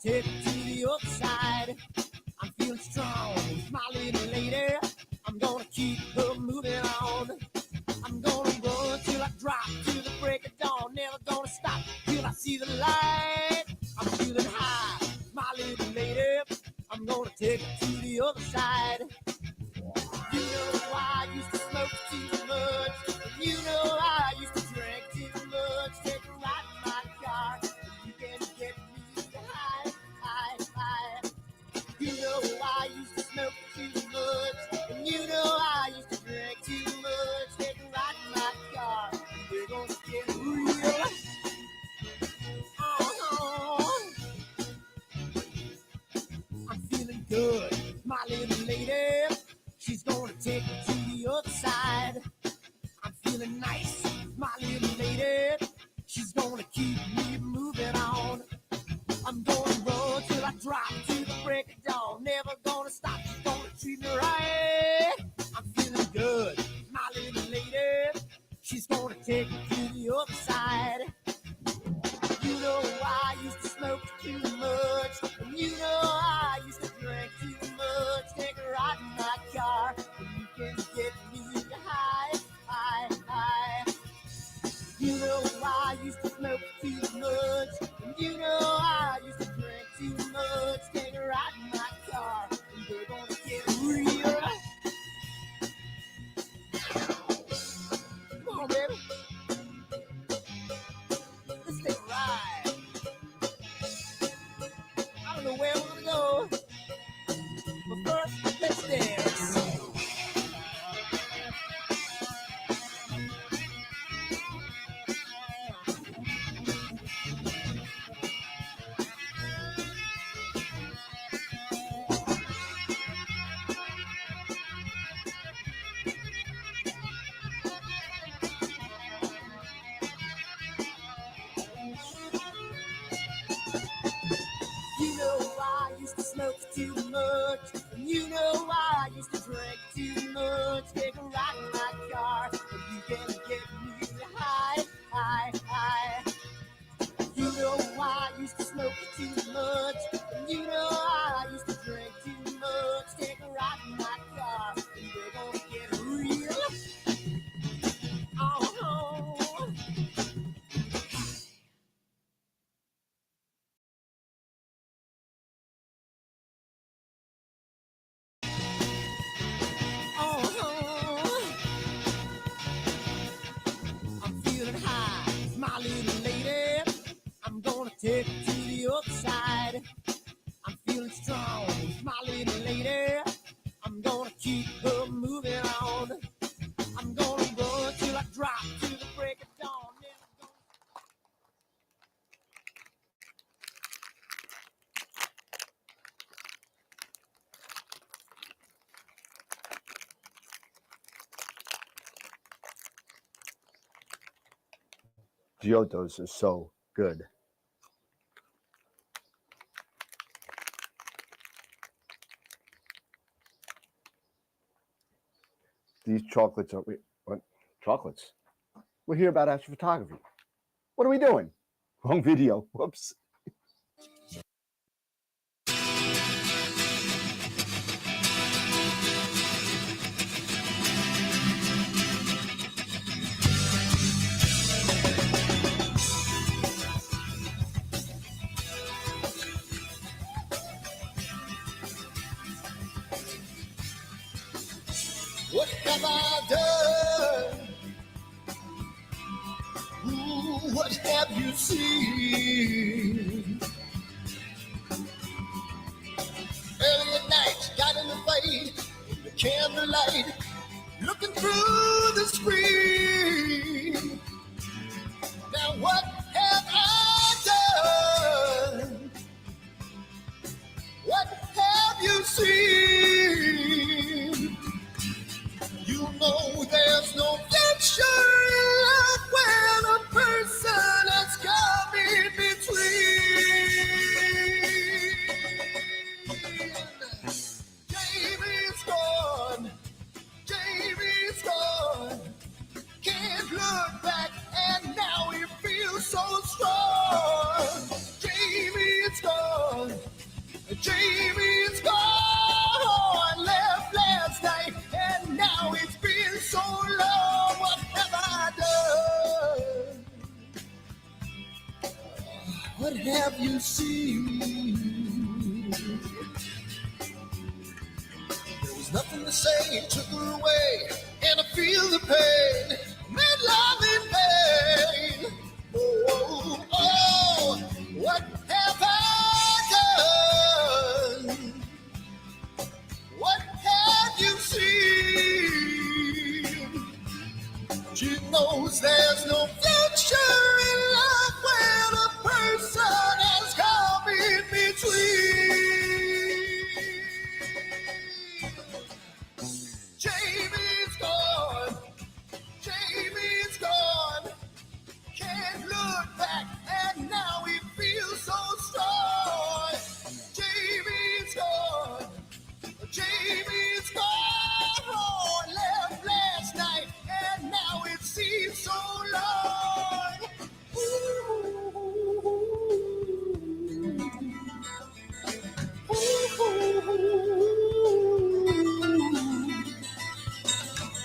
take it to the other side. I'm feeling strong, my little lady. I'm gonna keep her moving on. I'm gonna run till I drop to the break of dawn. Never gonna stop till I see the light. I'm feeling high, my little lady. I'm gonna take it to the other side. You know I used to smoke too much. You know I used to drink too much. Take a ride in my car. You can get me high, high, high. You know I used to smoke too much. And you know I used to drink too much. Take a ride in my car. We're gonna get real. I'm feeling good, my little lady. She's gonna take me to the other side. I'm feeling nice, my little lady. She's gonna keep me moving on. I'm gonna run till I drop to the break of dawn. Never gonna stop, she's gonna treat me right. I'm feeling good, my little lady. She's gonna take me to the other side. You know I used to smoke too much. And you know I used to drink too much. Take a ride in my car. And you can get me high, high, high. You know I used to smoke too much. And you know I used to drink too much. Take a ride in my car. And we're gonna get real. Come on, baby. Let's take a ride. I don't know where we're gonna go, but first, let's dance. You know I used to smoke too much. And you know I used to drink too much. Take a ride in my car, and you can get me high, high, high. You know I used to smoke too much. And you know I used to drink too much. Take a ride in my car, and we're gonna get real. Oh, oh, I'm feeling high, my little lady. I'm gonna take it to the other side. I'm feeling strong, my little lady. I'm gonna keep her moving on. I'm gonna run till I drop to the break of dawn. Giottos is so good. These chocolates are what? Chocolates. We're here about astrophotography. What are we doing? Wrong video. Whoops. What have I done? Ooh, what have you seen? Early at night, got in the fight, in the candlelight, looking through the screen. Now what have I done? What have you seen? You know there's no future in love when a person has come in between. Jamie's gone, Jamie's gone. Can't look back and now he feels so What have you seen? There was nothing to say, it took her away, and I feel the pain, made love in vain. Oh, oh, what have I done? What have you seen? She knows there's no future in love when a person has come in between. Jamie's gone. Jamie's gone. Can't look back, and now he feels so strong. Jamie's gone. Jamie's gone. Left last night, and now it seems so long.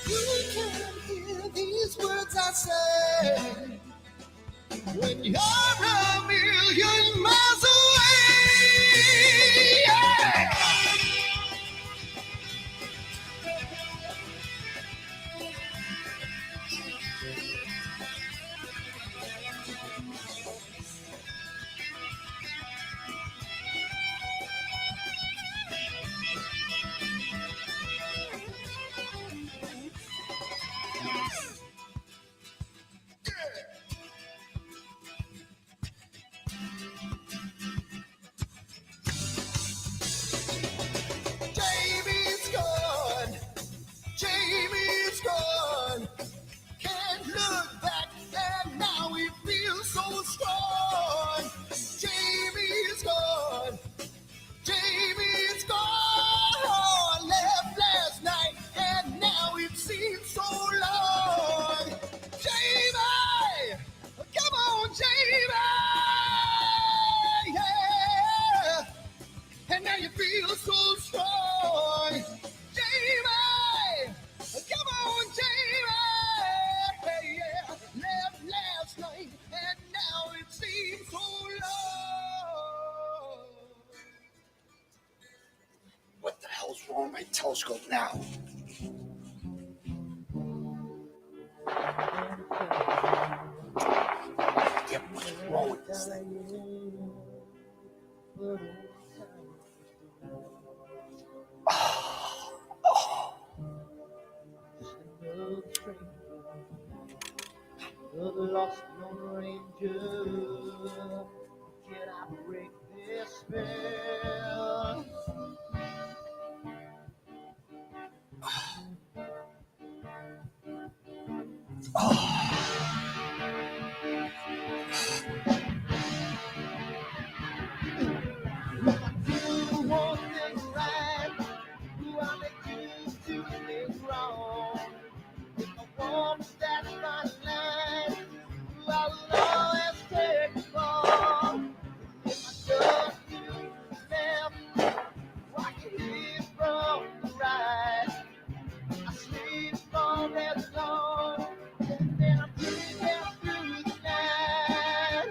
You can't hear these words I say when you're a million miles away. Yeah. Jamie's gone. Jamie's gone. Can't look back, and now he feels so strong. Jamie's gone. Jamie's gone. Left last night, and now it seems so long. Jamie, come on, Jamie. Yeah. And now you feel so strong. Jamie, come on, Jamie. Yeah. Left last night, and now it seems so long. What the hell's wrong with my telescope now? Yeah, what's wrong with this thing? The lost Lone Ranger, can I break this spell? Do one thing right, do I make you do things wrong? If I want that fine line, I will always take it wrong. If I just do left, I can hear from the right. I sleep all day long, and then I'm breathing through the night.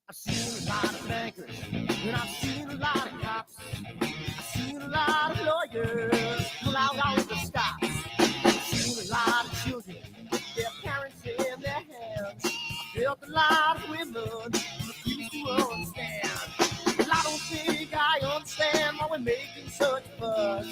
I've seen a lot of bankers, and I've seen a lot of cops. I've seen a lot of lawyers pull out all the stops. I've seen a lot of children with their parents in their hands. I felt a lot of women refuse to understand. Well, I don't think I understand why we're making such a fuss.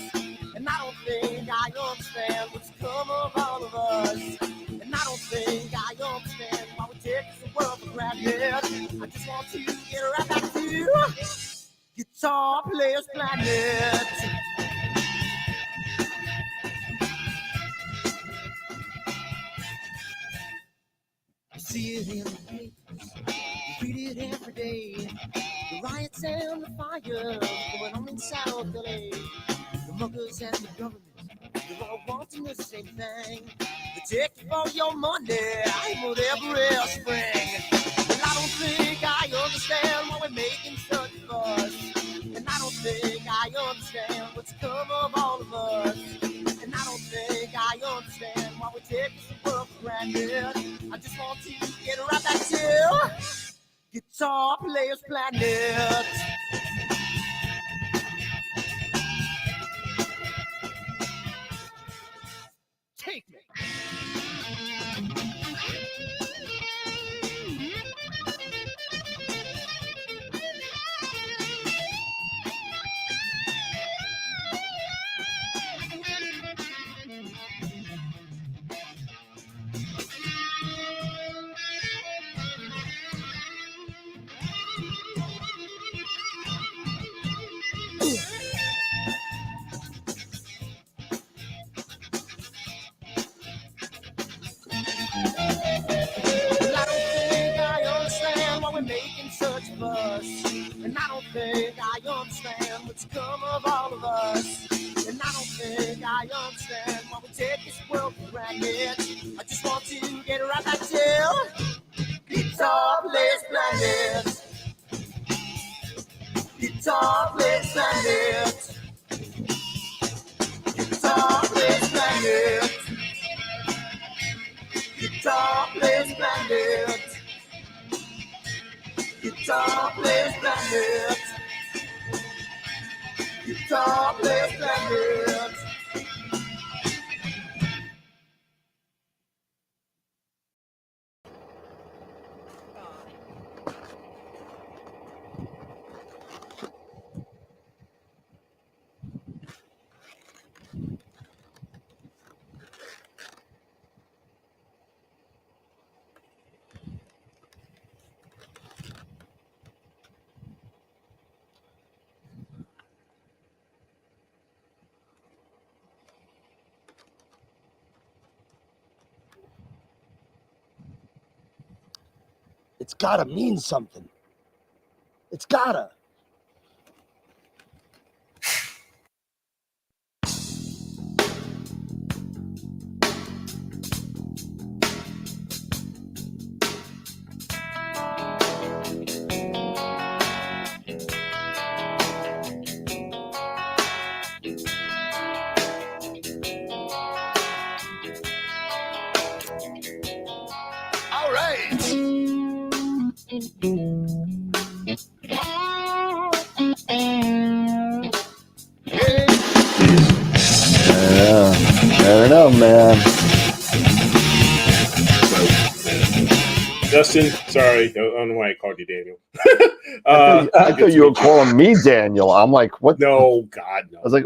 And I don't think I understand what's come of all of us. And I don't think I understand why we take the world for granted. I just want to get right back to Guitar Players Planet. You see it in the papers, you read it every day. The riots and the fires going on in South LA. The muggers and the government, they're all wanted asking the same thing. The check for your money, I'm whatever else spring. Well, I don't think I understand why we're making such fuss. And I don't think I understand what's come of all of us. And I don't think I understand why we take this world for granted. I just want to get right back to Guitar Players Planet. Take me. I don't think I understand why we're making such a fuss. And I don't think I understand what's come of all of us. And I don't think I understand why we take this world for granted. I just want to get right back to Guitar Players Planet. Guitar Players Planet. Guitar Players Planet. Guitar Players Planet. Guitar Players Planet. Guitar Players Planet. It's gotta mean something. It's gotta. All right. Yeah, I don't know, man. Dustin, sorry, I don't know why I called you Daniel. I thought you were calling me Daniel. I'm like, what? No, God, no. I was like,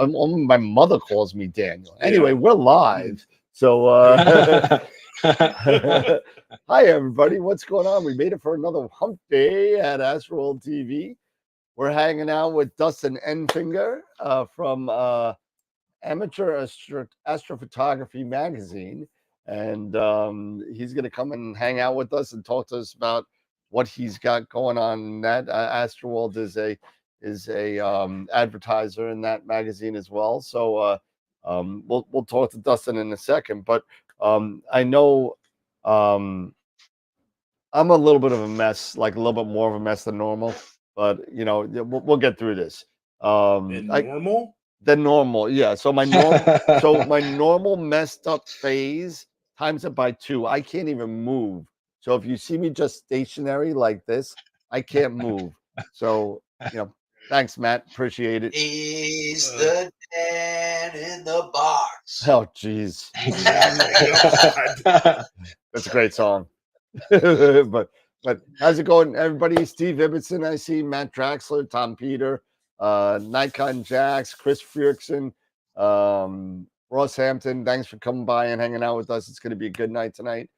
my mother calls me Daniel. Anyway, we're live. So, hi, everybody. What's going on? We made it for another hump day at AstroWorld TV. We're hanging out with Dustin Enfinger from Amateur Astrophotography magazine. And he's going to come and hang out with us and talk to us about what he's got going on. That AstroWorld is a advertiser in that magazine as well. So we'll talk to Dustin in a second. But I know I'm a little bit of a mess, like a little bit more of a mess than normal. But you know, we'll get through this. Normal? Than normal, yeah. So my normal messed up phase times it by 2. I can't even move. So if you see me just stationary like this, I can't move. So you know, thanks, Matt. Appreciate it. He's the man in the box. Oh, jeez. That's a great song. but how's it going, everybody? Steve Ibbotson, I see Matt Draxler, Tom Peter, Nikon Jax, Chris Frickson, Ross Hampton. Thanks for coming by and hanging out with us. It's going to be a good night tonight.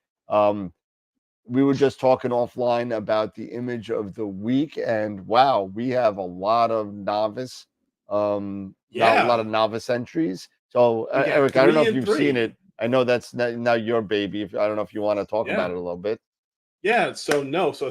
We were just talking offline about the image of the week, and wow, we have a lot of novice, a lot of novice entries. So Eric, I don't know if you've seen it. I know that's now your baby. I don't know if you want to talk about it a little bit. Yeah, so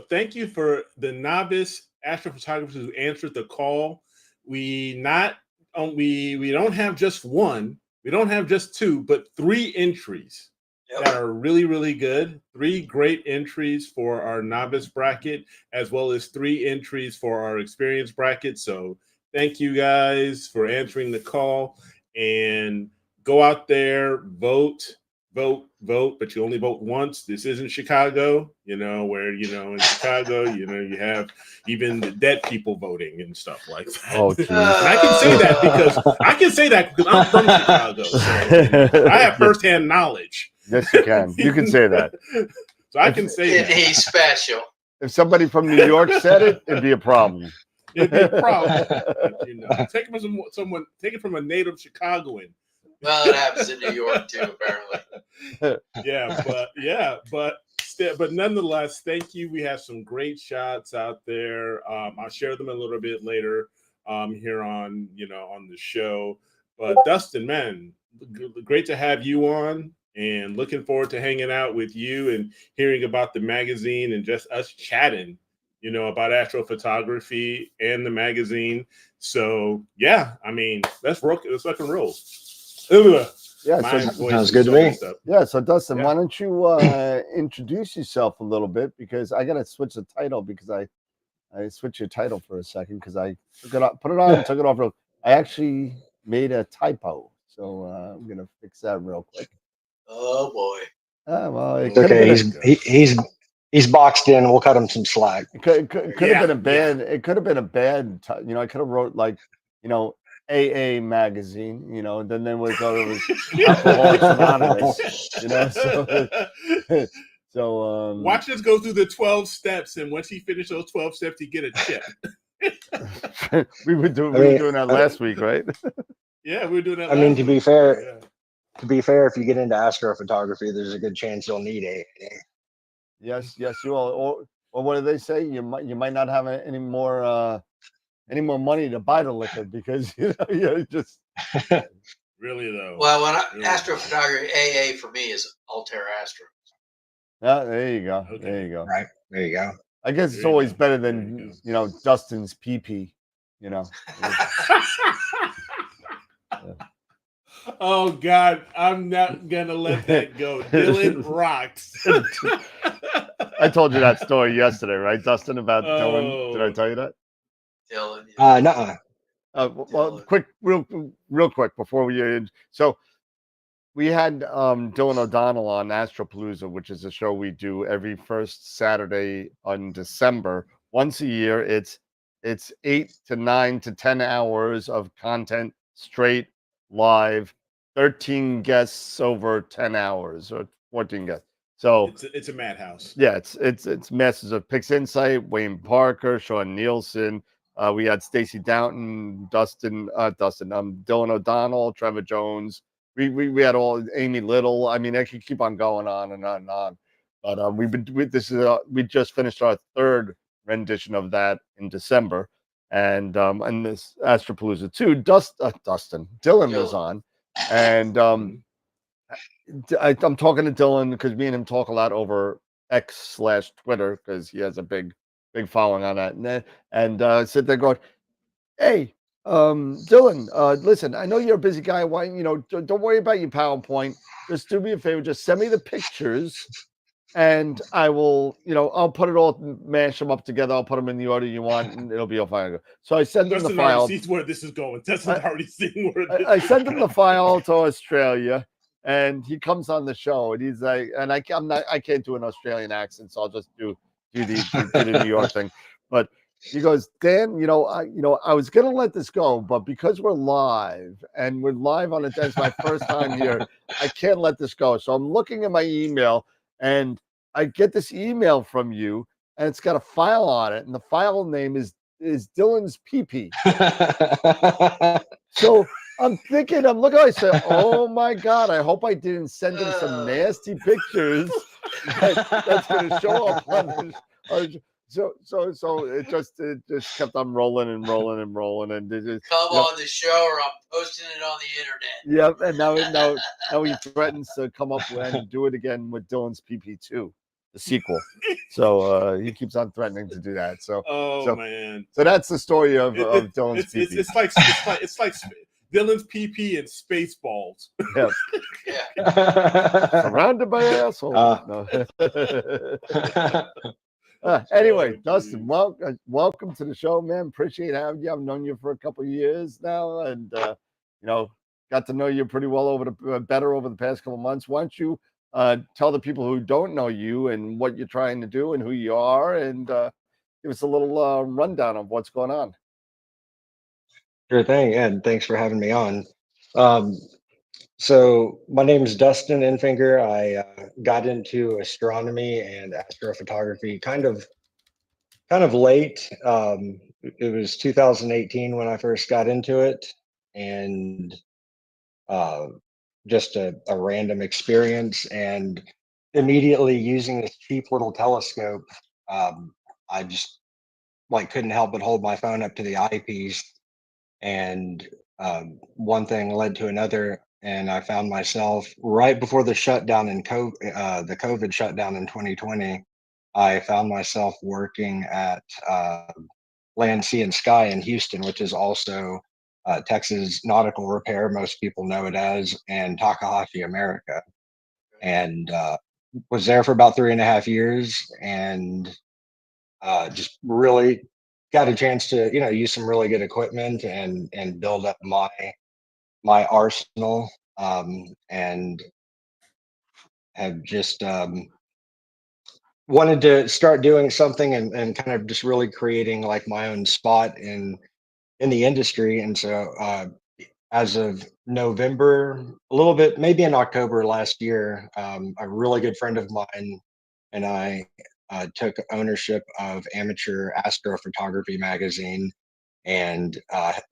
thank you for the novice astrophotographers who answered the call. We don't have just one. we don't have just 2, but 3 entries that are really, really good. 3 great entries for our novice bracket, as well as 3 entries for our experience bracket. So thank you guys for answering the call, and go out there, vote, but you only vote once. This isn't Chicago, where, in Chicago, you have even the dead people voting and stuff like that. Oh, geez. And I can say that because I'm from Chicago. So I have firsthand knowledge. Yes, you can. You can say that. So I can say that. He's special. If somebody from New York said it, it'd be a problem. It'd be a problem. Take it from a native Chicagoan. Well, it happens in New York too, apparently. But nonetheless, thank you. We have some great shots out there. I'll share them a little bit later here on the show. But Dustin, man, great to have you on, and looking forward to hanging out with you and hearing about the magazine and just us chatting, about astrophotography and the magazine. So yeah, I mean, let's rock and roll. Yeah, sounds good to me. Yeah, so Dustin, why don't you introduce yourself a little bit, because I gotta switch the title, because I switched your title for a second because I put it on, took it off. I actually made a typo, so I'm gonna fix that real quick. Oh boy. Well, it's okay. He's boxed in. We'll cut him some slack. It could have been a bad. It could have been a bad. I could have wrote like, AA magazine. Then there was Alcoholics Anonymous. So watch us go through the 12 steps, and once he finished those 12 steps, he get a chip. we were doing that last week, right? Yeah, we were doing that. I mean, to be fair, if you get into astrophotography, there's a good chance you'll need AA. Yes, you will. Or what do they say? You might not have any more money to buy the liquor, because you just really though. Well, astrophotography, AA for me is Altera Astro. Yeah, there you go. Okay. There you go. Right, there you go. I guess it's always better than Dustin's PP. Oh God, I'm not gonna let that go. Dylan rocks. I told you that story yesterday, right, Dustin, about Dylan? Did I tell you that? Dylan. Nuh-uh. Well, real quick before we end. So we had Dylan O'Donnell on Astropalooza, which is a show we do every first Saturday in December. Once a year. It's 8 to 9 to 10 hours of content, straight live, 13 guests over 10 hours, or 14 guests. So it's a madhouse. Yeah, it's masses of Pix Insight, Wayne Parker, Sean Nielsen. We had Stacey Downton, Dylan O'Donnell, Trevor Jones. We had all Amy Little. I mean, I could keep on going on and on and on. But we just finished our 3rd rendition of that in December, and this Astropalooza 2, Dylan was on, and I'm talking to Dylan because me and him talk a lot over X/Twitter, because he has a big following on that, and sit there going, hey, Dylan, listen, I know you're a busy guy. Why, don't worry about your PowerPoint. Just do me a favor. Just send me the pictures, and I will, I'll put it all, mash them up together. I'll put them in the order you want, and it'll be all fine. So I send him the file. Already sees where this is going. Dustin already seen where this I sent him the file to Australia, and he comes on the show, and he's like, and I can't do an Australian accent, so I'll just do the New York thing. But he goes, Dan, I was gonna let this go, but because we're live on it, that's my first time here, I can't let this go. So I'm looking at my email, and I get this email from you, and it's got a file on it, and the file name is Dylan's PP. So I'm looking, I said, oh my God, I hope I didn't send him some nasty pictures that's going to show up on this. So it just kept on rolling and rolling and rolling, and it just, come on the show, or I'm posting it on the internet. Yep, and now he threatens to come up and do it again with Dylan's PP2, the sequel. So he keeps on threatening to do that. So man, so that's the story of Dylan's PP. It's like Dylan's PP and Spaceballs. Yes. Yeah. Surrounded by assholes. No. Anyway, Oh, Dustin, geez. welcome to the show, man. Appreciate having you. I've known you for a couple of years now, and got to know you pretty well over the past couple of months. Why don't you tell the people who don't know you and what you're trying to do and who you are, and give us a little rundown of what's going on. Sure thing, and thanks for having me on. So my name is Dustin Enfinger. I got into astronomy and astrophotography kind of late. It was 2018 when I first got into it, and uh, just a random experience. And immediately using this cheap little telescope, I just like couldn't help but hold my phone up to the eyepiece, and one thing led to another. And I found myself right before the shutdown in the COVID shutdown in 2020. I found myself working at Land, Sea, and Sky in Houston, which is also Texas Nautical Repair, most people know it as, and Takahashi America. And was there for about 3.5 years, and just really got a chance to use some really good equipment and build up my arsenal, and have just wanted to start doing something and kind of just really creating like my own spot in the industry. And so as of November, a little bit, maybe in October last year, a really good friend of mine and I took ownership of Amateur Astrophotography magazine and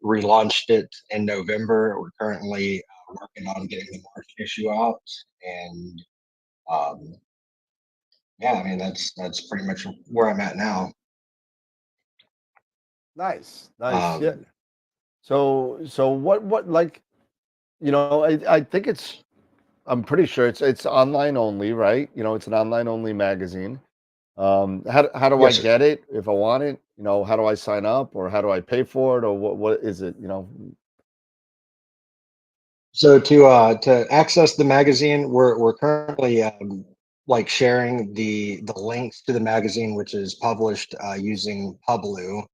relaunched it in November. We're currently working on getting the March issue out, and um, yeah, I mean that's pretty much where I'm at now. Nice. Yeah. Um, So what like I think I'm pretty sure it's online only, right? It's an online only magazine. How do I yes, sir. get it if I want it? How do I sign up, or how do I pay for it, or what is it? So to access the magazine, we're currently like sharing the links to the magazine, which is published using Publu,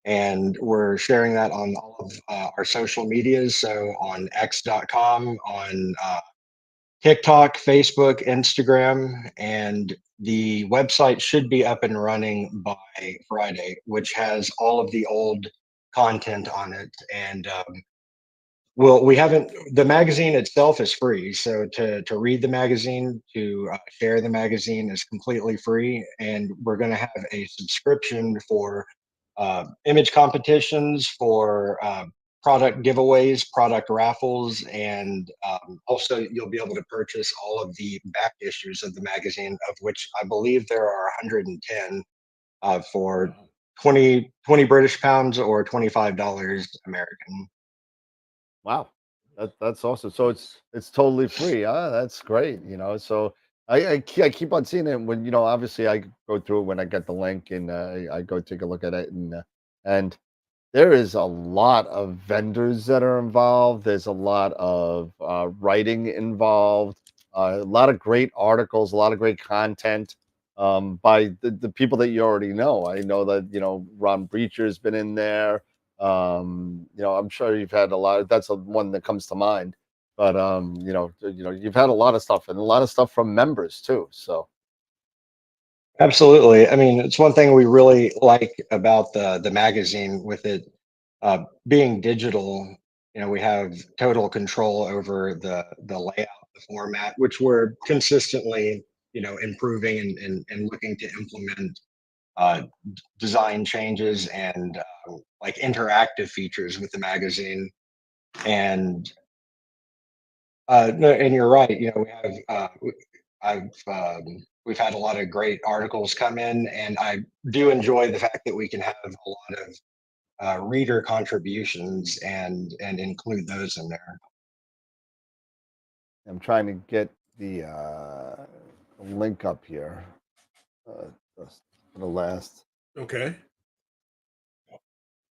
and we're sharing that on all of our social medias. So on X.com, on TikTok, Facebook, Instagram, and the website should be up and running by Friday, which has all of the old content on it. And well, we haven't. The magazine itself is free, so to read the magazine, to share the magazine is completely free, and we're going to have a subscription for image competitions, for product giveaways, product raffles, and also you'll be able to purchase all of the back issues of the magazine, of which I believe there are 110 for Wow. 20 British pounds or $25 American. Wow, that's awesome. So it's totally free. That's great. So I keep on seeing it when obviously I go through it when I get the link, and I go take a look at it, and there is a lot of vendors that are involved. There's a lot of writing involved, a lot of great articles, a lot of great content by the people that you already know. I know that Ron Breacher's been in there. I'm sure you've had a lot. That's the one that comes to mind. But you've had a lot of stuff, and a lot of stuff from members too. So Absolutely. I mean, it's one thing we really like about the magazine, with it being digital. We have total control over the layout, the format, which we're consistently improving and looking to implement design changes and like interactive features with the magazine. And no, and you're right. We have I've we've had a lot of great articles come in, and I do enjoy the fact that we can have a lot of reader contributions and include those in there. I'm trying to get the link up here. Just for the last. Okay.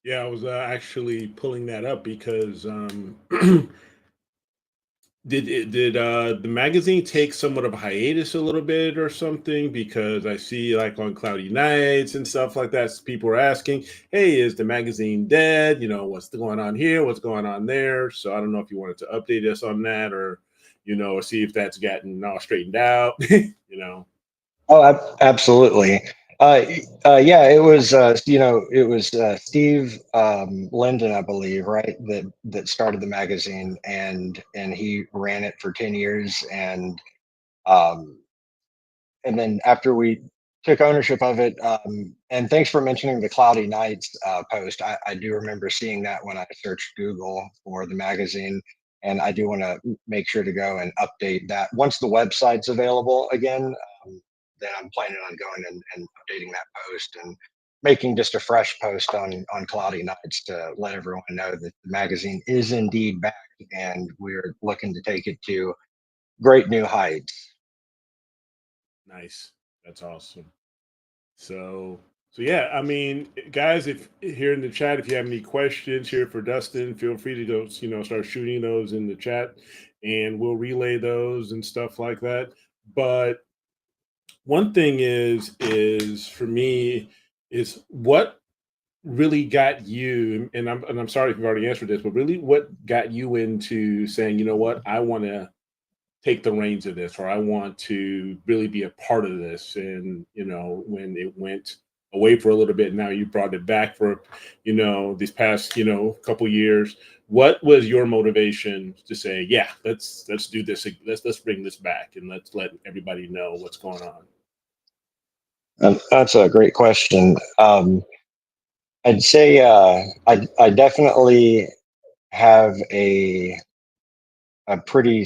Yeah, I was actually pulling that up because did the magazine take somewhat of a hiatus a little bit or something? Because I see like on Cloudy Nights and stuff like that, people are asking, "Hey, is the magazine dead? You know, what's going on here? What's going on there?" So I don't know if you wanted to update us on that, or or see if that's gotten all straightened out. You know. Oh, absolutely. Yeah, it was, it was Steve Linden, I believe, right, that started the magazine, and he ran it for 10 years, um, and then after we took ownership of it, and thanks for mentioning the Cloudy Nights post. I do remember seeing that when I searched Google for the magazine, and I do want to make sure to go and update that once the website's available again. Then I'm planning on going and updating that post and making just a fresh post on Cloudy Nights to let everyone know that the magazine is indeed back, and we're looking to take it to great new heights. Nice. That's awesome. So, so yeah, I mean, guys, if here in the chat, if you have any questions here for Dustin, feel free to go, start shooting those in the chat, and we'll relay those and stuff like that. But one thing is for me is what really got you, and I'm sorry if you've already answered this, but really what got you into saying, you know what, I want to take the reins of this, or I want to really be a part of this. And when it went away for a little bit, now you brought it back for these past couple years. What was your motivation to say, yeah, let's do this, let's bring this back, and let's let everybody know what's going on? That's a great question. I'd say I definitely have a pretty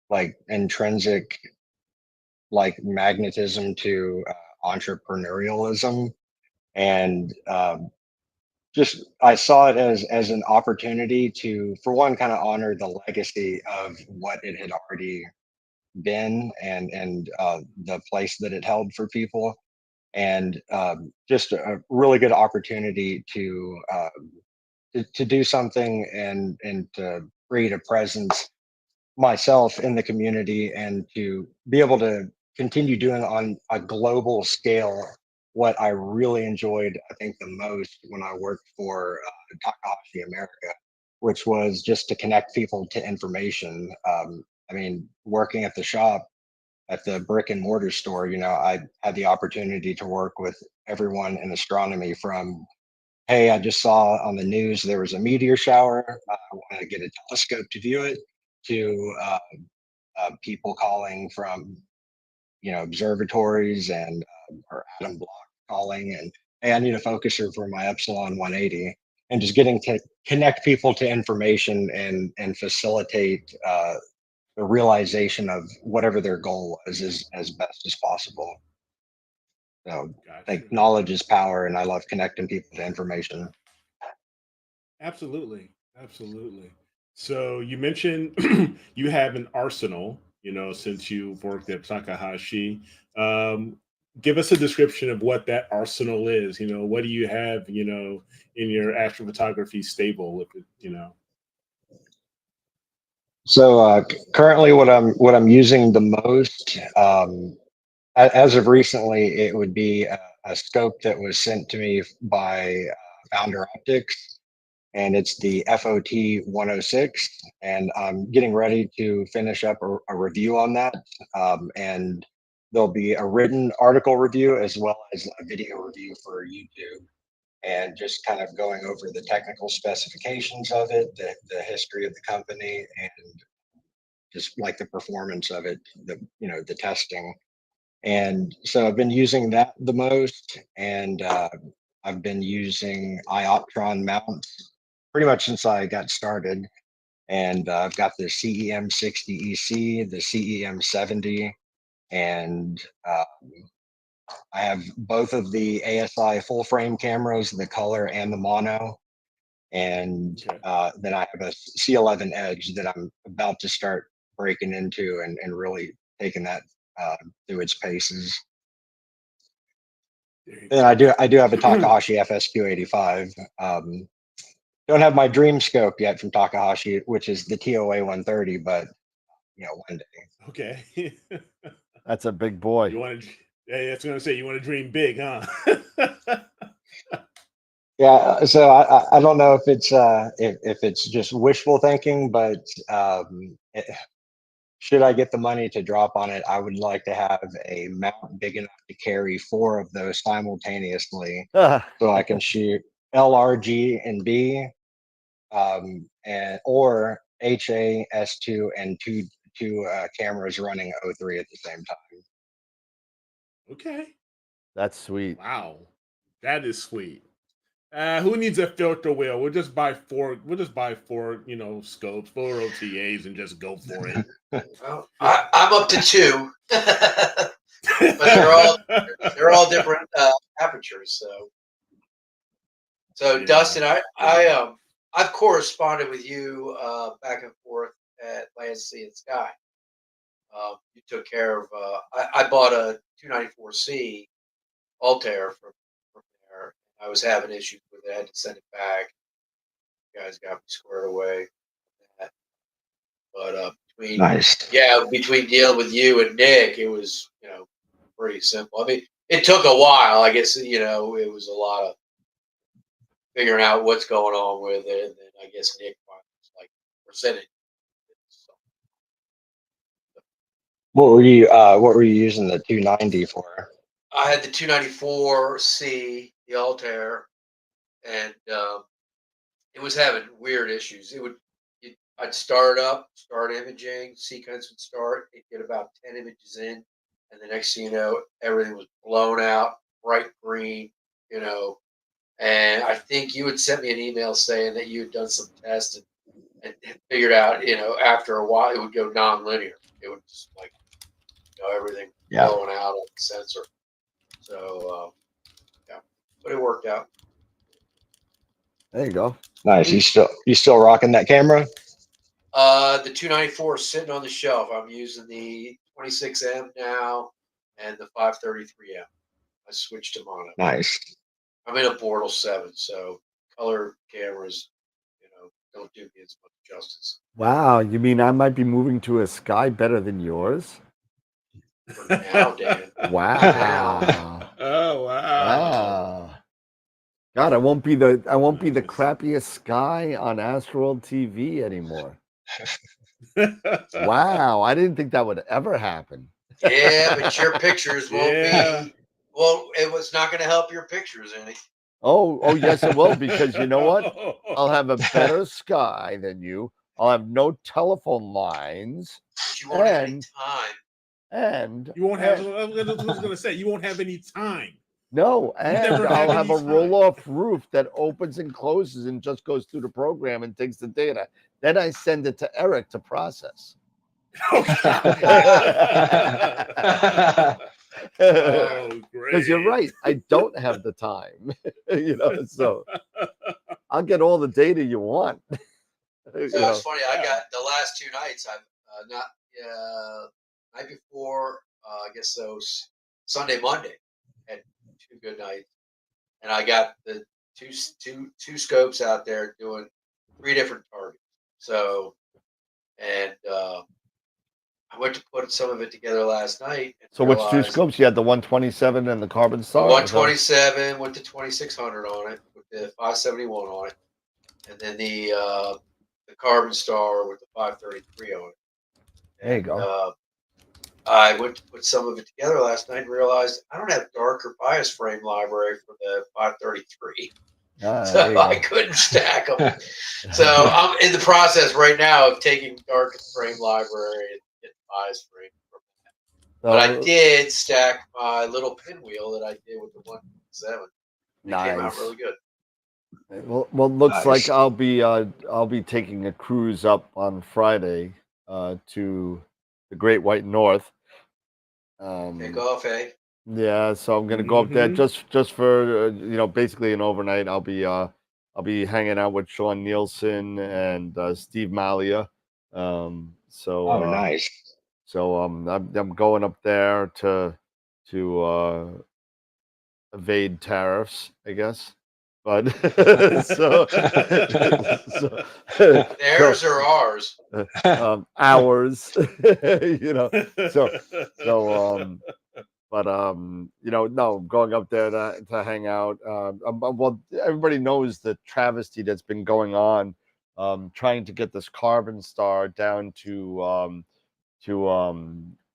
like intrinsic like magnetism to entrepreneurialism, and just I saw it as an opportunity to, for one, kind of honor the legacy of what it had already been, and the place that it held for people, and just a really good opportunity to do something and to create a presence myself in the community, and to be able to continue doing on a global scale what I really enjoyed, I think, the most when I worked for Takahashi America, which was just to connect people to information. I mean, working at the shop, at the brick and mortar store, I had the opportunity to work with everyone in astronomy, from, hey, I just saw on the news there was a meteor shower. I want to get a telescope to view it, to people calling from, observatories, and or Adam Block calling, and, hey, I need a focuser for my Epsilon 180, and just getting to connect people to information, and facilitate the realization of whatever their goal was as best as possible. So I Gotcha. think knowledge is power, and I love connecting people to information. Absolutely. Absolutely. So you mentioned you have an arsenal, since you've worked at Takahashi. Um, Give us a description of what that arsenal is. What do you have, in your astrophotography stable with it? So currently, what I'm using the most, as of recently, it would be a scope that was sent to me by Founder Optics, and it's the FOT 106. And I'm getting ready to finish up a review on that, and there'll be a written article review as well as a video review for YouTube, and just kind of going over the technical specifications of it, the history of the company, and just like the performance of it, the testing. And so I've been using that the most, and I've been using iOptron mounts pretty much since I got started. And I've got the CEM60 EC, the CEM70, and I have both of the ASI full frame cameras, the color and the mono. And then I have a C11 Edge that I'm about to start breaking into, and really taking that through its paces. There you And go. I do have a Takahashi FSQ85. don't have my dream scope yet from Takahashi, which is the TOA 130, but one day. Okay. That's a big boy. You want to? Yeah, that's gonna say you want to dream big, huh? Yeah, so I don't know if it's just wishful thinking, but should I get the money to drop on it, I would like to have a mount big enough to carry 4 of those simultaneously, so I can shoot LRG and B, or HA, S2, and two cameras running O3 at the same time. Okay. That's sweet. Wow, that is sweet. Who needs a filter wheel? We'll just buy 4. We'll just buy 4, scopes, 4 OTAs, and just go for it. Well, I'm up to 2, but they're all different apertures. So Yeah. Dustin, I've corresponded with you back and forth at Land, Sea, and Sky. You took care of. I bought a 294C Altair from there. I was having issues with it. I had to send it back. You guys got me squared away. But between between dealing with you and Nick, it was pretty simple. I mean, it took a while. I guess it was a lot of figuring out what's going on with it, and then I guess Nick was like presented. So, What were you using the 290 for? I had the 294C, the Altair, and it was having weird issues. I'd start imaging, sequence would start, it'd get about 10 images in, and the next thing you know, everything was blown out, bright green, and I think you had sent me an email saying that you had done some tests and figured out, after a while it would go non-linear. It would just everything blowing out of the sensor. So, but it worked out. There you go. Nice. You still rocking that camera? The 294 is sitting on the shelf. I'm using the 26M now and the 533M. I switched them on it. Nice. I'm in a Bortle 7, so color cameras, don't do me as much justice. Wow, you mean I might be moving to a Sky better than yours? For now, Dan. Wow. Oh wow. Wow. God, I won't be the crappiest Sky on AstroWorld TV anymore. Wow, I didn't think that would ever happen. Yeah, but your pictures won't be. Well, it was not going to help your pictures any. Oh, yes, it will, because you know what? I'll have a better Sky than you. I'll have no telephone lines. But you won't have any time. And you won't have. I was going to say you won't have any time. No, and I'll have a time. roll-off roof that opens and closes and just goes through the program and takes the data. Then I send it to Eric to process. Oh, great. Because you're right, I don't have the time. So I'll get all the data you want. So it's funny. I got the last 2 nights. I've night before. I guess so. Sunday, Monday, had 2 good nights, and I got the two scopes out there doing 3 different targets. So, and I went to put some of it together last night. So which 2 scopes? You had the 127 and the Carbon Star? 127 with the 2600 on it, with the 571 on it, and then the Carbon Star with the 533 on it. There you go. I went to put some of it together last night and realized I don't have darker bias frame library for the 533. So I couldn't stack them. So I'm in the process right now of taking dark frame library and getting bias frame from that. But I did stack my little pinwheel that I did with the 1.7. It came out really good. Well, looks like I'll be taking a cruise up on Friday to the Great White North. Take off, eh? Yeah, so I'm gonna go up there just for basically an overnight. I'll be hanging out with Sean Nielsen and Steve Malia. Nice. So I'm going up there to evade tariffs, I guess. but so, so, Theirs or ours? Hours, you know. So, but you know, no, going up there to hang out. Well, everybody knows the travesty that's been going on, trying to get this carbon star down to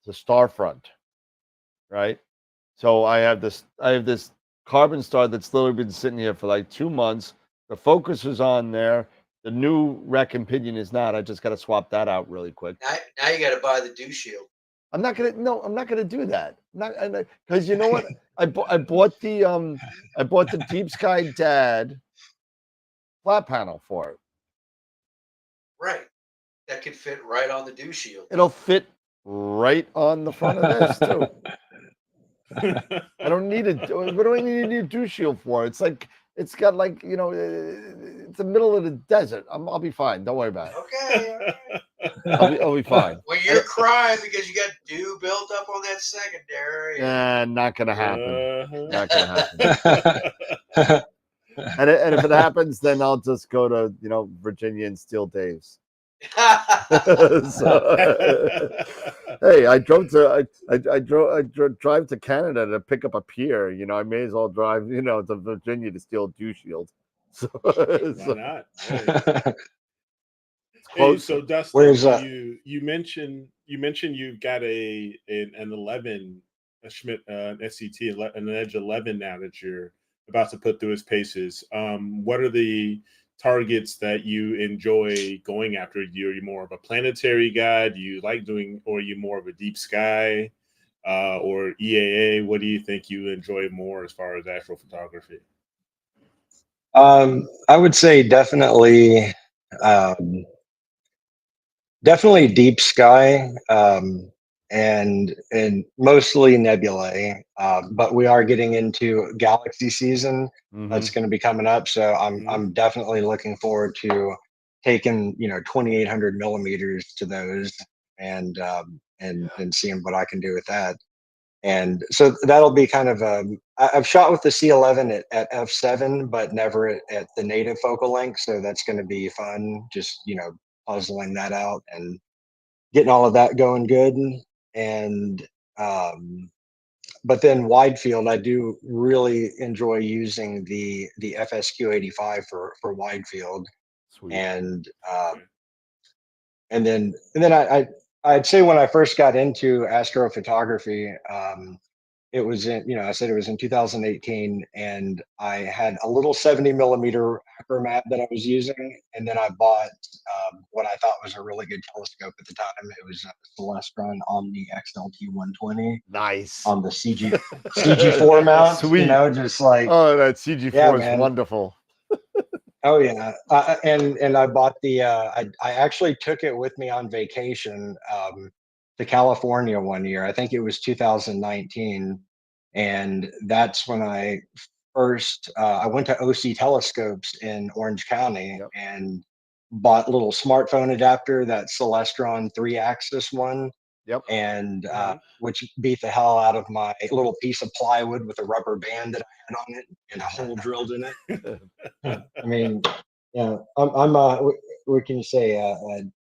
Starfront, right? So I have this carbon star that's literally been sitting here for like 2 months. The focus is on there. The new rec and pinion is not. I just got to swap that out really quick. Now you got to buy the dew shield. I'm not gonna do that. Not because you know what? I bought the Deep Sky Dad flat panel for it. Right. That could fit right on the dew shield. It'll fit right on the front of this too. I don't need it. What do I need a dew shield for? It's like it's got like, you know, it's the middle of the desert. I'll be fine. Don't worry about it. Okay. I'll be fine. Well, you're crying because you got dew built up on that secondary. Yeah, not gonna happen. Not gonna happen. And if it happens, then I'll just go to, you know, Virginia and steal Dave's. So, hey, I drive to Canada to pick up a pier. You know, I may as well drive, you know, to Virginia to steal dew shield. So, Why not? Hey. Hey, so Dustin, Where's you mentioned you've got an 11, a Schmidt SCT, an Edge 11 now that you're about to put through its paces. What are the targets that you enjoy going after? Are you more of a planetary guy? Do you like doing, or are you more of a deep sky or EAA? What do you think you enjoy more as far as astrophotography? I would say definitely deep sky, and mostly nebulae. But we are getting into galaxy season. That's going to be coming up, so I'm definitely looking forward to taking 2800 millimeters to those and seeing what I can do with that. And so that'll be kind of I've shot with the C11 at f7, but never at the native focal length. So that's going to be fun, just puzzling that out and getting all of that going good. And but then wide field, I do really enjoy using the FSQ85 for wide field. Sweet. And then I'd say when I first got into astrophotography, it was in, I said it was in 2018, and I had a little 70 millimeter Acromat that I was using, and then I bought what I thought was a really good telescope at the time. It was a Celestron Omni XLT120. Nice. On the CG4 mount. Sweet. Just like, oh, that CG4 is wonderful. Oh yeah, and I bought the. I actually took it with me on vacation to California one year. I think it was 2019, and that's when I first. I went to OC Telescopes in Orange County and bought a little smartphone adapter, that Celestron 3-axis one. Yep. And which beat the hell out of my little piece of plywood with a rubber band that I had on it and a hole drilled in it. I mean, I'm what can you say?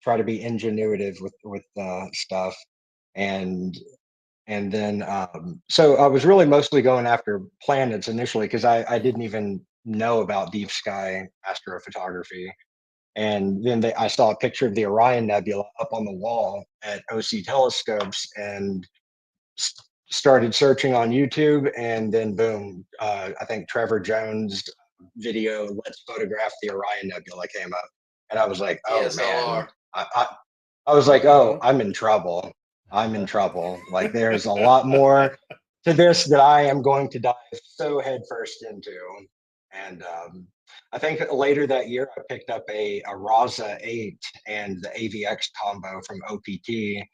Try to be ingenuitive with stuff, and then so I was really mostly going after planets initially because I didn't even know about deep sky astrophotography. And then I saw a picture of the Orion Nebula up on the wall at OC Telescopes and started searching on YouTube. And then boom, I think Trevor Jones' video, "Let's Photograph the Orion Nebula," came up. And I was like, oh man, I was like, oh, I'm in trouble. I'm in trouble. Like there's a lot more to this that I am going to dive so headfirst into. And I think later that year, I picked up a Raza 8 and the AVX combo from OPT.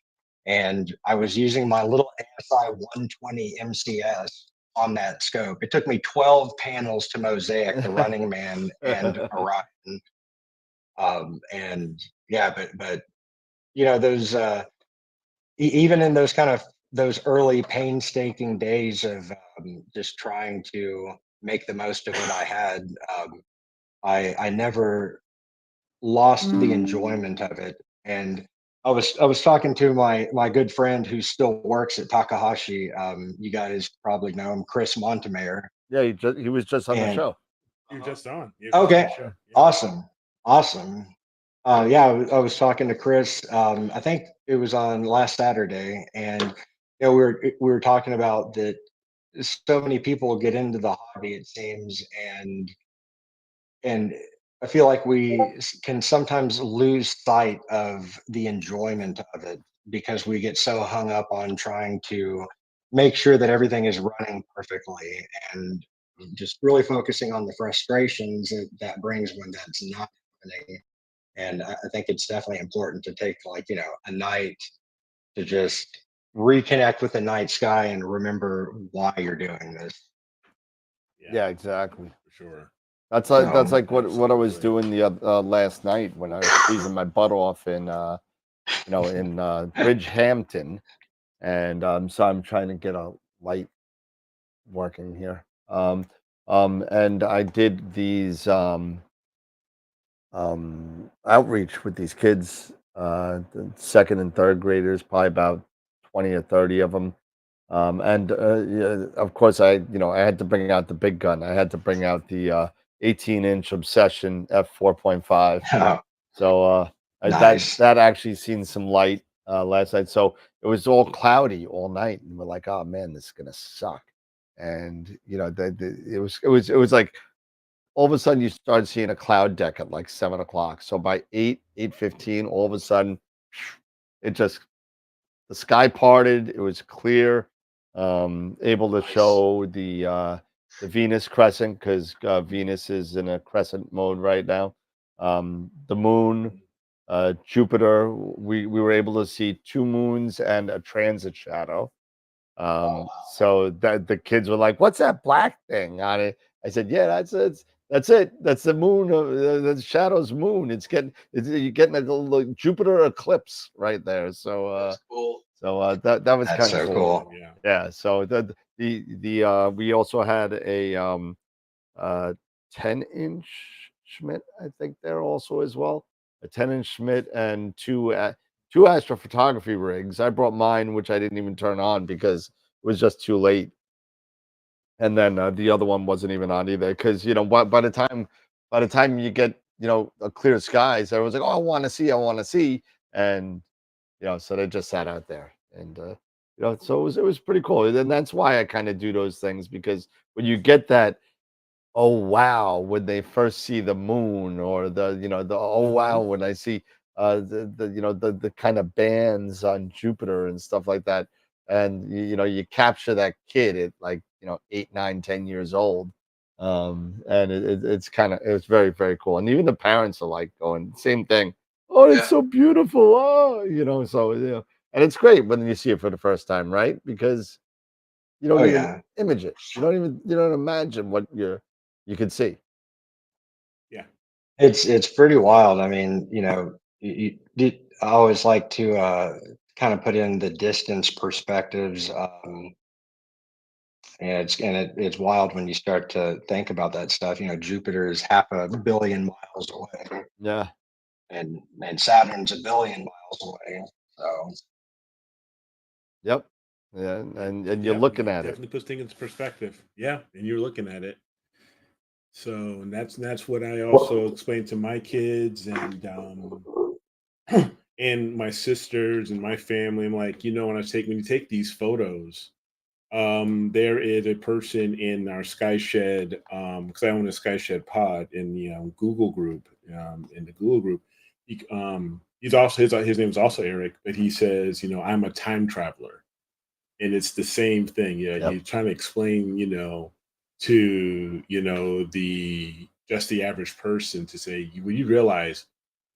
And I was using my little ASI 120 MCS on that scope. It took me 12 panels to mosaic the Running Man and Orion. And yeah, but those even in those kind of those early painstaking days of just trying to make the most of what I had. I never lost the enjoyment of it. And I was talking to my good friend who still works at Takahashi. You guys probably know him, Chris Montemayor. Yeah, he was just on the And show. You're just on. You're just on okay, the show. Yeah. awesome. Yeah, I was talking to Chris. I think it was on last Saturday, and we were talking about that. So many people get into the hobby, it seems, and I feel like we can sometimes lose sight of the enjoyment of it because we get so hung up on trying to make sure that everything is running perfectly and just really focusing on the frustrations that brings when that's not happening. And I think it's definitely important to take, like, a night to just reconnect with the night sky and remember why you're doing this. Yeah, exactly. For sure. That's So like what I was Absolutely. doing the last night when I was freezing my butt off in in Bridgehampton, and so I'm trying to get a light working here. And I did these outreach with these kids, the second and third graders, probably about 20 or 30 of them. And yeah, of course, I had to bring out the big gun. I had to bring out the 18-inch Obsession f4.5. So nice. that actually seen some light last night. So it was all cloudy all night, and we're like, oh man, this is gonna suck. And it was like all of a sudden you started seeing a cloud deck at like 7 o'clock. So by 8:15, all of a sudden, it just the sky parted. It was clear, able to Nice. show the Venus crescent because Venus is in a crescent mode right now. The moon, Jupiter. We were able to see two moons and a transit shadow. Wow. So that the kids were like, "What's that black thing on it?" I said, "Yeah, that's it. That's it. That's the moon. The shadow's moon. You're getting a little Jupiter eclipse right there." So, That's cool. that was That's kind of so cool. cool. Yeah. Yeah. So the we also had a uh 10-inch Schmidt, I think there also as well. A 10-inch Schmidt and two astrophotography rigs. I brought mine, which I didn't even turn on because it was just too late. And then the other one wasn't even on either because by the time you get a clear skies, everyone's like, "Oh, I want to see," and so they just sat out there, and so it was pretty cool. And that's why I kind of do those things because when you get that oh wow when they first see the moon or the oh wow when I see the kind of bands on Jupiter and stuff like that, and you capture that kid at like 8, 9, 10 years old, and it's very, very cool, and even the parents are like going same thing. Oh, it's Yeah. so beautiful. Oh, so and it's great when you see it for the first time, right? Because you Oh don't even yeah. image it. You don't imagine what you could see. Yeah. It's pretty wild. I mean, I always like to kind of put in the distance perspectives, and it's wild when you start to think about that stuff. Jupiter is 500,000,000 miles away, Yeah. and Saturn's 1 billion miles away. So Yep. Yeah, and you're Yeah. looking It at it. definitely puts things into perspective. Yeah. And you're looking at it. So and that's what I also explain to my kids and my sisters and my family. I'm like, when you take these photos, there is a person in our Sky Shed, because I own a Sky Shed pod in the Google group. In the Google group, he's also his name is also Eric, but he says, I'm a time traveler, and it's the same thing. Yeah, Yep. you're trying to explain, to the just the average person to say when you realize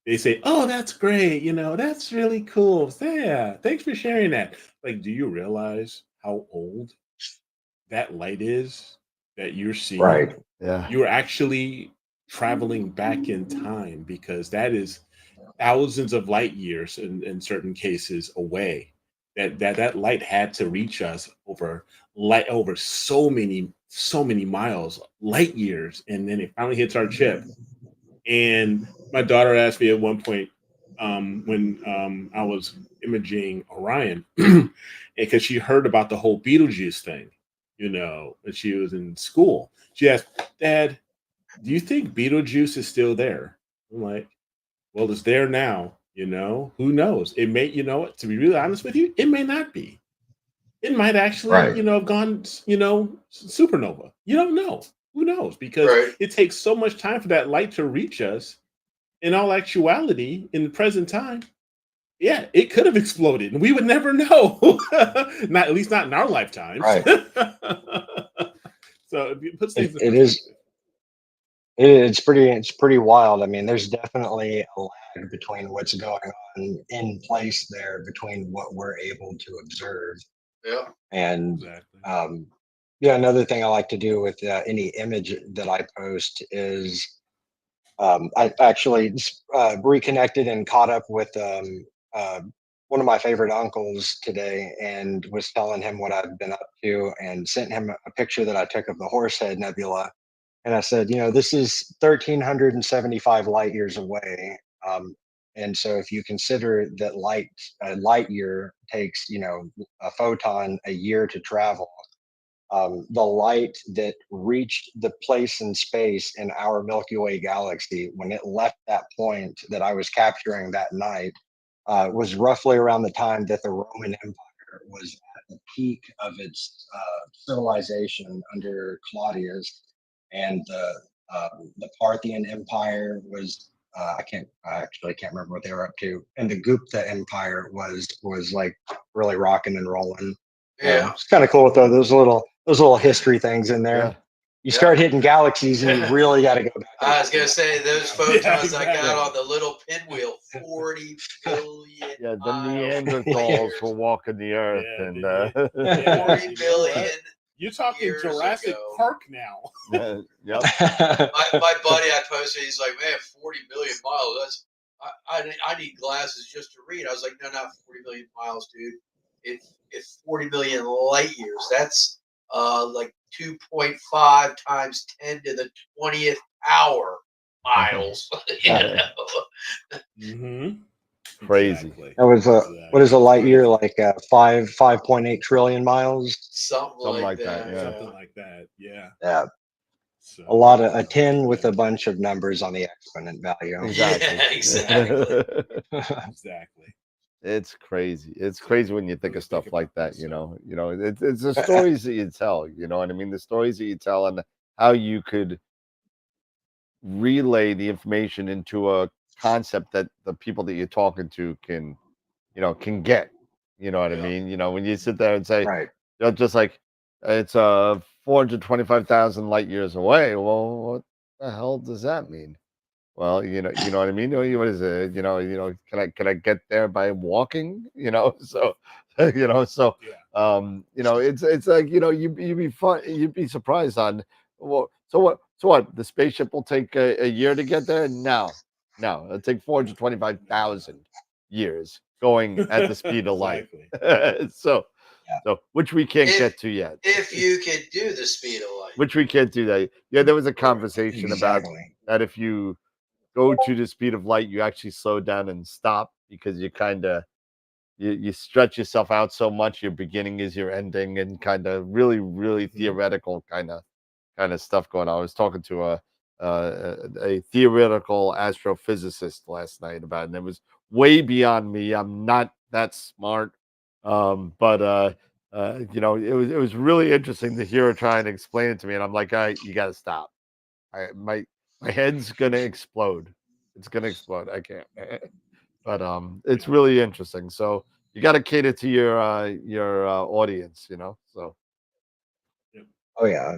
they say, "Oh, that's great. That's really cool. Yeah, thanks for sharing that." Like, do you realize how old that light is that you're seeing? right. Yeah. You're actually traveling back in time because that is thousands of light years in certain cases away. That light had to reach us over so many so many miles, light years, and then it finally hits our chip. And my daughter asked me at one point, when I was imaging Orion, because she heard about the whole Betelgeuse thing, when she was in school. She asked, "Dad, do you think Betelgeuse is still there?" I'm like, "Well, it's there now. Who knows? It may, what? To be really honest with you, it may not be. It might actually, Right. have gone, supernova. You don't know. Who knows? Because Right. it takes so much time for that light to reach us. In all actuality, in the present time, yeah, it could have exploded, and we would never know. Not at least not in our lifetimes. Right. So it puts things in It is. perspective. It's pretty wild. I mean, there's definitely a lag between what's going on in place there between what we're able to observe. Yeah. And Exactly. yeah, another thing I like to do with any image that I post is I actually reconnected and caught up with uh, one of my favorite uncles today, and was telling him what I've been up to, and sent him a picture that I took of the Horsehead Nebula. And I said, this is 1,375 light years away. And so if you consider that a light year takes, a photon a year to travel, the light that reached the place in space in our Milky Way galaxy when it left that point that I was capturing that night was roughly around the time that the Roman Empire was at the peak of its civilization under Claudius, and the Parthian Empire was. I actually can't remember what they were up to, and the Gupta Empire was like really rocking and rolling. Yeah. It's kind of cool with those little history things in there. Yeah. You Yeah. start hitting galaxies, and you really got to go back. I was gonna say those Yeah, photons I exactly. got on the little pinwheel, 40 billion Yeah, the miles. Neanderthals were walking the earth, Yeah, and yeah. 40 You know billion. what? You're talking years Jurassic ago. Park now. yep. My buddy I posted, he's like, man, 40 million miles. That's I need glasses just to read. I was like, no, not 40 million miles, dude. It's 40 million light years. That's like 2.5 times 10 to the 20th power miles. You know? Mm-hmm. Crazy. Exactly. That was what is a light year, like 5.8 trillion miles? Something like that, that. yeah. Something like that. Yeah. Yeah, So a lot of a 10 with a bunch of numbers on the exponent value. Exactly. Yeah, exactly. exactly. It's crazy. It's crazy when you think Really of stuff think like about that. this, It's the stories that you tell. You know what I mean? The stories that you tell, and how you could relay the information into a concept that the people that you're talking to can get. You know what I Yeah. mean? When you sit there and say, Right. just like it's 425,000 light years away. Well, what the hell does that mean? Well, you know what I mean. What is it? Can I get there by walking? So Yeah. it's like you'd be surprised on. Well, so what the spaceship will take a year to get there. No, it'll take 425,000 years going at the speed of light. Exactly. so Yeah. so which we can't If- get to yet. If you could do the speed of light. Which we can't do that. Yeah, there was a conversation about Exactly. that. If you go to the speed of light, you actually slow down and stop, because you kind of you stretch yourself out so much. Your beginning is your ending, and kind of really theoretical kind of stuff going on. I was talking to a theoretical astrophysicist last night about it, and it was way beyond me. I'm not that smart, but it was really interesting to hear her try and explain it to me, and I'm like, all right, you got to stop. My head's gonna explode. It's gonna explode. I can't. But it's really interesting. So you got to cater to your audience, So Oh yeah.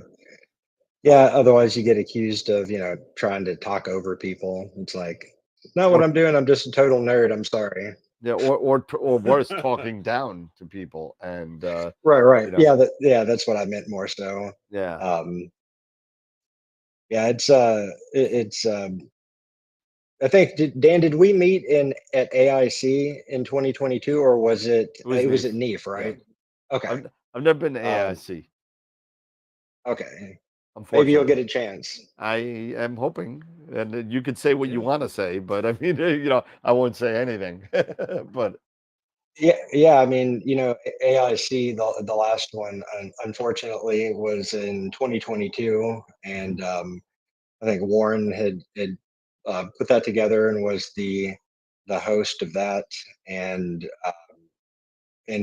Yeah. Otherwise, you get accused of trying to talk over people. It's like, not what Or- I'm doing. I'm just a total nerd. I'm sorry. yeah, or worse, talking down to people, and Right. you know. Yeah. That's what I meant more so. Yeah, Yeah. It's I think Dan, did we meet at AIC in 2022, or was it it was it was neat. at NEAF, Yeah. right? Okay. I've never been to Um, AIC. Okay, maybe Unfortunately, you'll get a chance. I am hoping, and you could say what you Yeah. want to say, but I mean, I won't say anything. But Yeah. I mean, AIC, the last one, unfortunately, was in 2022, and I think Warren had put that together and was the host of that, and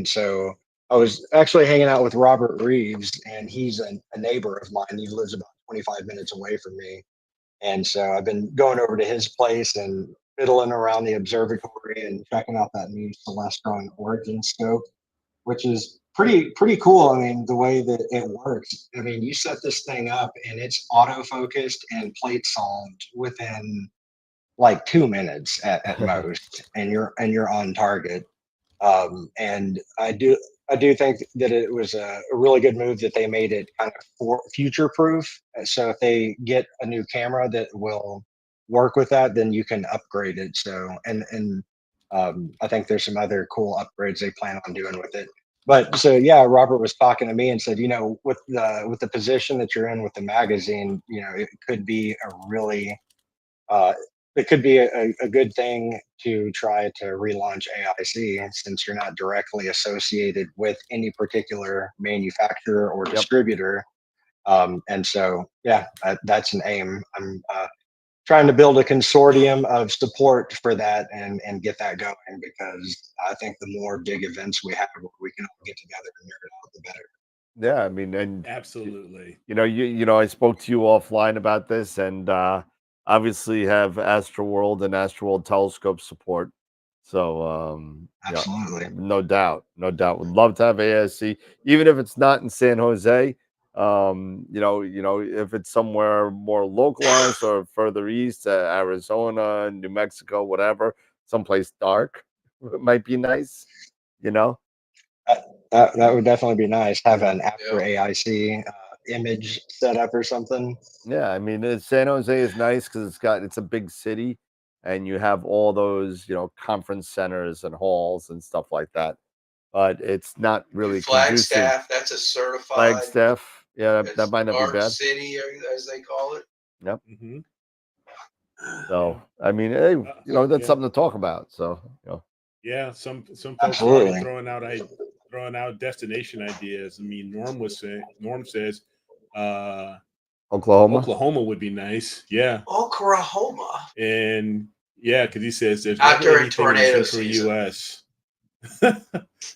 so I was actually hanging out with Robert Reeves, and he's a neighbor of mine. He lives about 25 minutes away from me, and so I've been going over to his place and fiddling around the observatory and checking out that new Celestron origin scope, which is pretty cool. I mean, the way that it works. I mean, you set this thing up and it's auto focused and plate solved within like 2 minutes at most, and you're on target. And I do think that it was a really good move that they made it kind of for future proof. So if they get a new camera that will work with that, then you can upgrade it. So and I think there's some other cool upgrades they plan on doing with it. But so yeah, Robert was talking to me and said, with the position that you're in with the magazine, it could be uh, a good thing to try to relaunch AIC, since you're not directly associated with any particular manufacturer or Yep. distributor. And so, yeah, that's an aim. I'm trying to build a consortium of support for that and get that going, because I think the more big events we have where we can all get together and nerd out, the better. yeah, I mean, and Absolutely. I spoke to you offline about this, and obviously have AstroWorld and AstroWorld telescope support. So Absolutely. no doubt, no doubt. Would love to have ASC, even if it's not in San Jose. If it's somewhere more localized or further east, Arizona, New Mexico, whatever, someplace dark, it might be nice. That would definitely be nice. Have an after Yeah. AIC image set up or something. Yeah, I mean, San Jose is nice because it's a big city, and you have all those conference centers and halls and stuff like that. But it's not really conducive. Flagstaff, that's a certified Flagstaff, yeah, that it's might not be Garden bad. City, as they call it. Yep. Hmm. So I mean, hey, that's Yeah. something to talk about. So Yeah, some folks are already Absolutely. throwing out destination ideas. I mean, Norm says Oklahoma. Oklahoma would be nice. Yeah, Oklahoma. and yeah, because he says there's Not never during anything in the tornado central season. U.S.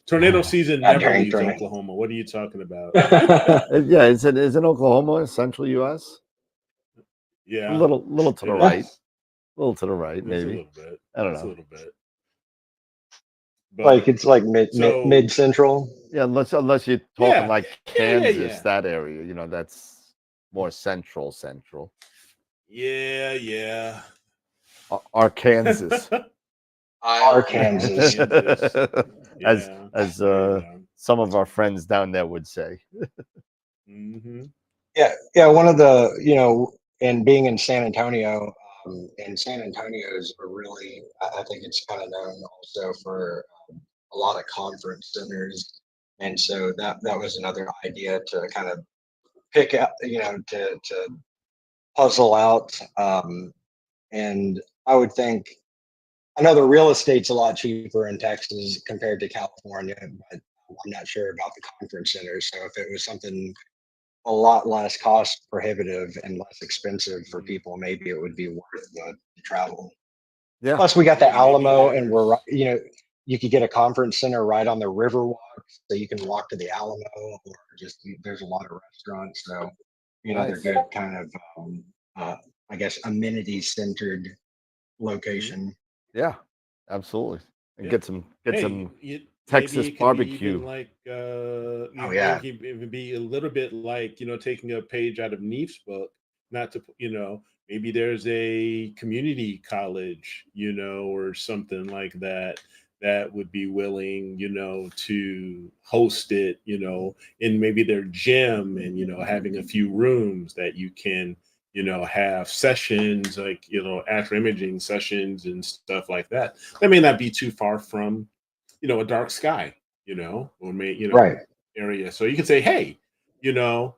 Tornado season Not never during leaves tornado. Oklahoma. What are you talking about? Yeah, isn't Oklahoma central U.S.? A Yeah, little to the it right, is. a little to the right, It's a maybe. little bit. I don't It's a know. little bit. Like But it's like mid so central. Yeah, unless you're talking yeah, like yeah, Kansas, that area, that's more central. yeah. Arkansas. Iowa. Arkansas. Kansas. as Yeah, as yeah. some of our friends down there would say. Mm-hmm. Yeah. One of the, and being in San Antonio, and San Antonio is a really, I think it's kind of known also for a lot of conference centers. And so that was another idea to kind of pick out, to puzzle out. And I would think, I know the real estate's a lot cheaper in Texas compared to California, but I'm not sure about the conference centers. So if it was something a lot less cost prohibitive and less expensive for people, maybe it would be worth the travel. Yeah. Plus, we got the Yeah, maybe Alamo, and we're, there's you could get a conference center right on the Riverwalk, so you can walk to the Alamo, or just there's a lot of restaurants, so they're Nice. good kind of, I guess, amenity centered location. Yeah, absolutely. And yeah. get some Maybe Texas it could be barbecue. even like Oh maybe yeah, it could even be a little bit like taking a page out of Neef's book. Not to maybe there's a community college or something like that would be willing to host it in maybe their gym, and having a few rooms that you can have sessions like after imaging sessions and stuff like that. That may not be too far from a dark sky or right. area. So you can say, hey, you know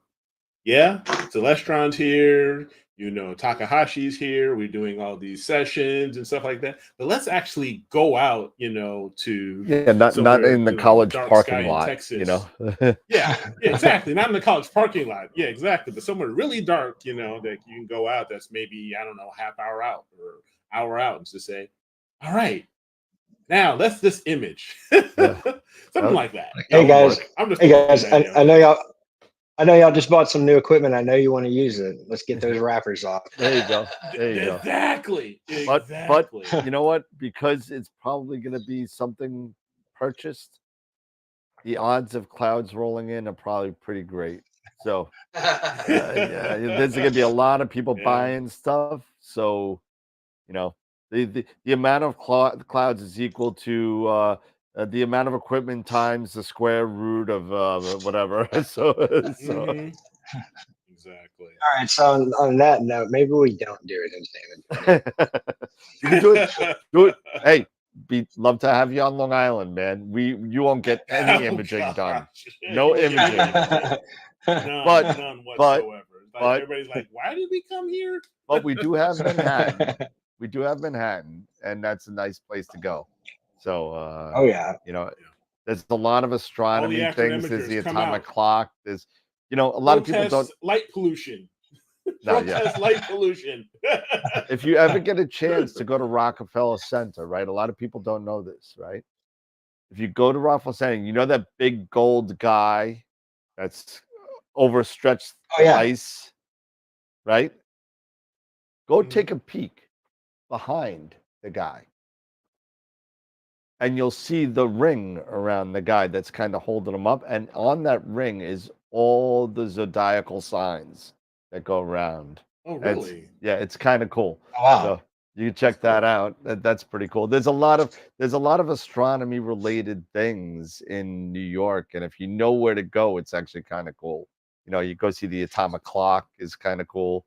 yeah, Celestron's here, you know, Takahashi's here. We're doing all these sessions and stuff like that. But let's actually go out, you know, to Yeah, not somewhere, in the you know, college dark sky parking in lot, Texas. you know. Yeah, exactly. Not in the college parking lot. Yeah, exactly. But somewhere really dark, you know, that you can go out. That's maybe, I don't know, half hour out or hour out, and just say, all right, now let's this image, Yeah. something like that. Hey That would guys, work. I'm just hey throwing guys, an idea out I know there. y'all. I know y'all just bought some new equipment. I know you want to use it. Let's get those wrappers off. There you go. There you go. Exactly. But Exactly. you know what? Because it's probably going to be something purchased, the odds of clouds rolling in are probably pretty great. So yeah, there's going to be a lot of people Yeah. buying stuff. So you know, the amount of clouds is equal to the amount of equipment times the square root of whatever. So Mhm. Exactly. All right. So on that note, maybe we don't do it in San you can do it. Do it. Hey, love to have you on Long Island, man. You won't get any Oh, imaging done. gosh. No You won't get any imaging. imaging. None, But none but whatsoever. Like but everybody's like, why did we come here? but we do have Manhattan. We do have Manhattan, and that's a nice place to go. So Oh yeah. you know, there's a lot of astronomy things. There's the astronomers come atomic out. clock. There's a lot of people don't. Protest light pollution. No, yeah. Protest light pollution. If you ever get a chance to go to Rockefeller Center, right? A lot of people don't know this, right? If you go to Rockefeller Center, you know that big gold guy that's overstretched Oh yeah. ice, right? Go Mhm. take a peek behind the guy, and you'll see the ring around the guy that's kind of holding him up. And on that ring is all the zodiacal signs that go around. Oh, And it's, really? yeah, it's kind of cool. Oh, wow. So you can check that out. That's pretty cool. There's a lot of astronomy related things in New York, and if you know where to go, it's actually kind of cool. You know, you go see the atomic clock is kind of cool.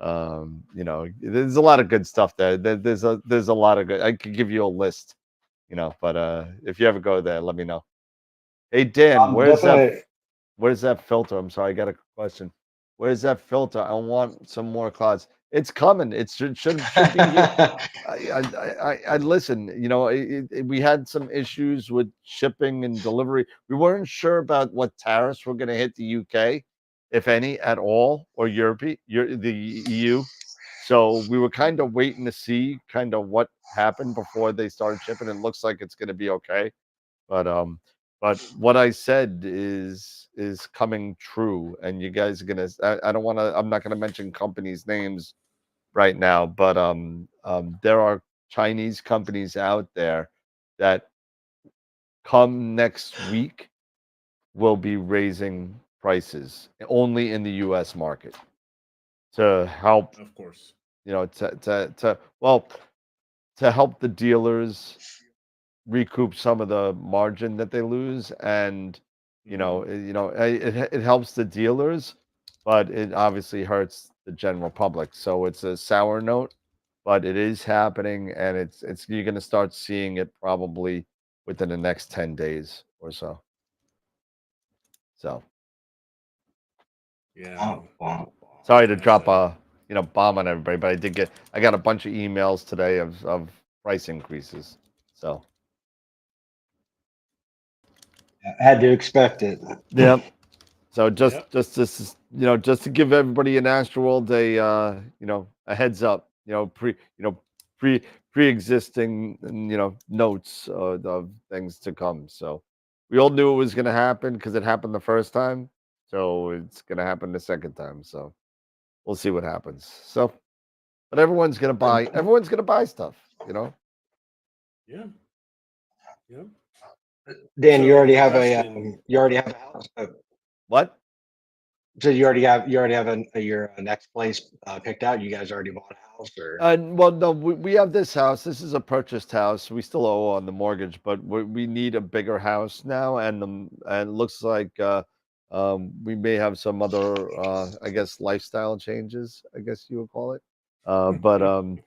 You know, there's a lot of good stuff there. There's a lot of good. I could give you a list, you know, but if you ever go there, let me know. Hey Dan, Definitely. where's that filter? I'm sorry, I got a question. Where's that filter? I want some more clouds. It's coming. It should be here. I listen. You know, we had some issues with shipping and delivery. We weren't sure about what tariffs were going to hit the UK, if any at all, or the EU. So we were kind of waiting to see kind of what happened before they started shipping. It looks like it's going to be okay, but what I said is coming true, and you guys are gonna. I don't want to. I'm not gonna mention companies' names right now, but there are Chinese companies out there that come next week will be raising prices only in the U.S. market to help. Of course. You know, to help the dealers recoup some of the margin that they lose, and it helps the dealers, but it obviously hurts the general public. So it's a sour note, but it is happening, and it's you're going to start seeing it probably within the next 10 days or so. So Yeah. Wow. sorry to drop a bomb on everybody, but I got a bunch of emails today of price increases. So Had to expect it. yeah. So Yep. just to give everybody in AstroWorld a heads up, pre-existing notes of things to come. So we all knew it was going to happen because it happened the first time. So it's going to happen the second time. So we'll see what happens. So, but everyone's going to buy stuff, you know. Yeah. Yeah. Dan, you So, already have Dustin, a house. What? So you already have your next place picked out. You guys already bought a house, or Well, no, we have this house. This is a purchased house. We still owe on the mortgage, but we need a bigger house now, and it looks like we may have some other, I guess, lifestyle changes, I guess you would call it. But um,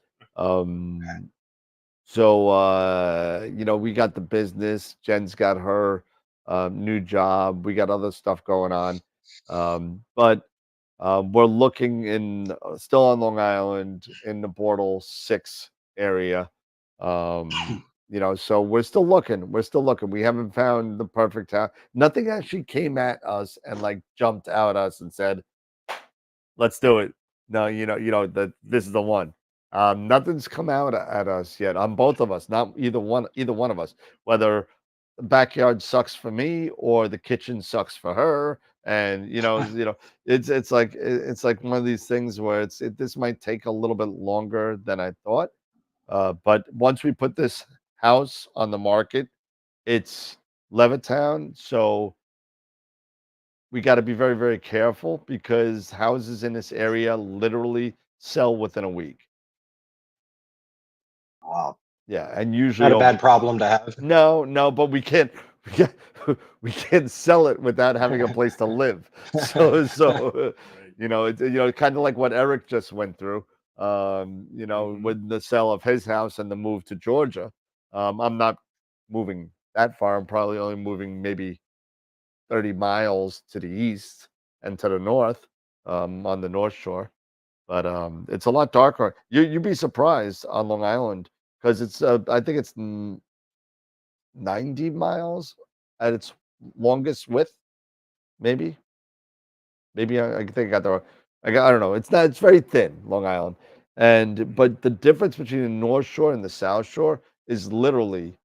so we got the business. Jen's got her new job. We got other stuff going on, but We're looking in still on Long Island in the Bortle 6 area. So we're still looking. We're still looking. We haven't found the perfect house. Nothing actually came at us and like jumped out at us and said, "Let's do it." No, that this is the one. Nothing's come out at us yet on both of us. Not either one of us. Whether the backyard sucks for me or the kitchen sucks for her, and it's like one of these things where this might take a little bit longer than I thought. But once we put this house on the market, it's Levittown, so we got to be very, very careful because houses in this area literally sell within a week. Wow. Yeah, and usually Not a bad problem to have. no, but we can't we can't sell it without having a place to live. So it's kind of like what Eric just went through. With the sale of his house and the move to Georgia. I'm not moving that far. I'm probably only moving maybe 30 miles to the east and to the north, on the North Shore. But it's a lot darker. You'd be surprised on Long Island because I think it's 90 miles at its longest width. Maybe I think I got the I don't know. It's very thin, Long Island, but the difference between the North Shore and the South Shore is literally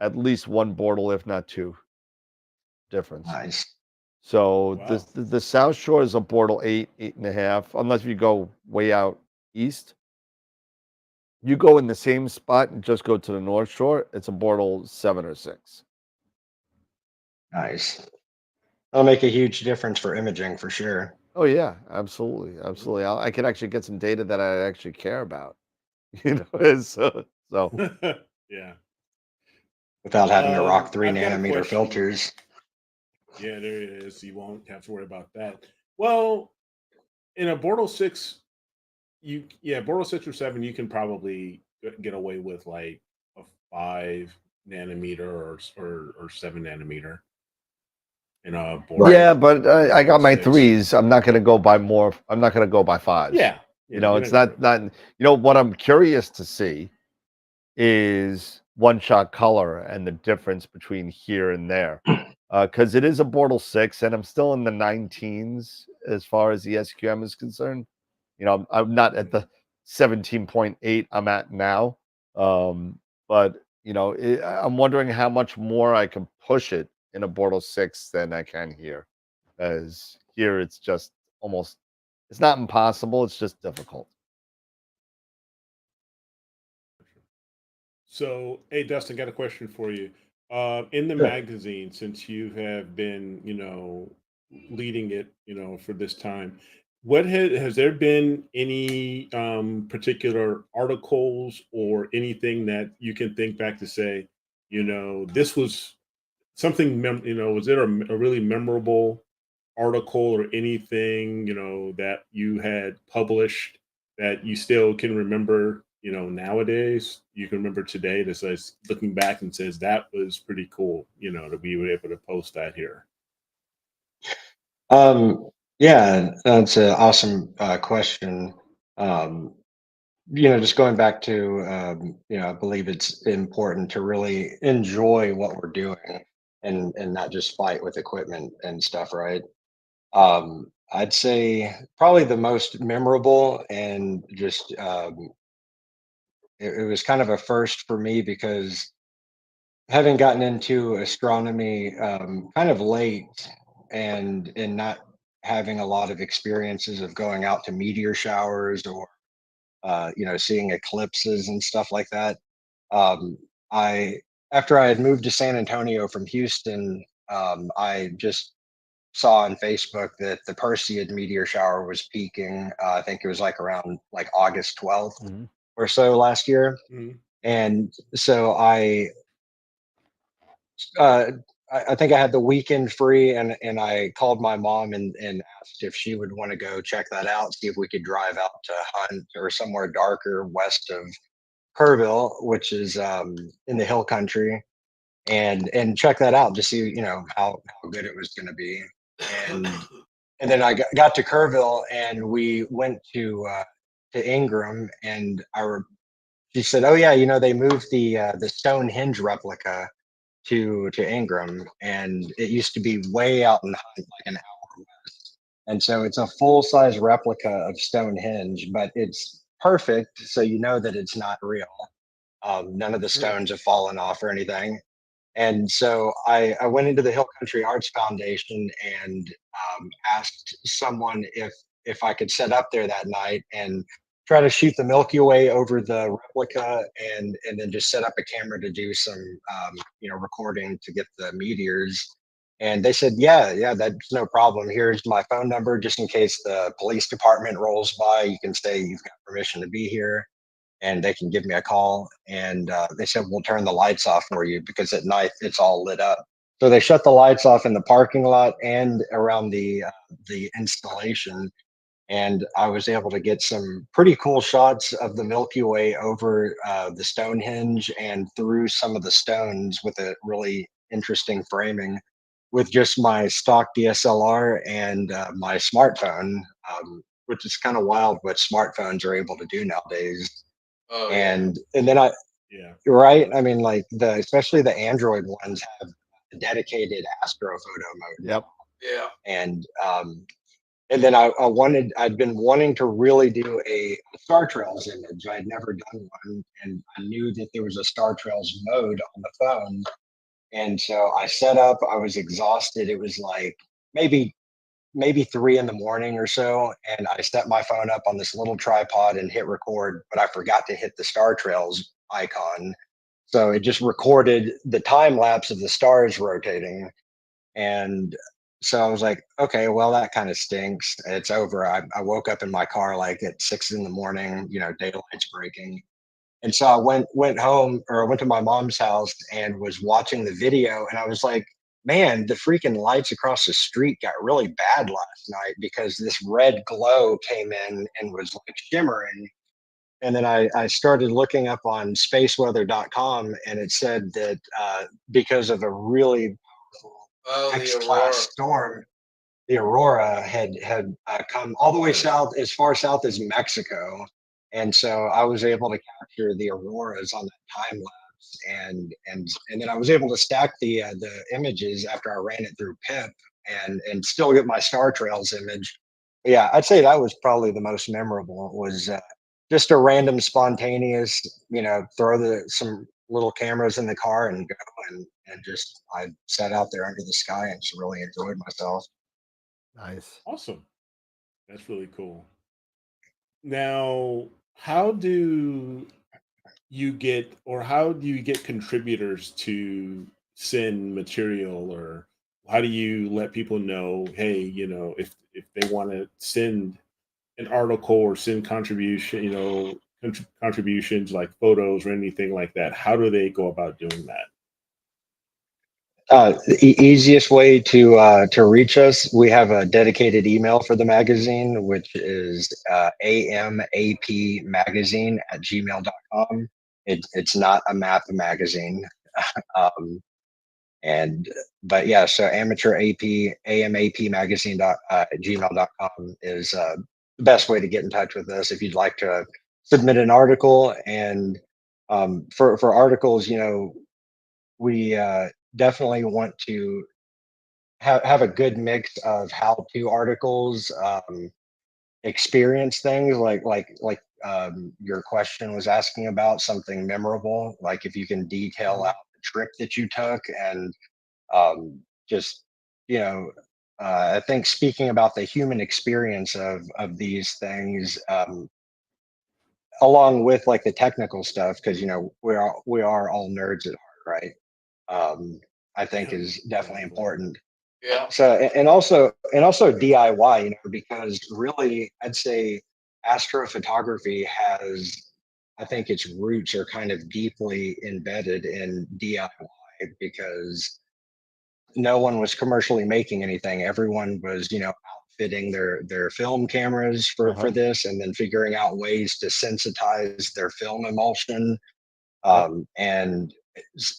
at least one border, if not two, difference. Nice. So Wow. the South Shore is a Bortle 8.5, unless you go way out east. You go in the same spot and just go to the North Shore, it's a Bortle 7 or 6. Nice. That'll make a huge difference for imaging for sure. Oh yeah, absolutely, absolutely. I can actually get some data that I actually care about. So Yeah. Without having to rock I've got a 3 nanometer question. filters. Yeah, there it is. You won't have to worry about that. Well, in a Bortle 6, Bortle 6 or 7, you can probably get away with like a 5 nanometer or 7 nanometer in a Bortle. yeah, but I got my 6. 3s. I'm not going to go by more. I'm not going to go by 5s. Yeah. It's not. What I'm curious to see is one-shot color and the difference between here and there, because it is a Bortle 6, and I'm still in the 19s as far as the SQM is concerned. I'm not at the 17.8 I'm at now, but I'm wondering how much more I can push it in a Bortle 6 than I can here, as here it's just almost, it's not impossible, it's just difficult. So, hey, Dustin, got a question for you. In the Sure. magazine, since you have been, leading it, for this time, what has there been any particular articles or anything that you can think back to say, this was something, was it a really memorable article or anything, that you had published that you still can remember, nowadays? You can remember today that says, looking back and says, that was pretty cool, that we were able to post that here. Yeah, that's an awesome question. Just going back to, I believe it's important to really enjoy what we're doing and not just fight with equipment and stuff, right? I'd say probably the most memorable and just it was kind of a first for me because having gotten into astronomy kind of late and not having a lot of experiences of going out to meteor showers or seeing eclipses and stuff like that. I After I had moved to San Antonio from Houston, I just saw on Facebook that the Perseid meteor shower was peaking. I think it was like around like August 12th or so last year. Mhm. And so uh, I think I had the weekend free, and I called my mom and asked if she would want to go check that out, see if we could drive out to Hunt or somewhere darker west of Kerrville, which is in the hill country, and check that out to see how good it was going to be. And and then I got to Kerrville, and we went to Ingram, and she said, "Oh yeah, you know they moved the Stonehenge replica to Ingram, and it used to be way out in Hunt, like an hour west, and so it's a full size replica of Stonehenge, but it's perfect, so you know that it's not real. None of the Sure. stones have fallen off or anything." And so I went into the Hill Country Arts Foundation and asked someone if I could set up there that night and try to shoot the Milky Way over the replica, and then just set up a camera to do some recording to get the meteors. And they said, yeah, that's no problem. Here's my phone number, just in case the police department rolls by. You can say you've got permission to be here, and they can give me a call. And they said, we'll turn the lights off for you because at night it's all lit up. So they shut the lights off in the parking lot and around the installation. And I was able to get some pretty cool shots of the Milky Way over the Stonehenge and through some of the stones with a really interesting framing with just my stock DSLR and my smartphone, which is kind of wild what smartphones are able to do nowadays. Oh yeah. And then Yeah. right, I mean, like especially the Android ones have a dedicated astrophoto mode. Yep. Yeah. And then I'd been wanting to really do a Star Trails image. I'd never done one, and I knew that there was a Star Trails mode on the phone. And so I set up, I was exhausted. It was like maybe 3 in the morning or so. And I set my phone up on this little tripod and hit record, but I forgot to hit the Star Trails icon. So it just recorded the time lapse of the stars rotating. And so I was like, okay, well, that kind of stinks. It's over. I woke up in my car like at 6 in the morning, daylight's breaking. And so I went home, or I went to my mom's house and was watching the video, and I was like, man, the freaking lights across the street got really bad last night because this red glow came in and was like shimmering. And then I started looking up on spaceweather.com, and it said that because of a really Oh, the X-class aurora. storm, the aurora had come all the way south, as far south as Mexico, and so I was able to capture the auroras on that time lapse, and then I was able to stack the images after I ran it through PIP, and still get my Star Trails image. But yeah, I'd say that was probably the most memorable. Was just a random, spontaneous, throw some little cameras in the car and go, and just I sat out there under the sky and just really enjoyed myself. Nice. Awesome. That's really cool. Now, how do how do you get contributors to send material, or how do you let people know, hey, if they want to send an article or send contributions like photos or anything like that, how do they go about doing that? The easiest way to reach us, we have a dedicated email for the magazine, which is amapmagazine@gmail.com. It's not a map magazine. um, but yeah, so amateur ap amap magazine gmail.com is the best way to get in touch with us if you'd like to submit an article. And for articles, we definitely want to have a good mix of how-to articles, experience things your question was asking about, something memorable, like if you can detail out the trip that you took, and just you know I think speaking about the human experience of these things, along with like the technical stuff, because we are all nerds at heart, right? I think Yeah, is definitely exactly. important. Yeah. So and also DIY, because really I'd say astrophotography has, I think its roots are kind of deeply embedded in DIY, because no one was commercially making anything. Everyone was, outfitting their film cameras for Uh-huh. this, and then figuring out ways to sensitize their film emulsion, Yep. and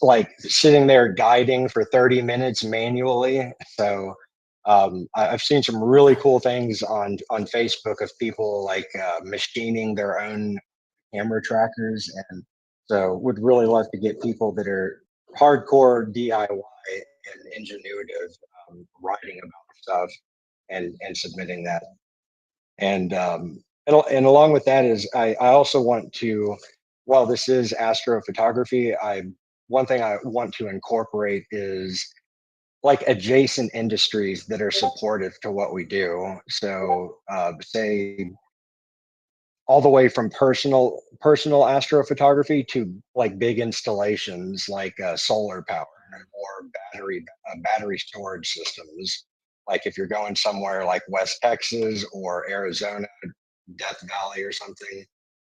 like sitting there guiding for 30 minutes manually. So I've seen some really cool things on Facebook of people like machining their own camera trackers, and so would really love to get people that are hardcore DIY and ingenuitive, writing about stuff and submitting that. And along with that is I also want to, while this is astrophotography, one thing I want to incorporate is like adjacent industries that are supportive to what we do. So say all the way from personal astrophotography to like big installations like solar power or battery storage systems. Like if you're going somewhere like West Texas or Arizona, Death Valley or something,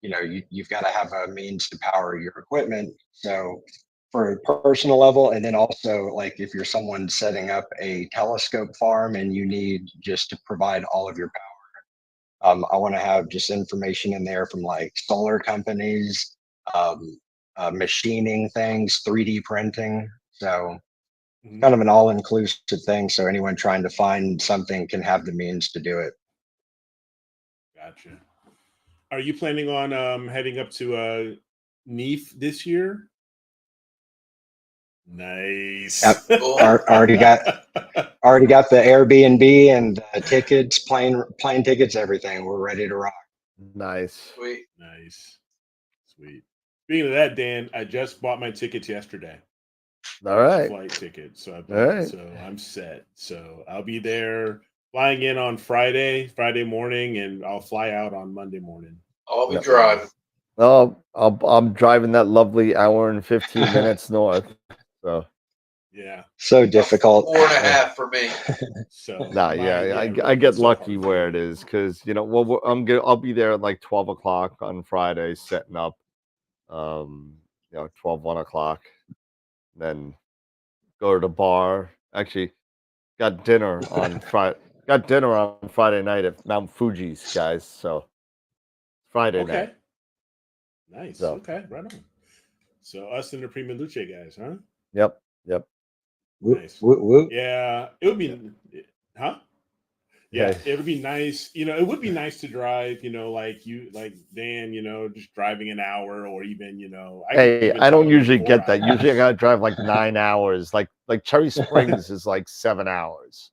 you've got to have a means to power your equipment. So for a personal level, and then also like if you're someone setting up a telescope farm and you need just to provide all of your power, I want to have just information in there from like solar companies, machining things, 3D printing. So kind of an all-inclusive thing. So anyone trying to find something can have the means to do it. Gotcha. Are you planning on heading up to NEAF this year? Nice. Yep. already got the Airbnb and tickets, plane tickets, everything. We're ready to rock. Nice. Sweet. Nice. Sweet. Speaking of that, Dan, I just bought my tickets yesterday. All right. Flight ticket. So right. So I'm set. So I'll be there flying in on Friday morning, and I'll fly out on Monday morning. I'll be driving. Oh, I'm driving that lovely hour and 15 minutes north. So yeah, so difficult. 4.5 for me. So I get lucky where it is because I'll be there at like 12 o'clock on Friday setting up. 1 o'clock. Then go to the bar. Actually, got dinner on Friday. Got dinner on Friday night at Mount Fuji's, guys. So Friday night. Nice. So. Okay, right on. So us and the Prima Luce guys, huh? Yep. Nice. Whoop. Yeah, it would be, huh? Yeah, it would be nice. It would be nice to drive. Like Dan. Just driving an hour, or even I don't usually get that. Usually, I gotta drive like 9 hours. Like Cherry Springs is like 7 hours.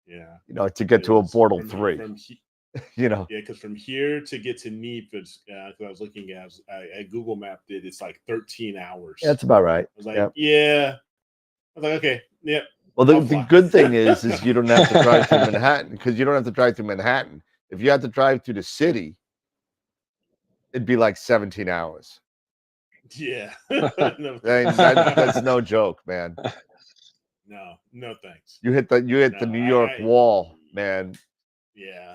Yeah. To get to a Portal 3. Yeah, because from here to get to NEAP, it's because I was looking at Google mapped it. It's like 13 hours. That's about right. I was like, yeah. I was like, okay, yeah. Well, the good thing is you don't have to drive through Manhattan, because you don't have to drive through Manhattan. If you had to drive through the city, it'd be like 17 hours. Yeah. That's no joke, man. No thanks. You hit the New York wall, man. Yeah.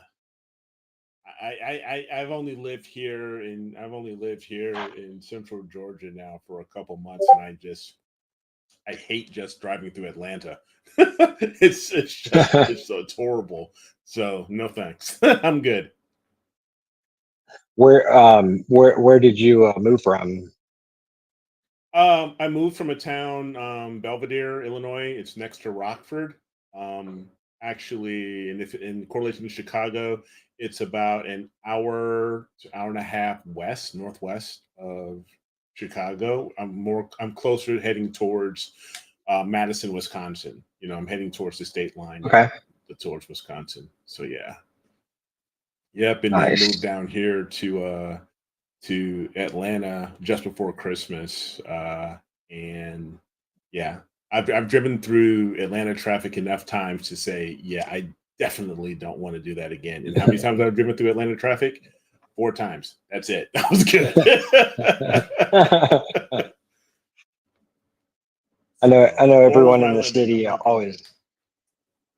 I've only lived here in Central Georgia now for a couple months, and I hate just driving through Atlanta. It's horrible. So no thanks. I'm good. Where did you move from? I moved from a town, Belvedere, Illinois. It's next to Rockford. Actually, and if in correlation to Chicago, it's about an hour to hour and a half northwest of Chicago. I'm closer heading towards Madison, Wisconsin. I'm heading towards the state line. Okay. Towards Wisconsin. So yeah. Yep, and nice. then moved down here to Atlanta just before Christmas. And yeah, I've driven through Atlanta traffic enough times to say, yeah, I definitely don't want to do that again. And how many times I've driven through Atlanta traffic? 4 times. That's it. That was good. I know everyone in the city always.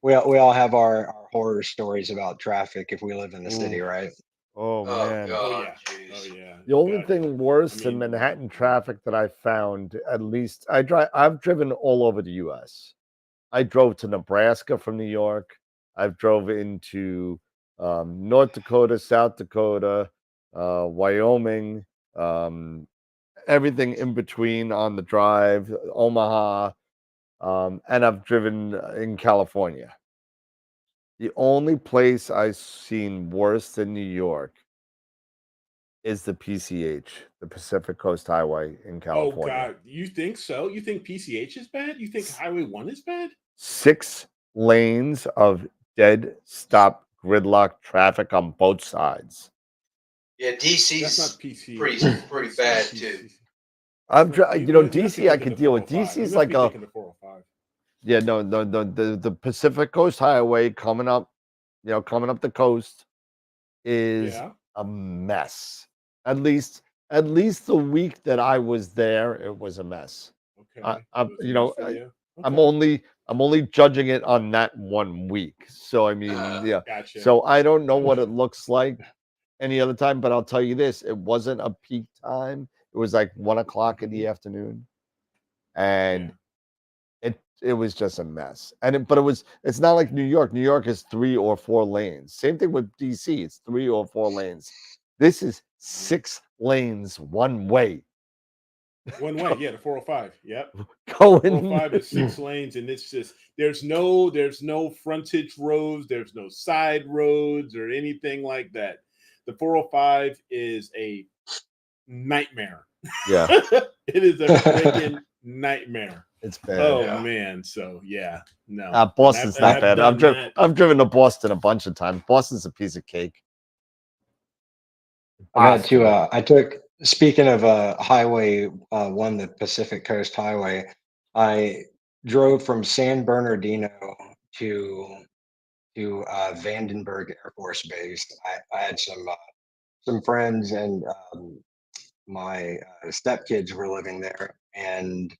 We all have our horror stories about traffic if we live in the city, right? Oh man. God, oh yeah. The only thing worse than Manhattan traffic that I found, at least I've driven all over the US. I drove to Nebraska from New York. I've drove into North Dakota, South Dakota, Wyoming, everything in between on the drive, Omaha, and I've driven in California. The only place I've seen worse than New York is the PCH, the Pacific Coast Highway in Oh California. God, you think so? You think PCH is bad? You think Highway 1 is bad? 6 lanes of dead stop gridlock traffic on both sides. Yeah, That's DC's not PC. pretty It's not bad PC. too. I'm Not- you know must be DC I thinking could the deal with. 405. DC You is must like be a thinking the 405. yeah no the Pacific Coast Highway coming up, coming up the coast is Yeah. a mess. At least the week that I was there, it was a mess. Okay. I So it's a mess for you. I'm Okay. only judging it on that 1 week. So I mean, yeah. Gotcha. So I don't know what it looks like any other time, but I'll tell you this: it wasn't a peak time. It was like 1 o'clock in the afternoon, and Yeah. it was just a mess. But it's not like New York. New York is 3 or 4 lanes. Same thing with DC. It's 3 or 4 lanes. This is 6 lanes one way. One way, yeah, the 405. Yep. Going 405 is 6 lanes, and it's just there's no frontage roads, there's no side roads or anything like that. The 405 is a nightmare. Yeah. It is a freaking nightmare. It's bad. Oh Yeah. man, so yeah, no. Boston's And not I've bad. done that. I've driven to Boston a bunch of times. Boston's a piece of cake. I've had to. I took. Speaking of Highway 1, the Pacific Coast Highway, I drove from San Bernardino to Vandenberg Air Force Base. I had some friends, and my stepkids were living there, and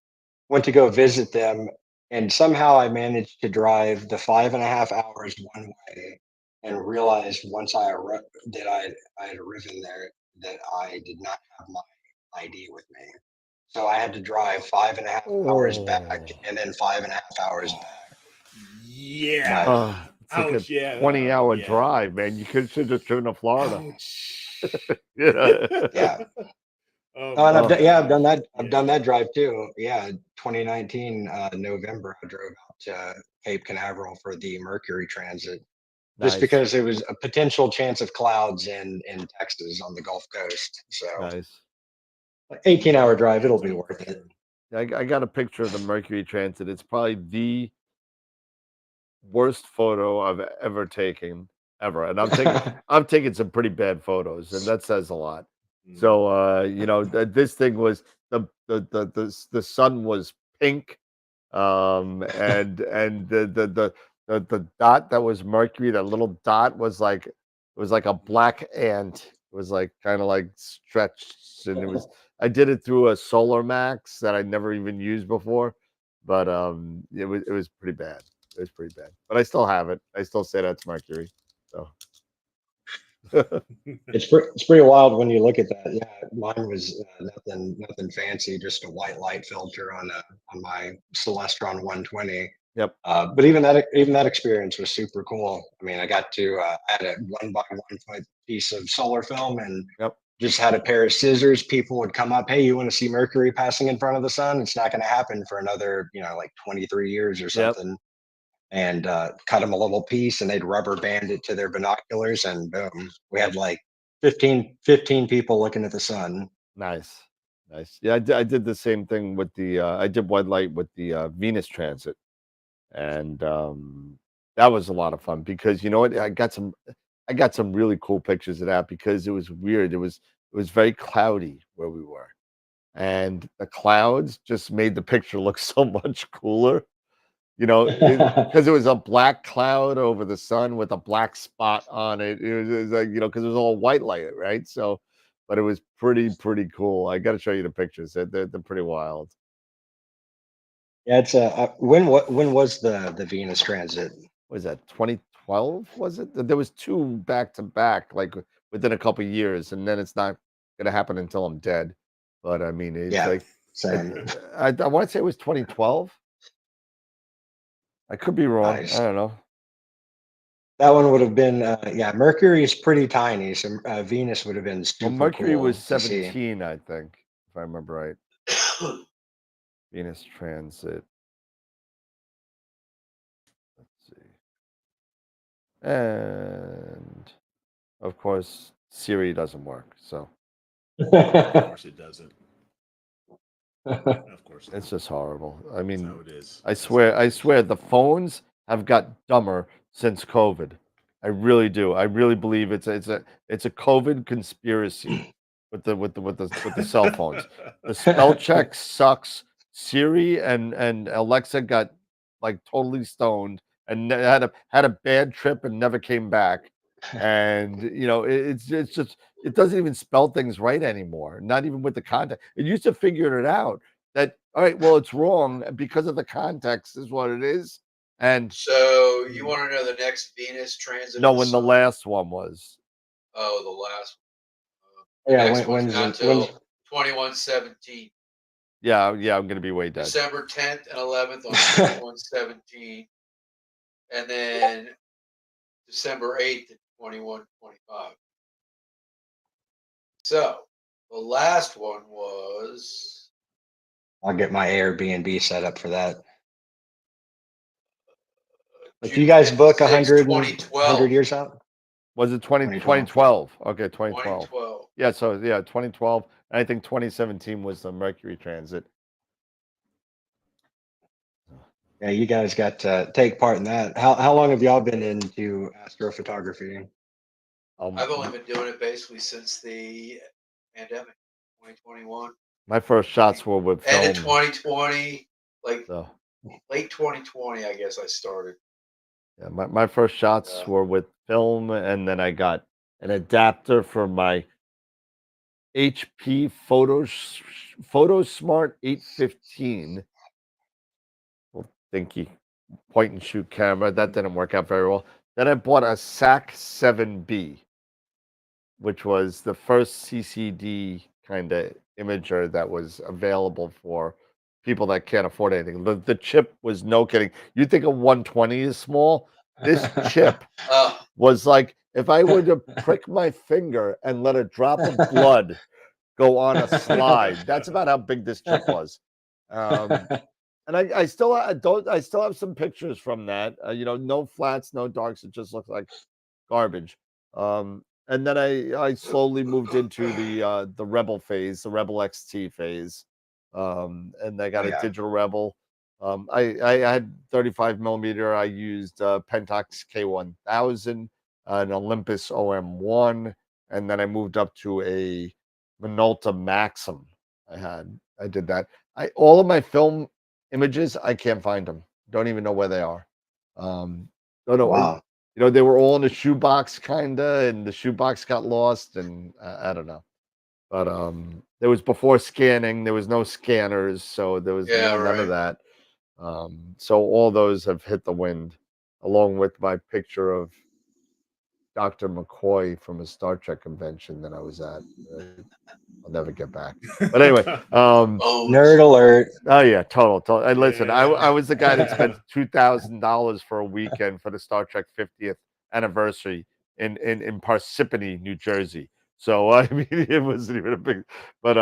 went to go visit them. And somehow I managed to drive the 5.5 hours one way, and realized once that I had arriven there that I did not have my ID with me. So I had to drive 5.5 hours back, and then 5.5 hours back. Yeah. But It's like Ouch, a yeah. 20-hour Yeah. drive, man. You should have just driven to Florida. Ouch. Yeah. yeah, Oh, oh, and my I've done gosh. that. I've Yeah. done that drive too. Yeah, 2019 November, I drove out to Cape Canaveral for the Mercury transit, just Nice. because it was a potential chance of clouds in Texas on the Gulf Coast. So Nice. 18-hour drive, it'll That's be for worth it. sure. I got a picture of the Mercury transit. It's probably the worst photo I've ever taken ever. And I've taken some pretty bad photos, and that says a lot. So this thing was the sun was pink, and the dot that was Mercury, that little dot was like a black ant. It was like kind of like stretched, and I did it through a Solar Max that I'd never even used before, but it was pretty bad. It was pretty bad, but I still have it. I still say that's Mercury. So It's pretty wild when you look at that. Yeah, mine was nothing fancy, just a white light filter on my Celestron 120. Yep. But even that experience was super cool. I mean, I got to I had a 1 by 1 foot piece of solar film, and Yep. just had a pair of scissors. People would come up, hey, you want to see Mercury passing in front of the sun? It's not going to happen for another, like 23 years or Yep. something. And cut them a little piece, and they'd rubber band it to their binoculars, and boom, we had like 15 people looking at the sun. Nice. Yeah, I did the same thing with the I did white light with the Venus transit, and that was a lot of fun because you know what, I got some really cool pictures of that because it was weird. It was very cloudy where we were, and the clouds just made the picture look so much cooler. Because it was a black cloud over the sun with a black spot on it. It was like, because it was all white light, right? So, but it was pretty cool. I got to show you the pictures. They're pretty wild. Yeah, it's when was the Venus transit? What was that, 2012? Was it? There was 2 back to back, like within a couple years, and then it's not going to happen until I'm dead. But I mean, it's Yeah, like same. I want to say it was 2012. I could be wrong. Nice. I don't know. That one would have been Mercury is pretty tiny, so Venus would have been super Well, Mercury cool was to see. 17, I think, if I remember right. Venus transit. Let's see. And of course, Siri doesn't work. So Of course it doesn't. Of course it's not. just horrible. I That's mean, how it is. I That's how swear, it I is. swear the phones have got dumber since COVID. I really do. I really believe it's a COVID conspiracy with the cell phones. The spell check sucks. Siri and Alexa got like totally stoned and had a bad trip and never came back. And it's just it doesn't even spell things right anymore. Not even with the context. It used to figure it out that all right, well, it's wrong because of the context is what it is. And So you want to know the next Venus transit no, of the when the sun? last one was. Oh, the last. Yeah, Next one's when's not it? till 2117. Yeah, I'm gonna be way dead. December 10th and 11th on 2117, and then December 8th at 2125. So the last one was I'll get my Airbnb set up for that. But do June you guys book 56, 100 2012. years out? Was it 2012. 2012? Okay, 2012. 2012. Yeah, so yeah, 2012. And I think 2017 was the Mercury transit. Yeah, you guys got to take part in that. How long have y'all been into astrophotography? I've only been doing it basically since the pandemic, 2021. My first shots were with End of film. 2020, like So late 2020, I guess I started. yeah, my first shots were with film, and then I got an adapter for my HP Photosmart 815. Little dinky point and shoot camera. That didn't work out very well. Then I bought a SAC-7B, which was the first CCD kind of imager that was available for people that can't afford anything. The chip was no kidding. You think a 120 is small? This chip was like if I were to prick my finger and let a drop of blood go on a slide. That's about how big this chip was. And I still don't. I still have some pictures from that. No flats, no darks. It just looks like garbage. And then I slowly moved into the Rebel phase, the Rebel XT phase, and I got Oh, a yeah. digital Rebel. I had 35 millimeter. I used Pentax K1000, an Olympus OM1, and then I moved up to a Minolta Maxim. I did that. All of my film images, I can't find them. Don't even know where they are. Don't know. Wow. They were all in a shoebox, kinda, and the shoebox got lost, and I don't know. But there was before scanning. There was no scanners, so there was none of that. So all those have hit the wind, along with my picture of Dr. McCoy from a Star Trek convention that I was at. I'll never get back. But anyway, Nerd alert. oh yeah, total. And listen, I Yeah. was the guy that spent $2,000 for a weekend for the Star Trek 50th anniversary in Parsippany, New Jersey. So I mean, it wasn't even a big. But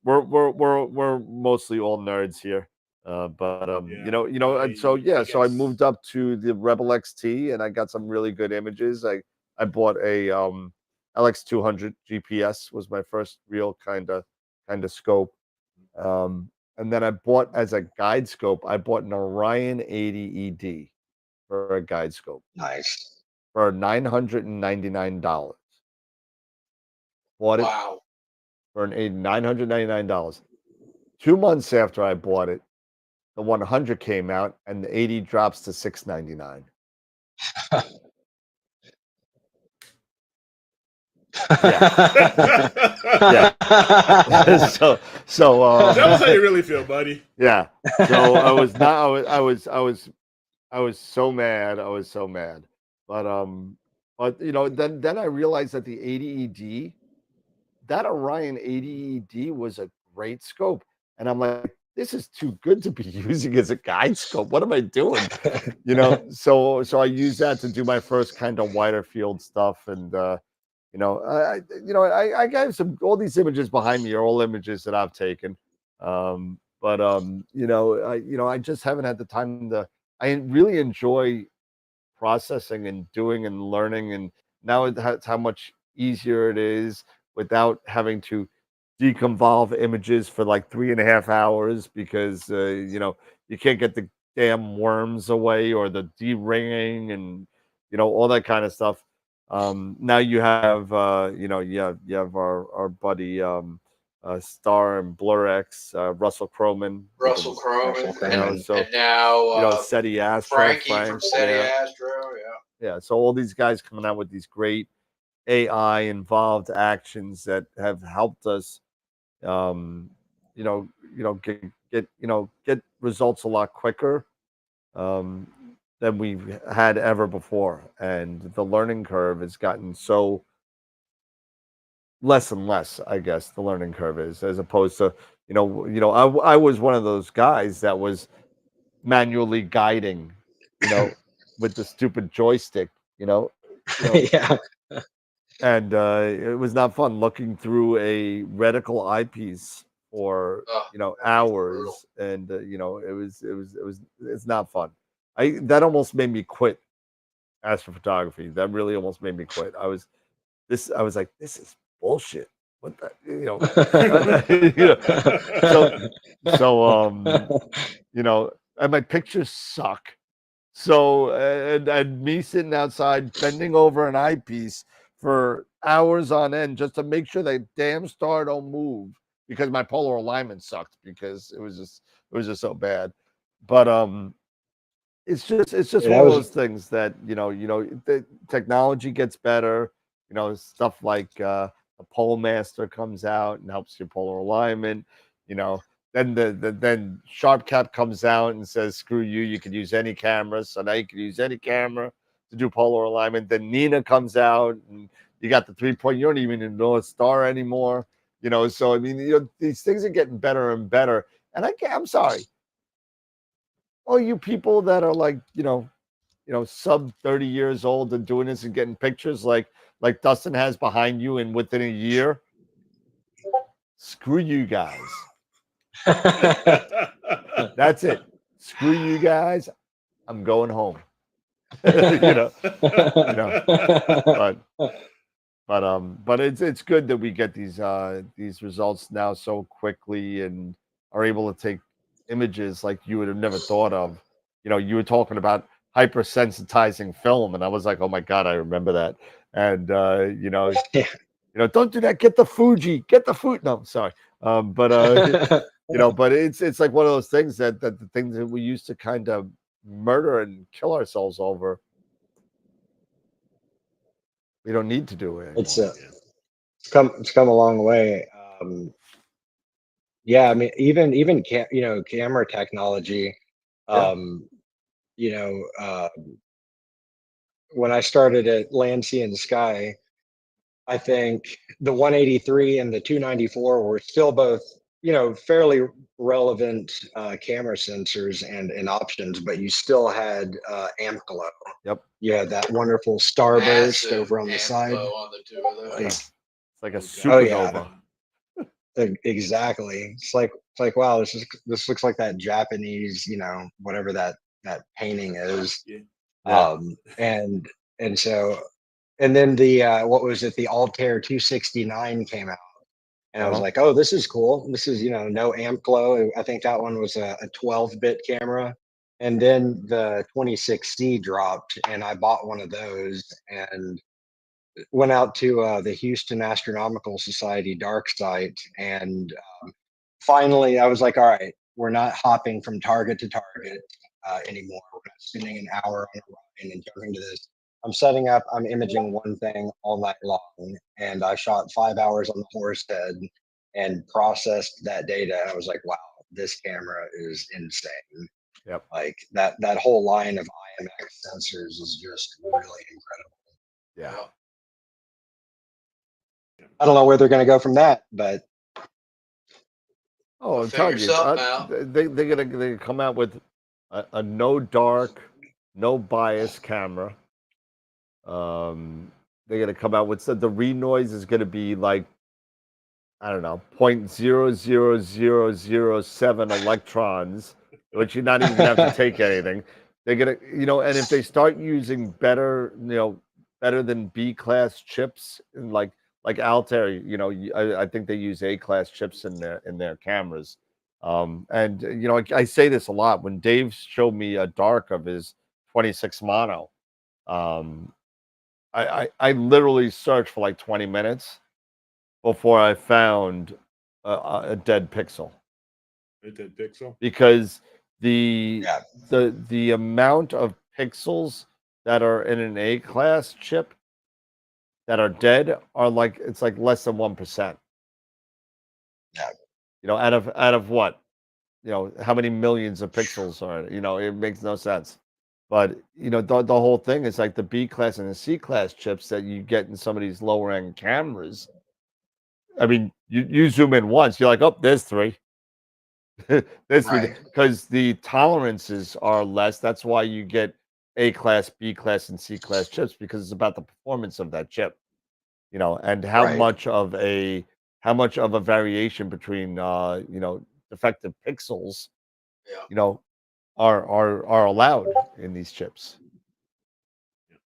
we're mostly all nerds here. But and so yeah, so I moved up to the Rebel XT, and I got some really good images. I bought a LX200 GPS was my first real kind of scope. And then I bought as a guide scope, I bought an Orion 80 ED for a guide scope Nice. for $999. Bought it Wow. for $999. 2 months after I bought it, the 100 came out and the 80 drops to $699. Yeah. so Tell us how you really feel, buddy. yeah. So I was not I was so mad. I was so mad. But then I realized that the 80 ED, that Orion 80 ED was a great scope. And I'm like, this is too good to be using as a guide scope. What am I doing? So I used that to do my first kind of wider field stuff. And I got all these images behind me are all images that I've taken. I just haven't had the time to. I really enjoy processing and doing and learning, and now it's how much easier it is without having to deconvolve images for like 3.5 hours because you can't get the damn worms away or the de-ringing and all that kind of stuff. Now you have you have our buddy Star and BlurX, Russell Croman. Russell Croman, So and now SETI Astro, Frankie Frank, from SETI Astro, yeah. So all these guys coming out with these great AI involved actions that have helped us, get results a lot quicker than we've had ever before, and the learning curve has gotten so less and less. I guess the learning curve is, as opposed to I was one of those guys that was manually guiding, with the stupid joystick, Yeah. and it was not fun looking through a reticle eyepiece for hours, and it's not fun. That almost made me quit astrophotography. That really almost made me quit. I was like, this is bullshit. What the and my pictures suck. So and me sitting outside bending over an eyepiece for hours on end just to make sure that damn star don't move because my polar alignment sucked because it was just so bad. But it's just one of those things that the technology gets better. Stuff like the Pole Master comes out and helps your polar alignment. Then then SharpCap comes out and says, "Screw you! You can use any camera." So now you can use any camera to do polar alignment. Then Nina comes out and you got the 3-point. You don't even know a star anymore. So I mean, these things are getting better and better. And I'm sorry, all you people that are like, sub 30 years old and doing this and getting pictures like Dustin has behind you, and within a year, screw you guys. That's it. Screw you guys. I'm going home. But it's good that we get these results now so quickly and are able to take images like you would have never thought of. You were talking about hypersensitizing film, and I was like, oh my god, I remember that. And don't do that. Get the Fuji. Get the Fuji. No, sorry. But it's like one of those things that the things that we used to kind of murder and kill ourselves over, we don't need to do it anymore. It's come a long way. Yeah, I mean, even camera technology. When I started at Land, Sea, and Sky, I think the 183 and the 294 were still both, fairly relevant camera sensors and options, but you still had amp glow. Yep. You had that wonderful starburst over on the side. On the two of those. It's like a supernova. Exactly. It's like wow, this looks like that Japanese, whatever that painting is. Yeah. And so, and then the what was it? The Altair 269 came out, and I was like, oh, this is cool. This is no amp glow. I think that one was a 12-bit camera. And then the 26C dropped, and I bought one of those and went out to the Houston Astronomical Society dark site, and finally I was like, all right, we're not hopping from target to target anymore. We're not spending an hour on a ride and jumping to this. I'm setting up, I'm imaging one thing all night long, and I shot 5 hours on the horse head and processed that data. And I was like, wow, this camera is insane. Yep. Like that whole line of IMX sensors is just really incredible. Yeah. I don't know where they're going to go from that, but I'm telling you, they're gonna come out with a no dark, no bias camera. They're gonna come out with the renoise is gonna be like, I don't know, 0.00007 electrons, which you're not even gonna have to take anything. They're gonna, and if they start using better, better than B class chips, and like Altair, I think they use A class chips in their cameras. And I say this a lot when Dave showed me a dark of his 26 mono. I literally searched for like 20 minutes before I found a dead pixel. A dead pixel? Because the amount of pixels that are in an A class chip that are dead are like, it's like less than 1%. Yeah. Out of what? How many millions of pixels are it? It makes no sense. But the whole thing is like the B class and the C class chips that you get in some of these lower end cameras. I mean, you zoom in once, you're like, oh, there's 3. There's 3 Right. because the tolerances are less. That's why you get A class, B class, and C class chips, because it's about the performance of that chip, and how Right. much of a variation between defective pixels, Yeah. are allowed in these chips.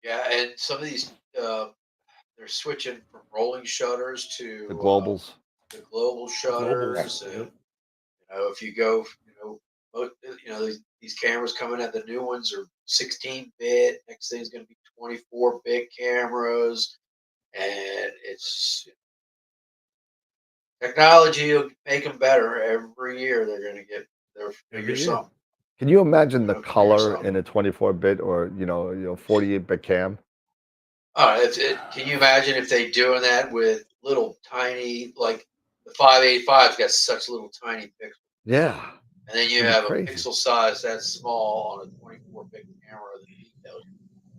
Yeah, and some of these they're switching from rolling shutters to The globals. the global shutters, Globals, and yep. if you go, these cameras coming out, the new ones are 16-bit. Next thing's going to be 24-bit cameras, and it's technology will make them better every year. They're going to get their Every figure year. something. Can you imagine the Figure color something. in a 24-bit or 48-bit cam? Can you imagine if they doing that with little tiny, like the 585's got such little tiny pixels, Yeah, and then you it'd be have a crazy. pixel size that small on a 24-bit camera that details.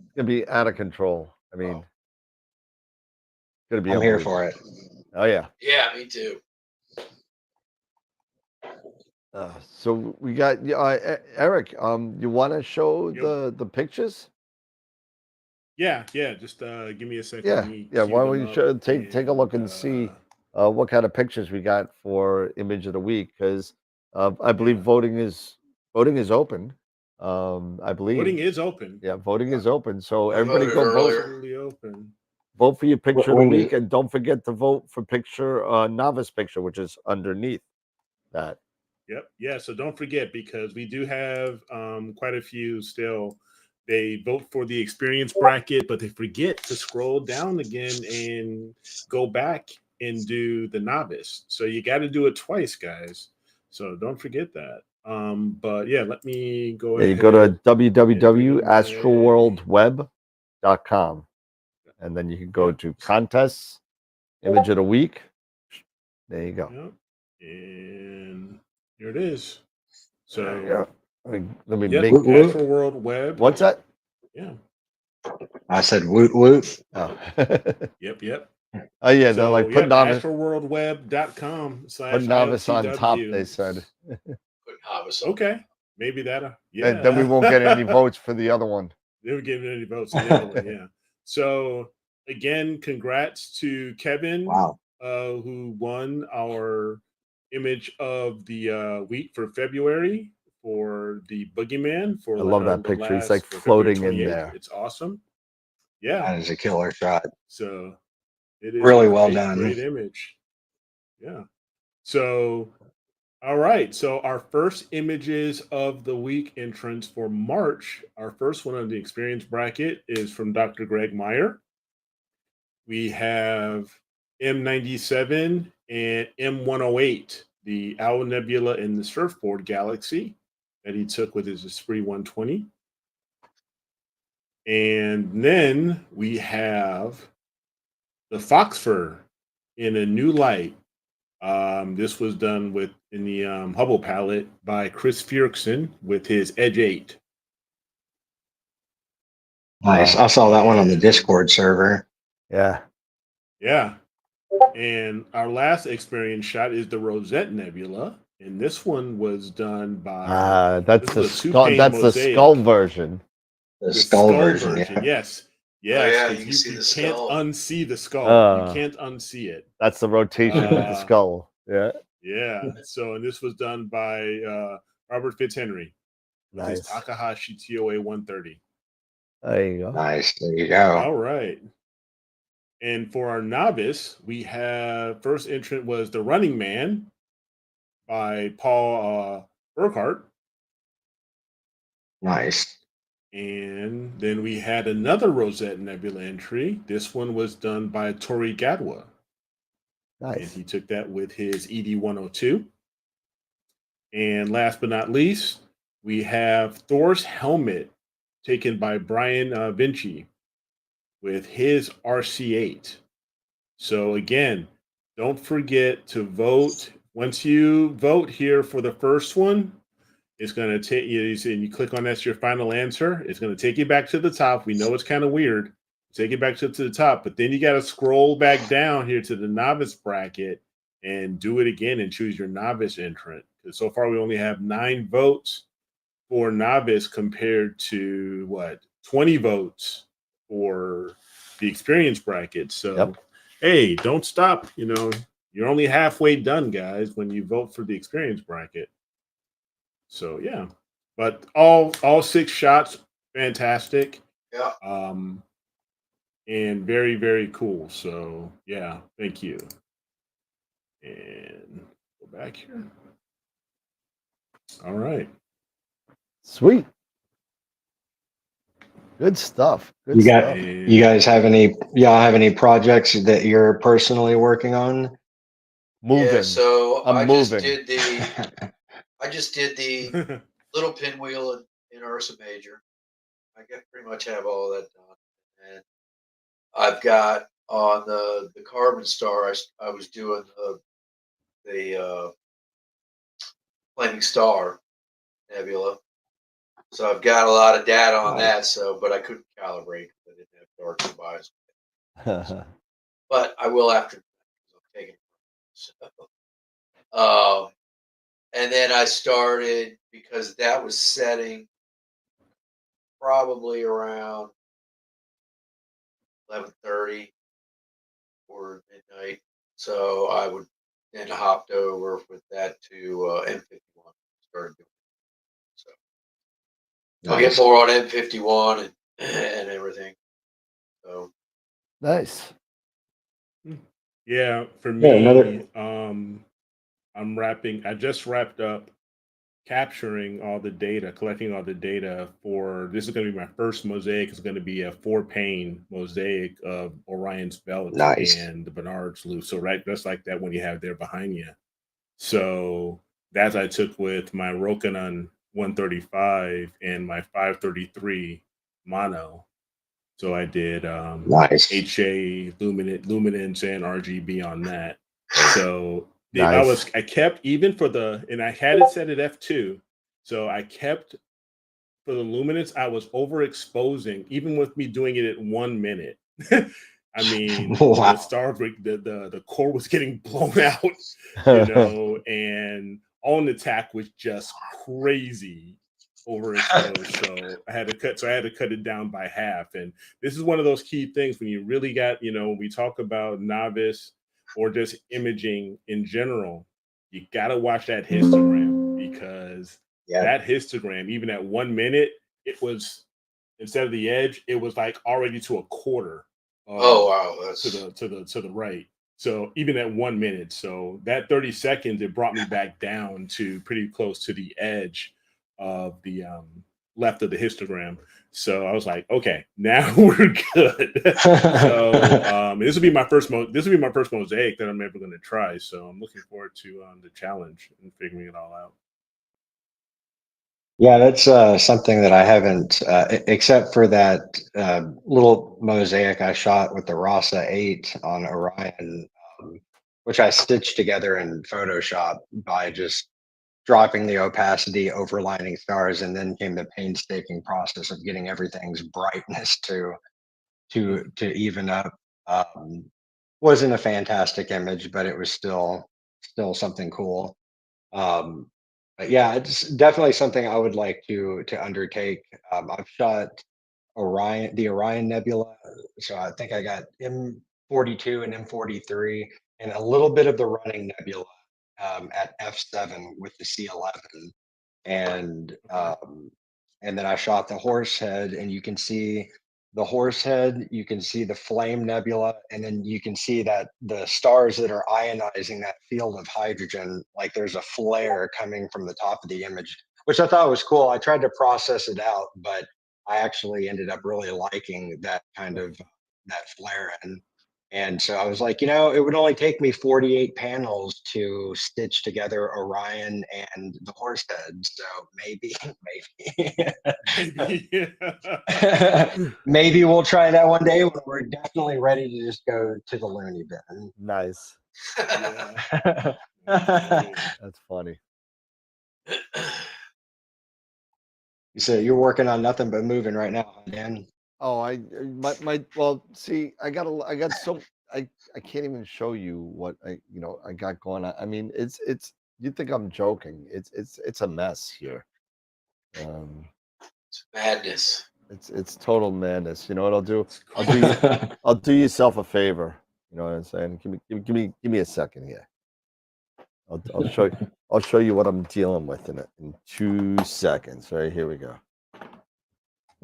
It's gonna be out of control. I mean, Oh, it's gonna be I'm here unbelievable. for it. Oh yeah. yeah, me too. So we got Eric. You want to show Yep. the pictures? Yeah. Just give me a second. Let Yeah, me yeah. queue Why don't them you up take a look and see what kind of pictures we got for image of the week? Because I believe yeah. voting is open. I believe. Voting is open. Yeah, voting is open. So I everybody voted go vote. earlier. Absolutely open. Vote for your picture of the When week, does, and don't forget to vote for picture novice picture, which is underneath that. Yep. Yeah. So don't forget, because we do have quite a few still. They vote for the experience bracket, but they forget to scroll down again and go back and do the novice. So you got to do it twice, guys. So don't forget that. But yeah, let me go Yeah, you ahead go to and give them a www.astroworldweb.com, and then you can go yep. to contests, image of the week. There you go. Yep. And here it is. So Yeah. Let me yep, make. woot woot. AstroWorld Web. What's that? Yeah. I said woot woot. Oh. Yep. Oh yeah, they're So like put yep, novice on top. They astroworldweb.com/ILTW. said, Put novice on. Okay, maybe that. and then we Yeah. won't get any votes for the other one. They were giving any votes on the other one. Yeah. So again, congrats to Kevin, Wow. who won our image of the week for February for the Boogeyman for I love that the picture. He's last like for February floating in 28th. there. It's awesome. Yeah. That is a killer shot. So it is Really a well great, done. great image. Yeah. So all right. So our first images of the week entrance for March, our first one on the experience bracket is from Dr. Greg Meyer. We have M97 and M108, the Owl Nebula in the Surfboard Galaxy that he took with his Esprit 120. And then we have the Foxfur in a new light. This was done in the Hubble palette by Chris Fierksen with his Edge 8. Nice. I saw that one on the Discord server. Yeah. Yeah. And our last experience shot is the Rosette Nebula. And this one was done by That's the this is a skull. two-pane That's the mosaic. skull version. The The skull version. Yeah. Yes. Oh, Yes. yeah, 'Cause you can see the can't skull. unsee the skull. You Uh, can't unsee it. That's the rotation of the skull. Yeah. Yeah. So, and this was done by Robert Fitzhenry. with his Nice. Takahashi TOA 130. There you go. Nice. There you go. All right. And for our novice, we have first entrant was The Running Man by Paul Burkhart. Nice. And then we had another Rosette Nebula entry. This one was done by Tori Gadwa. And Nice. he took that with his ED102. And last but not least, we have Thor's helmet taken by Brian Vinci with his RC8. So again, don't forget to vote. Once you vote here for the first one, it's going to take you, and you click on that's your final answer. It's going to take you back to the top. We know it's kind of weird. Take it back to the top, but then you got to scroll back down here to the novice bracket and do it again and choose your novice entrant. Because so far we only have 9 votes for novice compared to what 20 votes for the experience bracket. So hey, don't stop. You know, you're only halfway done, guys, when you vote for the experience bracket. So yeah, but all 6 shots, fantastic. Yeah. And very, very cool. So yeah, thank you. And go back here. All right. Sweet. Good stuff. Good You got stuff. you guys have any y'all have any projects that you're personally working on? Moving. Yeah, so I'm I moving. just did the little pinwheel in Ursa Major. I pretty much have all that done, and I've got on the Carbon Star. I was doing the Flaming Star Nebula, so I've got a lot of data on that. So, but I couldn't calibrate because I didn't have dark device. But I will after I'm taking it. So, and then I started because that was setting probably around 11:30 or midnight. So I would then hopped over with that to M51. Started doing it. So I'll get more on M51 and everything. So Nice. Yeah, for me, I just wrapped up capturing all the data, collecting all the data for this is going to be my first mosaic. It's going to be a 4-pane mosaic of Orion's belt and the Bernard's loop. So right, just like that one you have there behind you. So that I took with my Rokinon 135 and my 533 mono. So I did HA luminance and RGB on that. So I kept even for and I had it set at f2. So I kept for the luminance, I was overexposing, even with me doing it at 1 minute. I mean, the star the core was getting blown out, you know, and on attack was just crazy overexposed. So I had to cut it down by half. And this is one of those key things when you really got, you know, when we talk about novice or just imaging in general, you got to watch that histogram because that histogram, even at 1 minute, it was instead of the edge, it was like already to a quarter. Oh wow, that's to the right. So even at 1 minute, so that 30 seconds, it brought me back down to pretty close to the edge of the left of the histogram. So I was like, okay, now we're good. So this will be my first mosaic that I'm ever going to try. So I'm looking forward to the challenge and figuring it all out. Yeah, that's something that I haven't, except for that little mosaic I shot with the Rasa 8 on Orion, which I stitched together in Photoshop by just dropping the opacity, overlining stars, and then came the painstaking process of getting everything's brightness to even up. Wasn't a fantastic image, but it was still something cool. But yeah, it's definitely something I would like to undertake. I've shot the Orion Nebula, so I think I got M42 and M43, and a little bit of the Running Nebula at f7 with the C11, and and then I shot the horse head, and you can see the horse head, you can see the flame nebula, and then you can see that the stars that are ionizing that field of hydrogen, like there's a flare coming from the top of the image, which I thought was cool. I tried to process it out, but I actually ended up really liking that kind of that flare. And so I was like, you know, it would only take me 48 panels to stitch together Orion and the horse head. So maybe, maybe we'll try that one day when we're definitely ready to just go to the loony bin. Nice. Yeah. That's funny. So you're working on nothing but moving right now, huh, Dan? Oh, well, see, I can't even show you what I got going on. I mean, it's you think I'm joking. It's a mess here. It's madness. It's total madness. You know what I'll do? I'll do yourself a favor. You know what I'm saying? Give me a second here. I'll show you what I'm dealing with in 2 seconds. All right, here we go.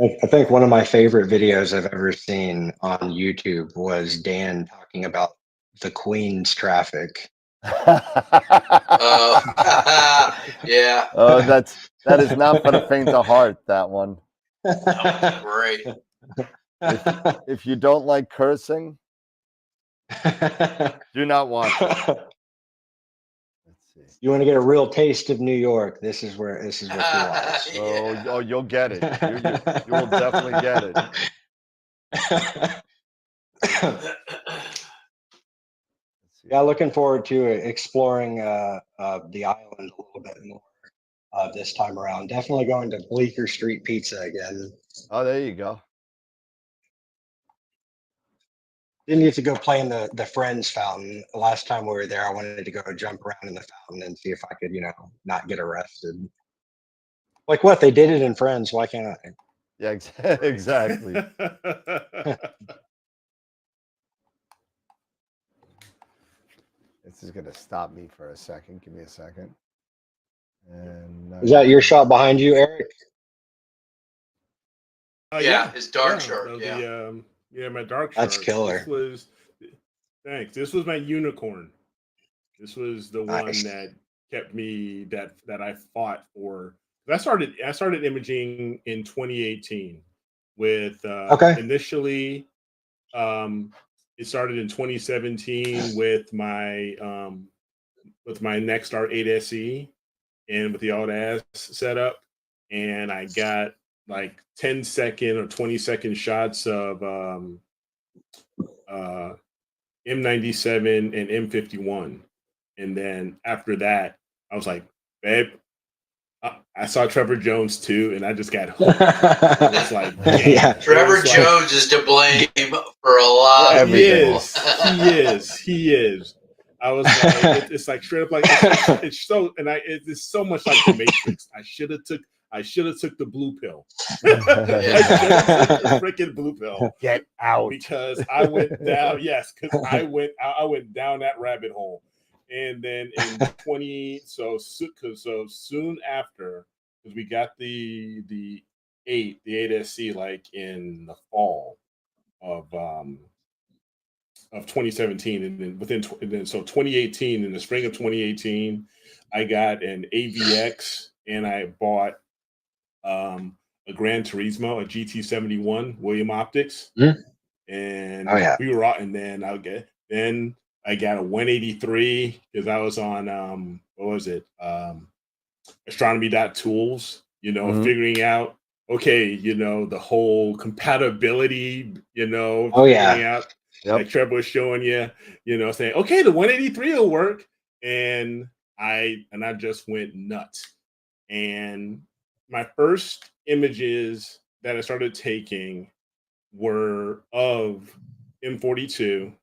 I think one of my favorite videos I've ever seen on YouTube was Dan talking about the Queen's traffic. Yeah. Oh, that is not for the faint of heart, that one. That was great. If you don't like cursing, do not watch it. Let's see. You want to get a real taste of New York? This is what you watch. Yeah. Oh, you'll get it. You will definitely get it. Yeah, looking forward to exploring the island a little bit more this time around. Definitely going to Bleecker Street Pizza again. Oh, there you go. Didn't get to go play in the Friends fountain. The last time we were there, I wanted to go jump around in the fountain and see if I could, not get arrested. Like what? They did it in Friends. Why can't I? Yeah, exactly. This is going to stop me for a second. Give me a second. And is that your shot behind you, Eric? Yeah, his dark shark. Yeah, my dark shark. That's killer. Thanks. This was my unicorn. This was the Nice. one that kept me that I fought for. I started imaging in 2018 with initially it started in 2017 with my Nexstar 8 SE and with the Alt-Az setup, and I got like 10-second or 20-second shots of M97 and M51, and then after that I was like, babe, I saw Trevor Jones too, and I just got hooked. It's like, yeah, Trevor Jones is to blame for a lot of people. He is. I was like, it's like straight up like it's so, and it's so much like the Matrix. I should have took the blue pill. I should have took the freaking blue pill. Get out, because I went down. Yes, because I went down that rabbit hole. And then in soon after, because we got the 8SC like in the fall of 2017, and then so 2018, in the spring of 2018, I got an AVX, and I bought a Gran Turismo, a GT71 William Optics, and we were out, and then I got a 183 because I was on astronomy.tools, figuring out the whole compatibility, figuring out. Yep. Like Trevor was showing you, saying, okay, the 183 will work. And I just went nuts. And my first images that I started taking were of M42.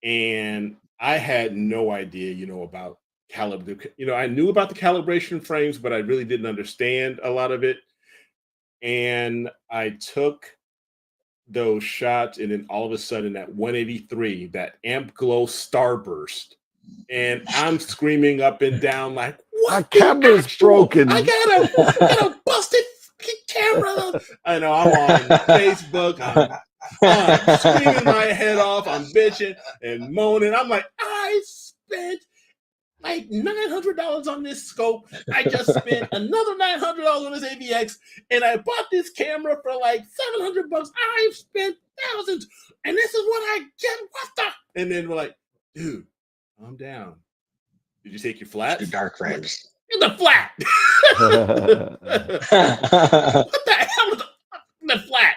And I had no idea, about caliber. I knew about the calibration frames, but I really didn't understand a lot of it. And I took those shots, and then all of a sudden that 183, that amp glow starburst, and I'm screaming up and down like, what? My camera's broken. I got a busted camera. I know I'm on Facebook. I'm screaming my head off. I'm bitching and moaning. I'm like, I spent like $900 on this scope. I just spent another $900 on this AVX, and I bought this camera for like $700. I've spent thousands, and this is what I get. What the? And then we're like, dude, calm down. Did you take your flats? Two dark frames. In the flat. What the hell is the flat?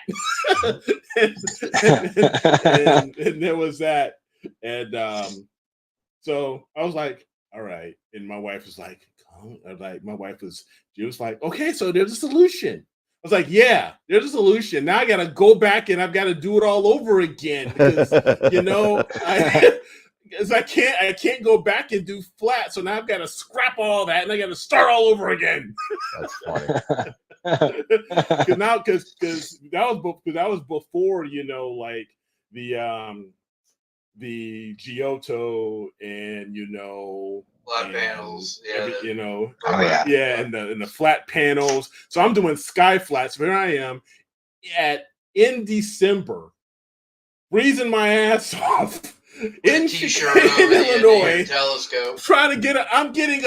and there was that, and so I was like, all right. And my wife was like, she was like, okay, so there's a solution. I was like, yeah, there's a solution. Now I got to go back and I've got to do it all over again because, I can't go back and do flat. So now I've got to scrap all that and I got to start all over again. That's funny. Because that was before, like the Giotto and flat panels, and the flat panels. So I'm doing sky flats. Here I am in December, freezing my ass off in Illinois, telescope, trying to get. I'm getting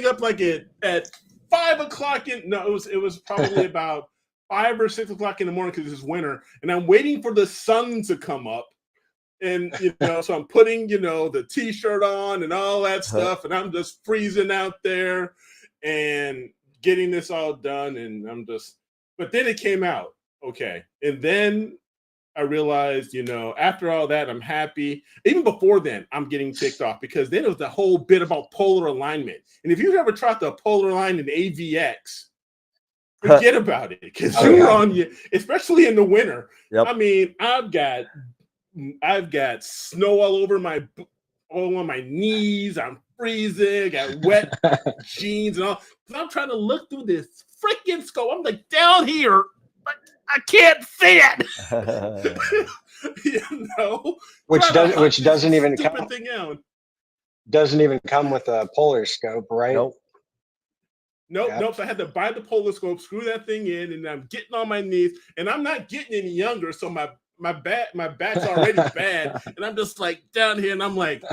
up like at 5 o'clock. It was probably about 5 or 6 o'clock in the morning because it's winter, and I'm waiting for the sun to come up. And so I'm putting the t-shirt on and all that stuff, and I'm just freezing out there and getting this all done, and but then it came out okay. And then I realized, after all that, I'm happy. Even before then, I'm getting ticked off because then it was the whole bit about polar alignment. And if you've ever tried to polar align an AVX, forget about it because you're on especially in the winter. Yep. I mean, I've got snow all on my knees. I'm freezing. I got wet jeans and all. I'm trying to look through this freaking scope. I'm like down here, but I can't see it. Which doesn't even come with a polar scope, right? Nope. So I had to buy the polar scope, screw that thing in, and I'm getting on my knees, and I'm not getting any younger, so my back's already bad, and I'm just like down here, and I'm like,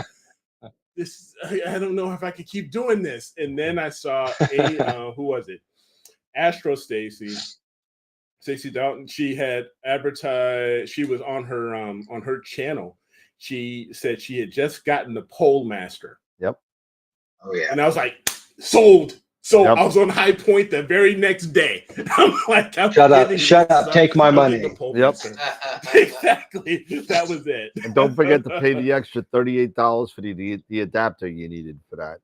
I don't know if I could keep doing this. And then I saw who was it? Stacey Dalton. She had advertised. She was on her channel. She said she had just gotten the Pole Master. Yep. Oh yeah. And I was like, sold. So I was on High Point the very next day. I'm like, shut up, take my money. Yep. Exactly. That was it. And don't forget to pay the extra $38 for the adapter you needed for that.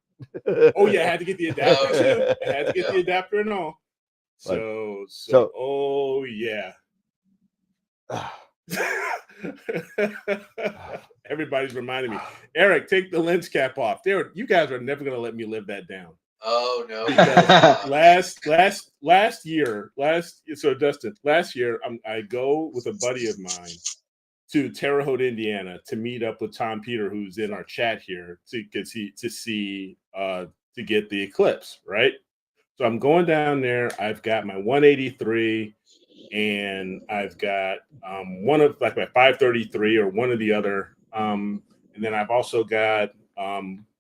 Oh yeah, I had to get the adapter too. I had to get the adapter and all. So oh yeah. Everybody's reminding me, Eric, take the lens cap off. You guys are never gonna let me live that down. Oh no! last year, Dustin, last year I go with a buddy of mine to Terre Haute, Indiana, to meet up with Tom Peter, who's in our chat here, to get the eclipse, right? So I'm going down there. I've got my 183, and I've got one of like my 533 or one of the other, and then I've also got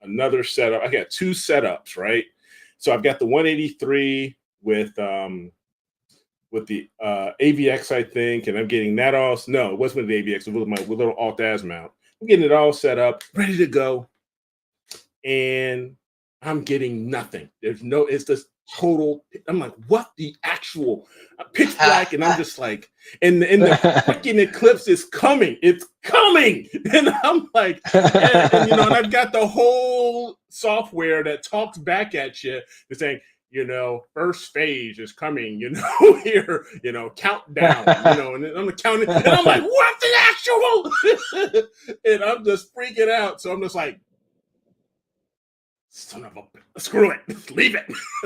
another setup. I got two setups, right? So I've got the 183 with the AVX, I think, and I'm getting that all. No, it wasn't with the AVX. It was with my little Alt-Az mount. I'm getting it all set up, ready to go, and I'm getting nothing. It's just total. I'm like, what the actual pitch black, and I'm just like, and the freaking eclipse is coming. It's coming, and I'm like, and I've got the whole software that talks back at you, saying, first phase is coming, here, countdown, and I'm counting, and I'm like, what the actual? And I'm just freaking out. So I'm just like, son of a, screw it, leave it.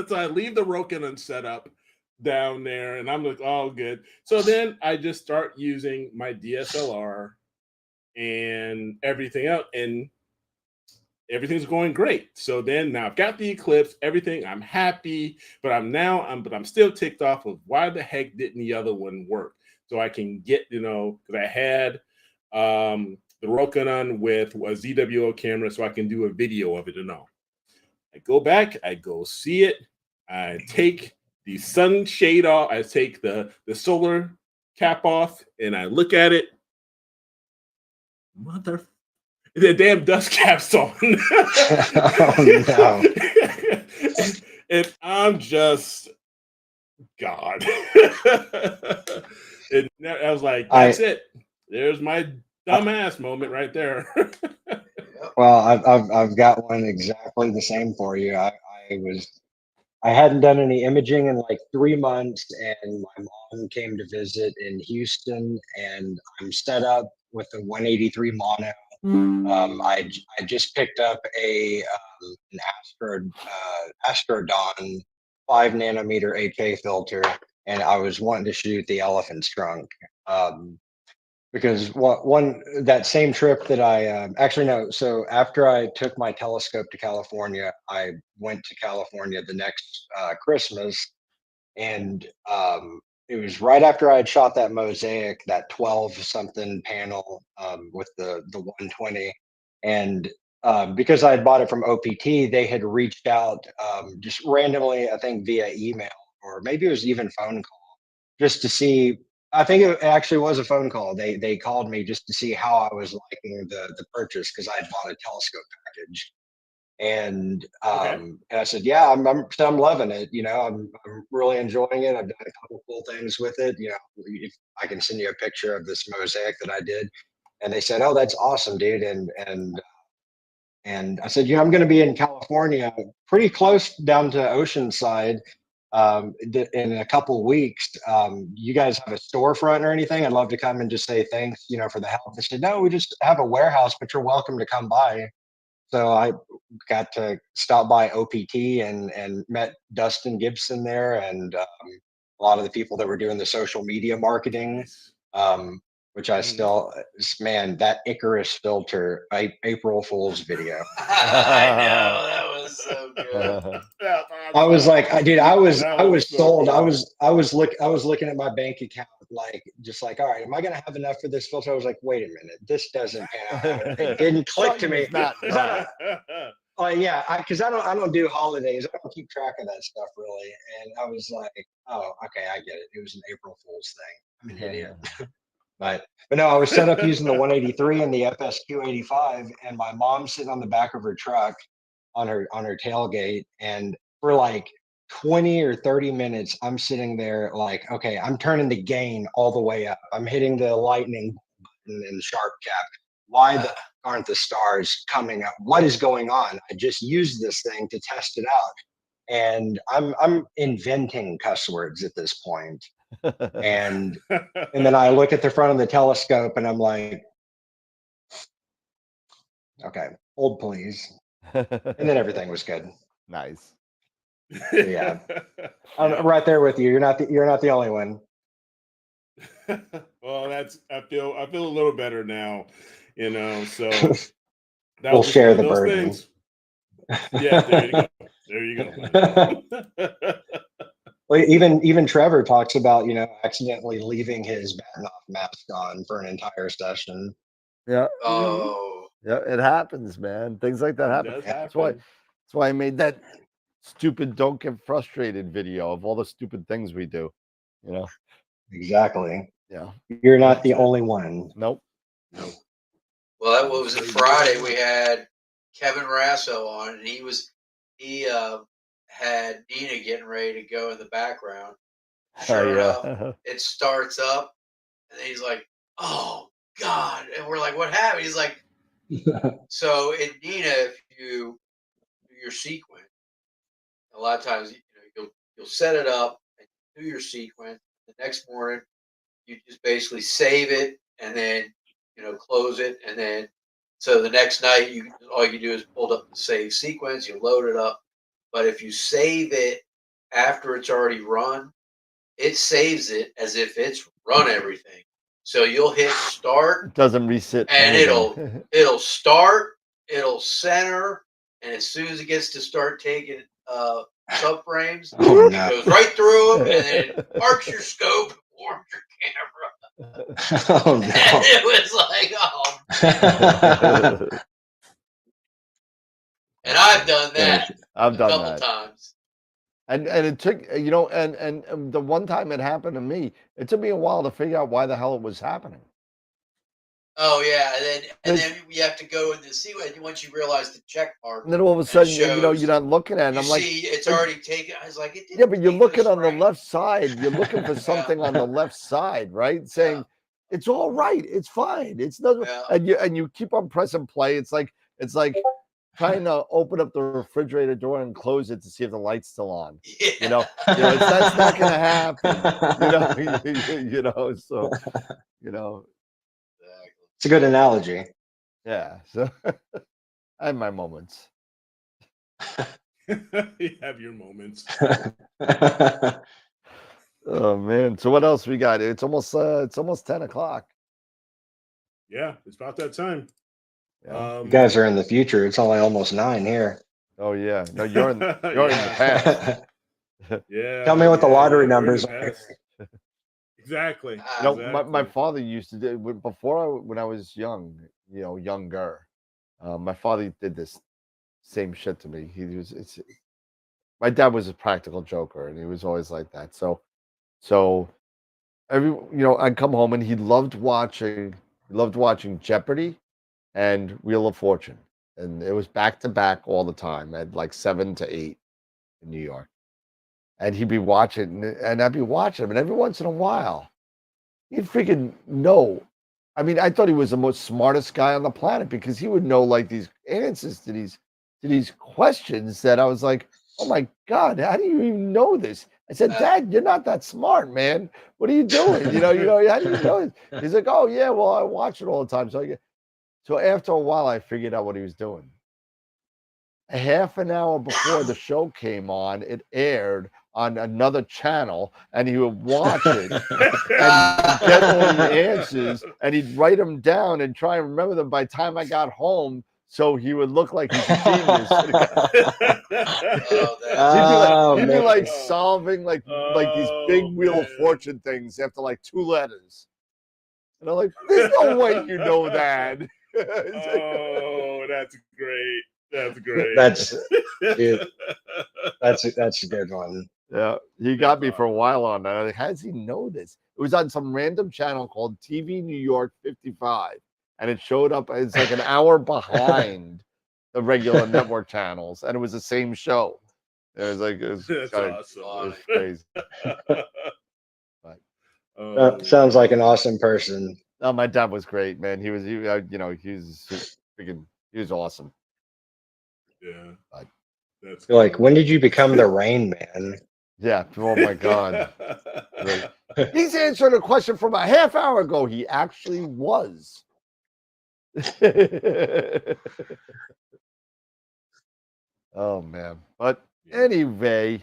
So I leave the Rokin setup down there, and I'm like, all good. So then I just start using my DSLR and everything else, and everything's going great. So then now I've got the eclipse, everything. I'm happy, but I'm still ticked off of why the heck didn't the other one work? So I can get, because I had the Rokinon with a ZWO camera, so I can do a video of it and all. I go back, I go see it, I take the sunshade off, I take the solar cap off, and I look at it. Mother, the damn dust cap's on. Oh, no. And I'm just God. And I was like, that's it. There's my dumbass moment right there. Well, I've got one exactly the same for you. I hadn't done any imaging in like 3 months, and my mom came to visit in Houston, and I'm set up with a 183 mono. I just picked up an Astrodon 5 nanometer 8K filter, and I was wanting to shoot the elephant's trunk. Because that same trip that I actually no. So after I took my telescope to California, I went to California the next Christmas, and it was right after I had shot that mosaic, that 12 something panel with the 120, and because I had bought it from OPT, they had reached out just randomly, I think via email, or maybe it was even phone call, just to see. I think it actually was a phone call. They called me just to see how I was liking the purchase, because I had bought a telescope package, and and I said, yeah, I'm loving it. I'm really enjoying it. I've done a couple cool things with it. If I can send you a picture of this mosaic that I did, and they said, oh, that's awesome, dude. And I said, I'm going to be in California, pretty close down to Oceanside, in a couple weeks. You guys have a storefront or anything? I'd love to come and just say thanks, for the help. They said, no, we just have a warehouse, but you're welcome to come by. So I got to stop by OPT and met Dustin Gibson there, and a lot of the people that were doing the social media marketing. Nice. Which I still, man, that Icarus filter, April Fool's video. I know, that was so good. I was like, dude, I was so sold. cool. I was looking at my bank account, just like, all right, am I gonna have enough for this filter? I was like, wait a minute, this doesn't pan out. It didn't click to me. Oh yeah, because I don't do holidays. I don't keep track of that stuff really. And I was like, oh, okay, I get it. It was an April Fool's thing. I'm an idiot. But no, I was set up using the 183 and the FSQ85, and my mom's sitting on the back of her truck on her tailgate, and for like 20 or 30 minutes, I'm sitting there like, okay, I'm turning the gain all the way up. I'm hitting the lightning button and sharp cap. Why aren't the stars coming up? What is going on? I just used this thing to test it out, and I'm inventing cuss words at this point. And then I look at the front of the telescope and I'm like, okay, hold please. And then everything was good. Nice. Yeah. I'm right there with you. You're not the only one. Well, I feel a little better now, so that We'll was just share one of the those burden. things. Yeah, there you go. There you go. Well, even Trevor talks about, accidentally leaving his Batnoff mask on for an entire session. Yeah. Oh, Yeah, it happens, man. Things like that It happen. does That's happen. why I made that stupid "Don't Get Frustrated" video of all the stupid things we do. Exactly. Yeah. You're not the That's it. only one. Nope. No. well, that was it. Friday we had Kevin Rasso on, and he had Nina getting ready to go in the background. Sure enough, it starts up, and he's like, "Oh God!" And we're like, "What happened?" He's like, "So in Nina, if you do your sequence, a lot of times you'll set it up and do your sequence. The next morning, you just basically save it and then close it, and then so the next night all you do is pull up the save sequence, you load it up. But if you save it after it's already run, it saves it as if it's run everything. So you'll hit start It doesn't reset and anything. it'll start it'll center, and as soon as it gets to start taking subframes, Oh, it no. goes right through them, and then it arcs your scope, warms your camera. Oh, And no. it was like, oh, and I've done that I've a done couple that. times. And it took, you know, and the one time it happened to me, it took me a while to figure out why the hell it was happening. Oh yeah, and It's- then you have to go into see what once you realize the check mark. And then all of a And it sudden, you know, shows- you're not looking at it. And You I'm like, see, it's but- already taken. I was like, it didn't yeah, but you're take looking us on the right. left side. You're looking for something on the left side, right? Saying it's all right, it's fine, it's nothing. Yeah. And you keep on pressing play. It's like trying to open up the refrigerator door and close it to see if the light's still on. Yeah. You know, that's not going to happen. You know, you know. So, you know, It's a good analogy. yeah. So, I have my moments. You have your moments. Oh man. So what else we got? It's almost 10 o'clock. Yeah, it's about that time. Yeah. You guys are in the future. It's only almost 9 here. Oh yeah. No, you're in the Yeah. past. Yeah. Tell me what the lottery we're in the numbers are. past. Exactly. You know, Exactly. my father used to do when I was young, you know, younger. My father did this same shit to me. My dad was a practical joker, and he was always like that. So I'd come home and he loved watching Jeopardy and Wheel of Fortune, and it was back to back all the time at like 7 to 8 in New York, and he'd be watching, and I'd be watching him, and every once in a while, he'd freaking know. I mean, I thought he was the most smartest guy on the planet because he would know like these answers to these questions that I was like, oh my God, how do you even know this? I said, Dad, you're not that smart, man. What are you doing? You know, how do you know this? He's like, oh yeah, well, I watch it all the time. So after a while, I figured out what he was doing. A half an hour before the show came on, it aired on another channel, and he would watch it and get all the answers, and he'd write them down and try and remember them by the time I got home, so he would look like he's a genius. He'd be like solving like these big Wheel of Fortune things after like 2 letters, and I'm like, there's no way you know that. Oh, that's great. That's great. That's a good one. Yeah, he got me for a while on that. Like, how does he know this? It was on some random channel called TV New York 55, and it showed up. It's like an hour behind the regular network channels, and it was the same show. It was like That's awesome. It was crazy. But, Sounds like an awesome person. no, my dad was great, man. He was awesome. Yeah. That's You're like, when did you become the Rain Man? Yeah. Oh my God. Right. He's answering a question from a half hour ago. He actually was. Oh man. But anyway.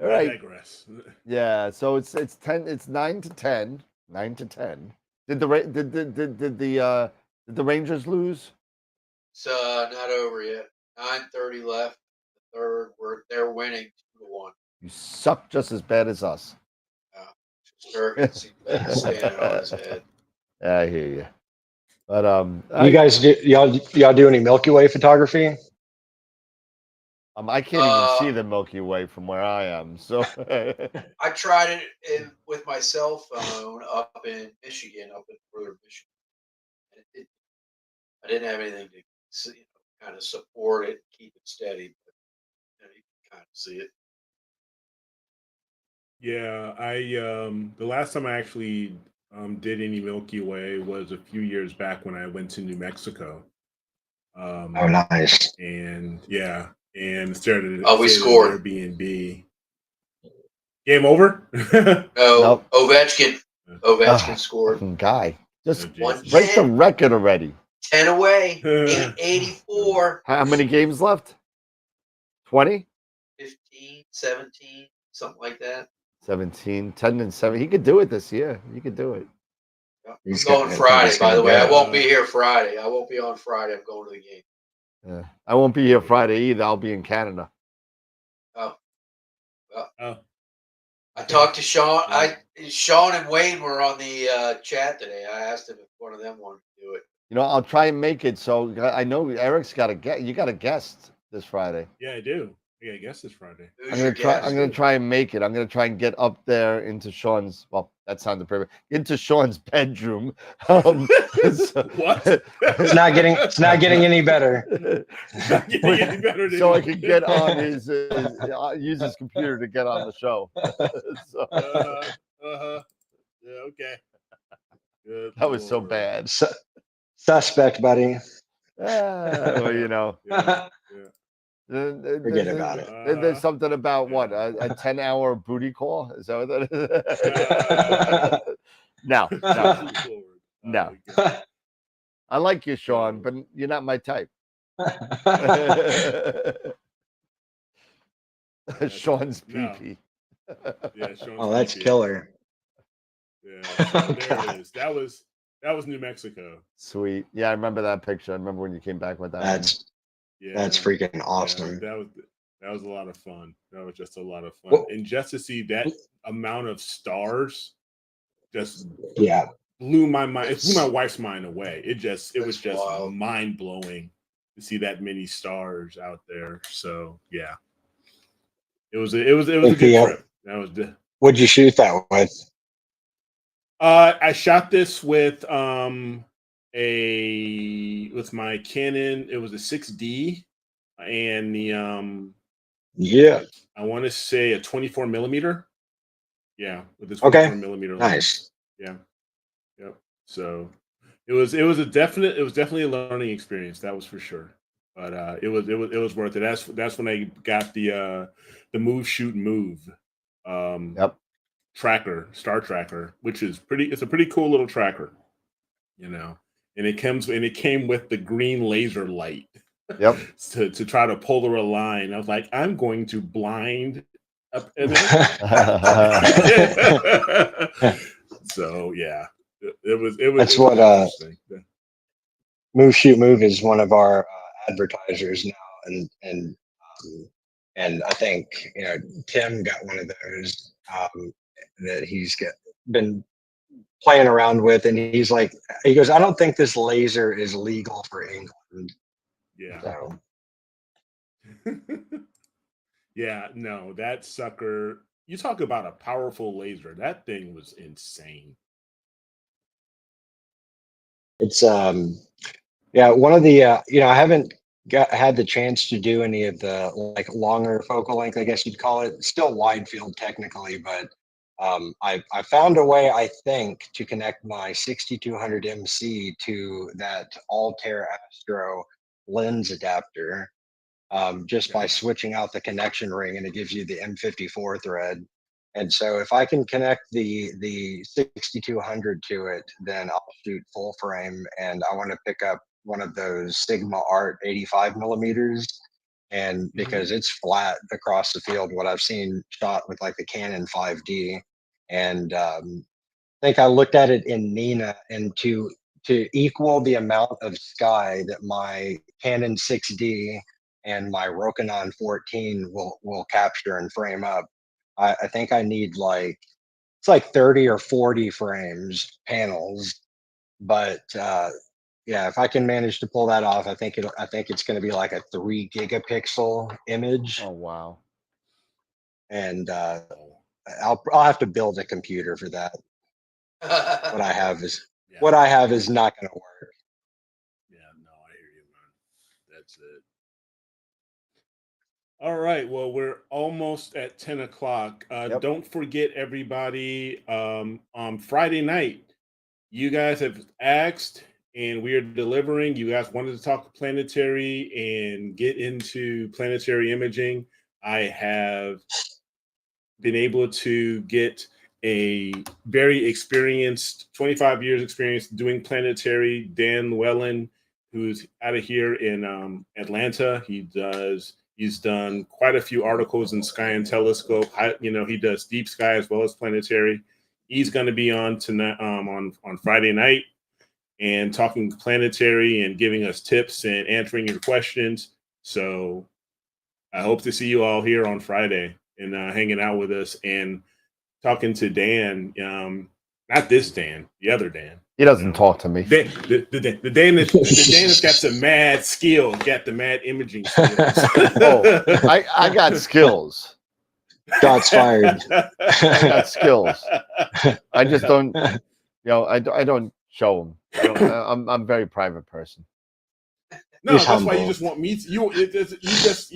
All right. I digress. Yeah. So it's 9 to 10. 9 to 10. Did the Rangers lose? It's not over yet. 9:30 left. The third. They're winning 2-1. You suck just as bad as us. Sturgeon's standing on his head. Yeah, I hear you. But You guys y'all do any Milky Way photography? I can't even see the Milky Way from where I am. So I tried it with my cell phone up in Michigan, up in northern Michigan. And I didn't have anything to kind of support it, keep it steady, but you can kind of see it. Yeah, I the last time I actually did any Milky Way was a few years back when I went to New Mexico. Oh, nice. And yeah, and started. Oh, we scored. Airbnb. Game over. No, Nope. Ovechkin scored. Fucking guy, just Oh, break the record already. 10 away, 884. How many games left? 20? 15, 17, something like that. 17, 10 and 7. He could do it this year. He could do it. I'm He's going I think Friday, he's by gonna the way. I go. won't be here Friday. I won't be on Friday. I'm going to the game. Yeah. I won't be here Friday either. I'll be in Canada. Oh, Oh, I talked to Sean. Yeah. Sean and Wayne were on the chat today. I asked them if one of them wanted to do it. You know, I'll try and make it. So I know Eric's got a guest. You got a guest this Friday. Yeah, I do. Yeah, I guess it's Friday. Who's I'm your gonna try. guest? I'm gonna try and make it. I'm gonna try and get up there into Sean's. Well, that sounded perfect. Into Sean's bedroom. So, What? It's not getting any better. It's not getting any better. So I dude. could get on his use his computer to get on the show. So, Yeah, okay. Good that was so Lord. bad. Suspect, buddy. Well, you know, Yeah, Forget about it. there's something about Yeah. what a 10-hour booty call. Is that what that is? No. Good Lord. No. God. I like you, Sean, but you're not my type. Sean's No. pee-pee. Yeah, Sean's Oh, that's creepy. killer. Yeah, so Oh, there God. it is. That was New Mexico. Sweet. Yeah, I remember that picture. I remember when you came back with that. Yeah, That's freaking yeah, awesome. that was a lot of fun. That was just a lot of fun, Well- and just to see that amount of stars, just Yeah. blew my mind. It blew my wife's mind away. It was just wild. mind blowing to see that many stars out there. So yeah, it was a good trip. That was the. What'd you shoot that with? I shot this with my Canon. It was a 6D, and the Yeah. I want to say a 24 millimeter. Yeah, with this Okay. 24 millimeter lens. Nice. Yeah. Yep. So it was definitely a learning experience. That was for sure. But it was worth it. That's when I got the move shoot move Yep. star tracker, which is it's a pretty cool little tracker, you know. And it came with the green laser light. Yep. to try to pull a line. I was like, I'm going to blind up so yeah. It was That's it what was interesting. Move Shoot Move is one of our advertisers now, and I think Tim got one of those that he's been playing around with, and he goes, I don't think this laser is legal for England. Yeah. So. Yeah, no, that sucker. You talk about a powerful laser. That thing was insane. It's one of the I haven't had the chance to do any of the like longer focal length, I guess you'd call it. It's still wide field technically, but I found a way, I think, to connect my 6200 MC to that Altair Astro lens adapter just by switching out the connection ring, and it gives you the M54 thread. And so if I can connect the 6200 to it, then I'll shoot full frame. And I want to pick up one of those Sigma Art 85 millimeters. And because it's flat across the field, what I've seen shot with like the Canon 5D. And I think I looked at it in Nina, and to equal the amount of sky that my Canon 6D and my Rokinon 14 will capture and frame up, I think I need it's like 30 or 40 frames panels. But yeah, if I can manage to pull that off, I think it's going to be like a 3 gigapixel image. Oh wow. And I'll have to build a computer for that. What I have is not going to work. Yeah, no, I hear you, man. That's it. All right. Well, we're almost at 10 o'clock. Don't forget, everybody, on Friday night, you guys have asked and we are delivering. You guys wanted to talk planetary and get into planetary imaging. I have been able to get a very experienced, 25 years experience doing planetary, Dan Llewellyn, who's out of here in Atlanta. He's done quite a few articles in Sky and Telescope. He does deep sky as well as planetary. he's going to be on tonight, on Friday night, and talking planetary and giving us tips and answering your questions. So I hope to see you all here on Friday and hanging out with us and talking to Dan. Not this Dan, the other Dan. He doesn't talk to me. The Dan that's got some mad skill, got the mad imaging skills. Oh, I got skills. Shots fired. I got skills. I just don't, I don't show them. I'm a very private person. No, He's that's why you humble. just want me to, you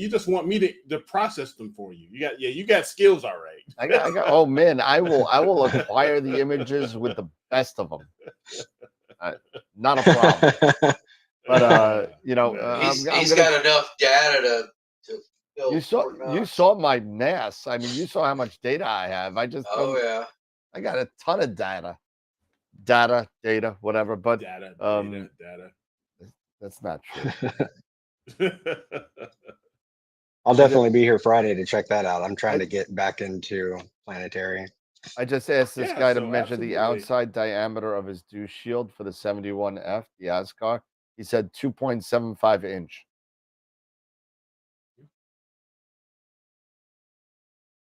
just want me to process them for you. You got skills, all right. I got. Oh man, I will acquire the images with the best of them. Not a problem. But he's got enough data to fill. you saw my NAS. I mean, you saw how much data I have. I just I got a ton of data, whatever. But data. That's not true. I'll definitely be here Friday to check that out. I'm trying to get back into planetary. I just asked this guy to measure absolutely. the outside diameter of his dew shield for the 71F, the ASCAR. He said 2.75 inch.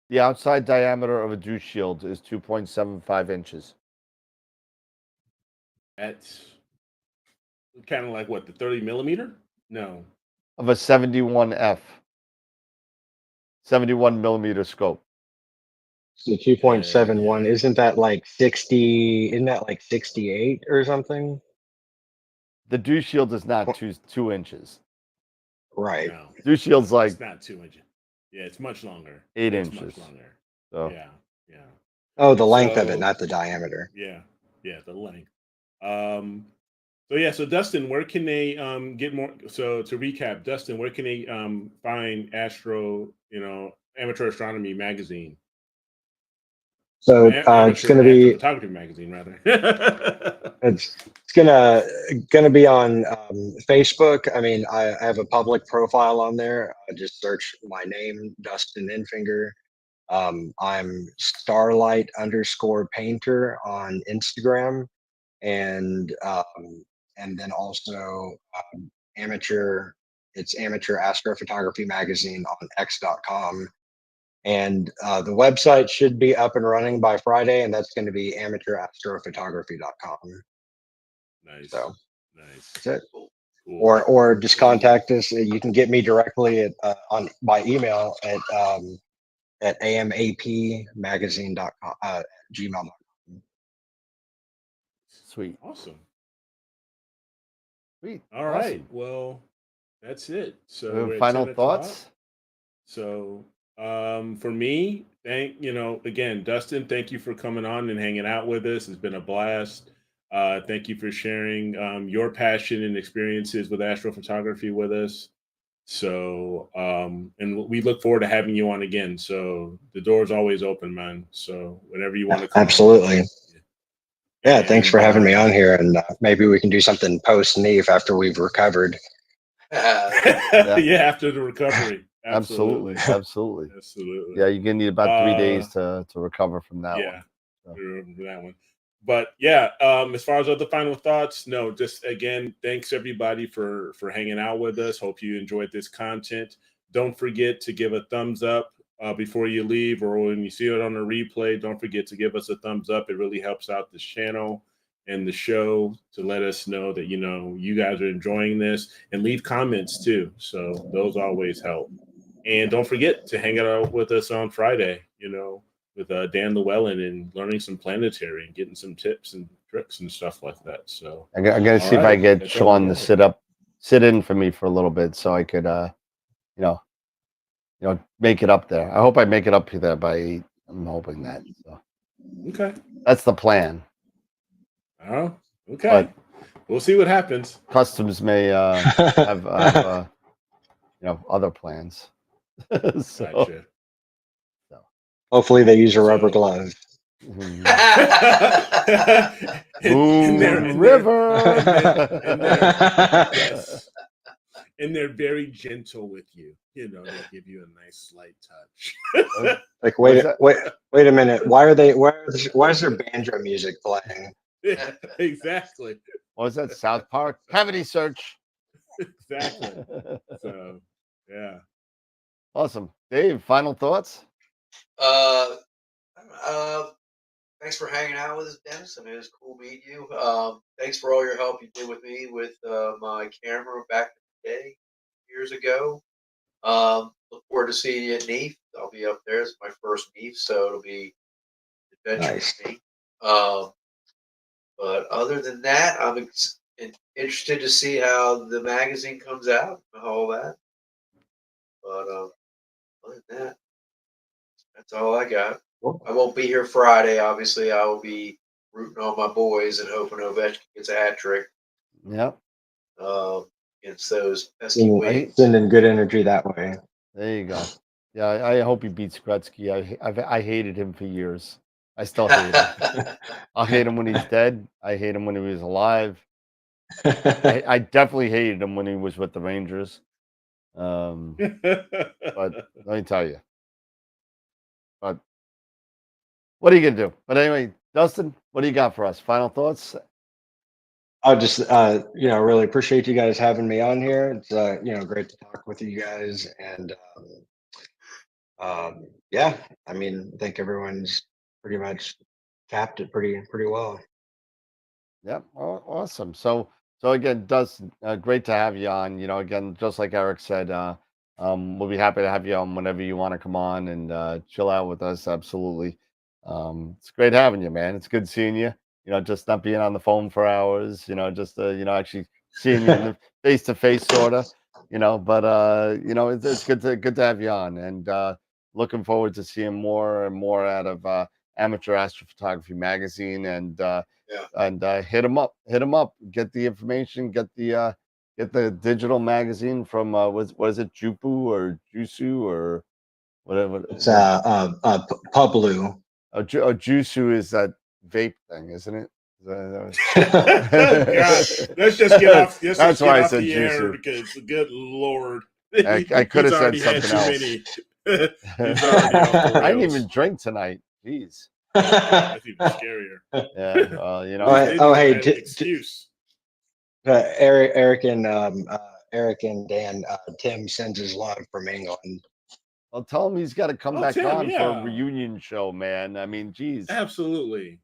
The outside diameter of a dew shield is 2.75 inches. That's kind of like what, the 30 millimeter? No. Of a 71F. 71 millimeter scope. So 2.71, isn't that like 60? Isn't that like 68 or something? The dew shield is not 2 inches. Right. No, Dew shield's like it's not 2 inches. Yeah, it's much longer. 8 It's inches. much longer. So Yeah. Oh, the length of it, So- not the diameter. Yeah, the length. So Dustin, where can they get more? So to recap, Dustin, where can they find Amateur Astronomy magazine? So it's going to be Photography magazine, rather. it's gonna be on Facebook. I mean, I have a public profile on there. Just search my name, Dustin Enfinger. I'm Starlight_Painter on Instagram, and then also amateur. It's Amateur Astrophotography Magazine on X.com. And the website should be up and running by Friday, and that's going to be amateurastrophotography.com. Nice. So nice. that's it. Cool. Or just contact us. You can get me directly at by email at amapmagazine.com gmail.com. sweet. Awesome. Sweet. All right. Well, that's it. So we're at Final 10 o'clock. thoughts? So for me, again, Dustin, thank you for coming on and hanging out with us. It's been a blast. Thank you for sharing your passion and experiences with astrophotography with us. So, and we look forward to having you on again. So the door's always open, man. So whenever you want to come Absolutely. on. Yeah, thanks for having me on here, and maybe we can do something post-NEAF after we've recovered. Yeah, after the recovery. Absolutely. Absolutely. Yeah, you're gonna need about 3 days to recover from that one. So. That one. But yeah, as far as other final thoughts, no, just again, thanks everybody for hanging out with us. Hope you enjoyed this content. Don't forget to give a thumbs up before you leave, or when you see it on a replay. Don't forget to give us a thumbs up. It really helps out this channel and the show to let us know that you guys are enjoying this, and leave comments too. So those always help. And don't forget to hang out with us on Friday, with Dan Llewellyn, and learning some planetary and getting some tips and tricks and stuff like that. So I'm gonna see if I get Sean to sit in for me for a little bit, so I could make it up there. I hope I make it up there by 8. I'm hoping that. So. Okay, that's the plan. Oh, okay. But we'll see what happens. Customs may have other plans. So. Gotcha. Hopefully they use a rubber glove. Moon River. Yes. and they're very gentle with you. You know, they give you a nice slight touch. Like, What's that? wait a minute. Why are they? Why is there banjo music playing? Yeah, exactly. What was that? South Park? Cavity search. Exactly. So, yeah. Awesome. Dave, final thoughts? Uh, Thanks for hanging out with us, Dennis. I mean, it was cool meeting you. Thanks for all your help you did with me with my camera back in the day, years ago. Look forward to seeing you at NEAF. I'll be up there. It's my first NEAF, so it'll be an adventure Nice. for me. But other than that, I'm interested to see how the magazine comes out and all that. But other than that, that's all I got. Cool. I won't be here Friday. Obviously, I will be rooting on my boys and hoping Ovechkin gets a hat trick Yep. against those pesky Wings. Sending good energy that way. There you go. Yeah, I hope he beats Gretzky. I hated him for years. I still hate him. I hate him when he's dead. I hate him when he was alive. I definitely hated him when he was with the Rangers. But let me tell you. But what are you gonna do? But anyway, Dustin, what do you got for us? Final thoughts? I just, really appreciate you guys having me on here. It's, great to talk with you guys. And yeah, I mean, I think everyone's pretty much capped it pretty well. Yep. Awesome. So again, Dustin, great to have you on. You know, again, just like Eric said, we'll be happy to have you on whenever you want to come on and chill out with us. Absolutely. It's great having you, man. It's good seeing you. You know, just not being on the phone for hours. You know, just actually seeing you in the face to face, sorta. You know, but it's good to have you on, and looking forward to seeing more and more out of Amateur Astrophotography magazine, and hit him up, get the information, get the digital magazine from was it Jupu or Jusu or whatever. It's Pablu. Jusu is that vape thing, isn't it? Oh, God, let's just get off. That's why I said the air Jusu. because, good Lord, I could have said something else. He's already off the I didn't rails. even drink tonight. Jeez. That's even scarier. Yeah. Well, you know. Hey, excuse. Eric and Dan. Tim sends his love from England. I'll tell him he's got to come back Tim, on for a yeah. reunion show, man. I mean, geez. Absolutely.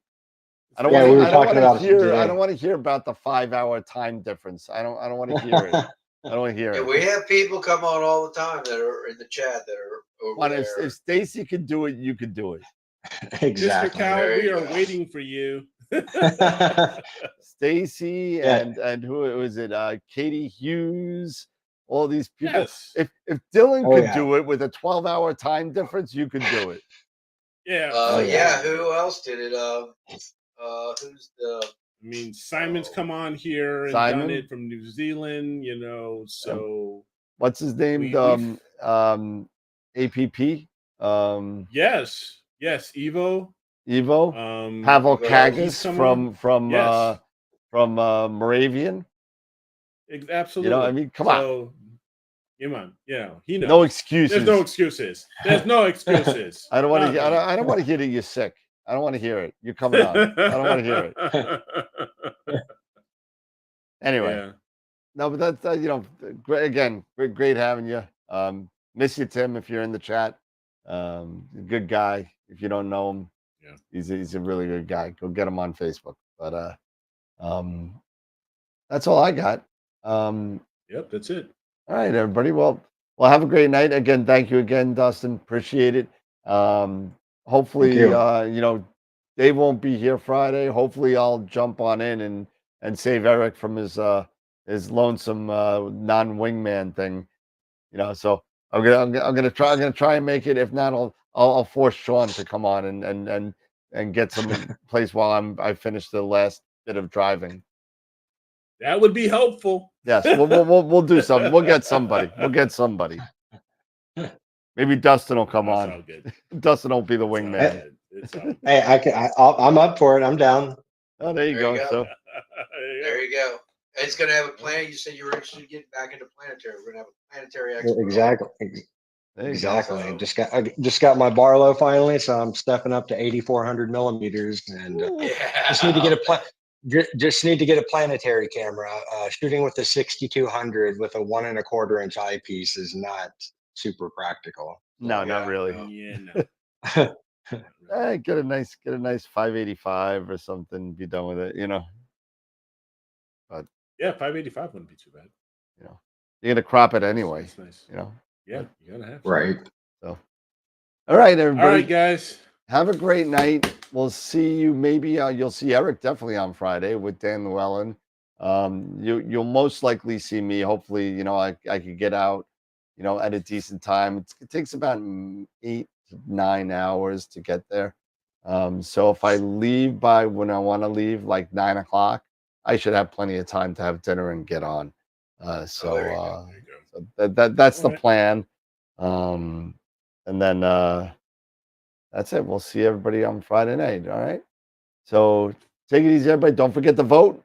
I don't want to hear about the 5-hour time difference. I don't want to hear it. I don't want to hear it. We have people come on all the time that are in the chat that are over there. If Stacy could do it, you could do it. Exactly. Mr. Cow, There we you are go. waiting for you. Stacy and who was it? Katie Hughes. All these people. Yes. If Dylan could do it with a 12-hour time difference, you could do it. Yeah. Yeah. Who else did it? Who's the? I mean, Simon's come on here and done it from New Zealand, you know. So what's his name? APP. Yes, Evo. Pavel Kagas from Moravian. Absolutely. You know, I mean, come on. Come on. Yeah, he knows. No excuses. There's no excuses. There's no excuses. I don't want to. I don't want to hear that you're sick. I don't want to hear it. You're coming on. I don't want to hear it. Anyway, yeah. No, but that's great again. Great having you. Miss you, Tim, if you're in the chat. Good guy. If you don't know him, yeah, he's a really good guy. Go get him on Facebook. But that's all I got. Yep, that's it. All right, everybody. Well, have a great night. Again, thank you again, Dustin. Appreciate it. Hopefully, Dave won't be here Friday. Hopefully, I'll jump on in and save Eric from his lonesome non-wingman thing. You know, so I'm gonna try and make it. If not, I'll force Sean to come on and get some place while I finish the last bit of driving. That would be helpful. Yes, we'll do something. We'll get somebody. Maybe Dustin will come on. All good. Dustin won't be the wingman. Hey, I'm up for it. I'm down. Oh, there you go. So there you go. It's going to have a plan. You said you were interested in getting back into planetary. We're going to have a planetary expo. Exactly. There you go. Exactly. So- I just got my Barlow finally, so I'm stepping up to 8,400 millimeters, and Yeah. just need to get a just need to get a planetary camera. Shooting with the 6200 with a 1.25 inch eyepiece is not super practical. No, Yeah, not really. no. Yeah, no. Get a nice 585 or something. Be done with it. You know. Yeah, 585 wouldn't be too bad. You know, you're gonna crop it anyway. That's nice. You know. Yeah, you gotta have. Right. So, all right, everybody. All right, guys. Have a great night. We'll see you. Maybe you'll see Eric definitely on Friday with Dan Llewellyn. You'll most likely see me. Hopefully, you know, I could get out, you know, at a decent time. It takes about 8 to 9 hours to get there. So if I leave by when I want to leave, like 9 o'clock, I should have plenty of time to have dinner and get on. There you go. So that's All the right. plan. And then that's it. We'll see everybody on Friday night. All right. So take it easy, everybody. Don't forget to vote.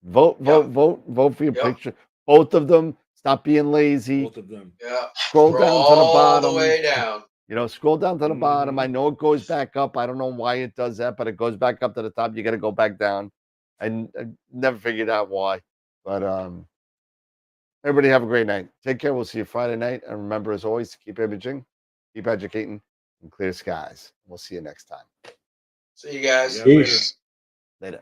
Vote for your Yep. picture. Both of them. Stop being lazy. Both of them. Yeah. Scroll down to the bottom. the way down. You know, scroll down to the bottom. Mhm. I know it goes back up. I don't know why it does that, but it goes back up to the top. You got to go back down. I never figured out why. But everybody have a great night. Take care. We'll see you Friday night. And remember, as always, to keep imaging, keep educating, and clear skies. We'll see you next time. See you guys. Yeah, later. Peace. Later.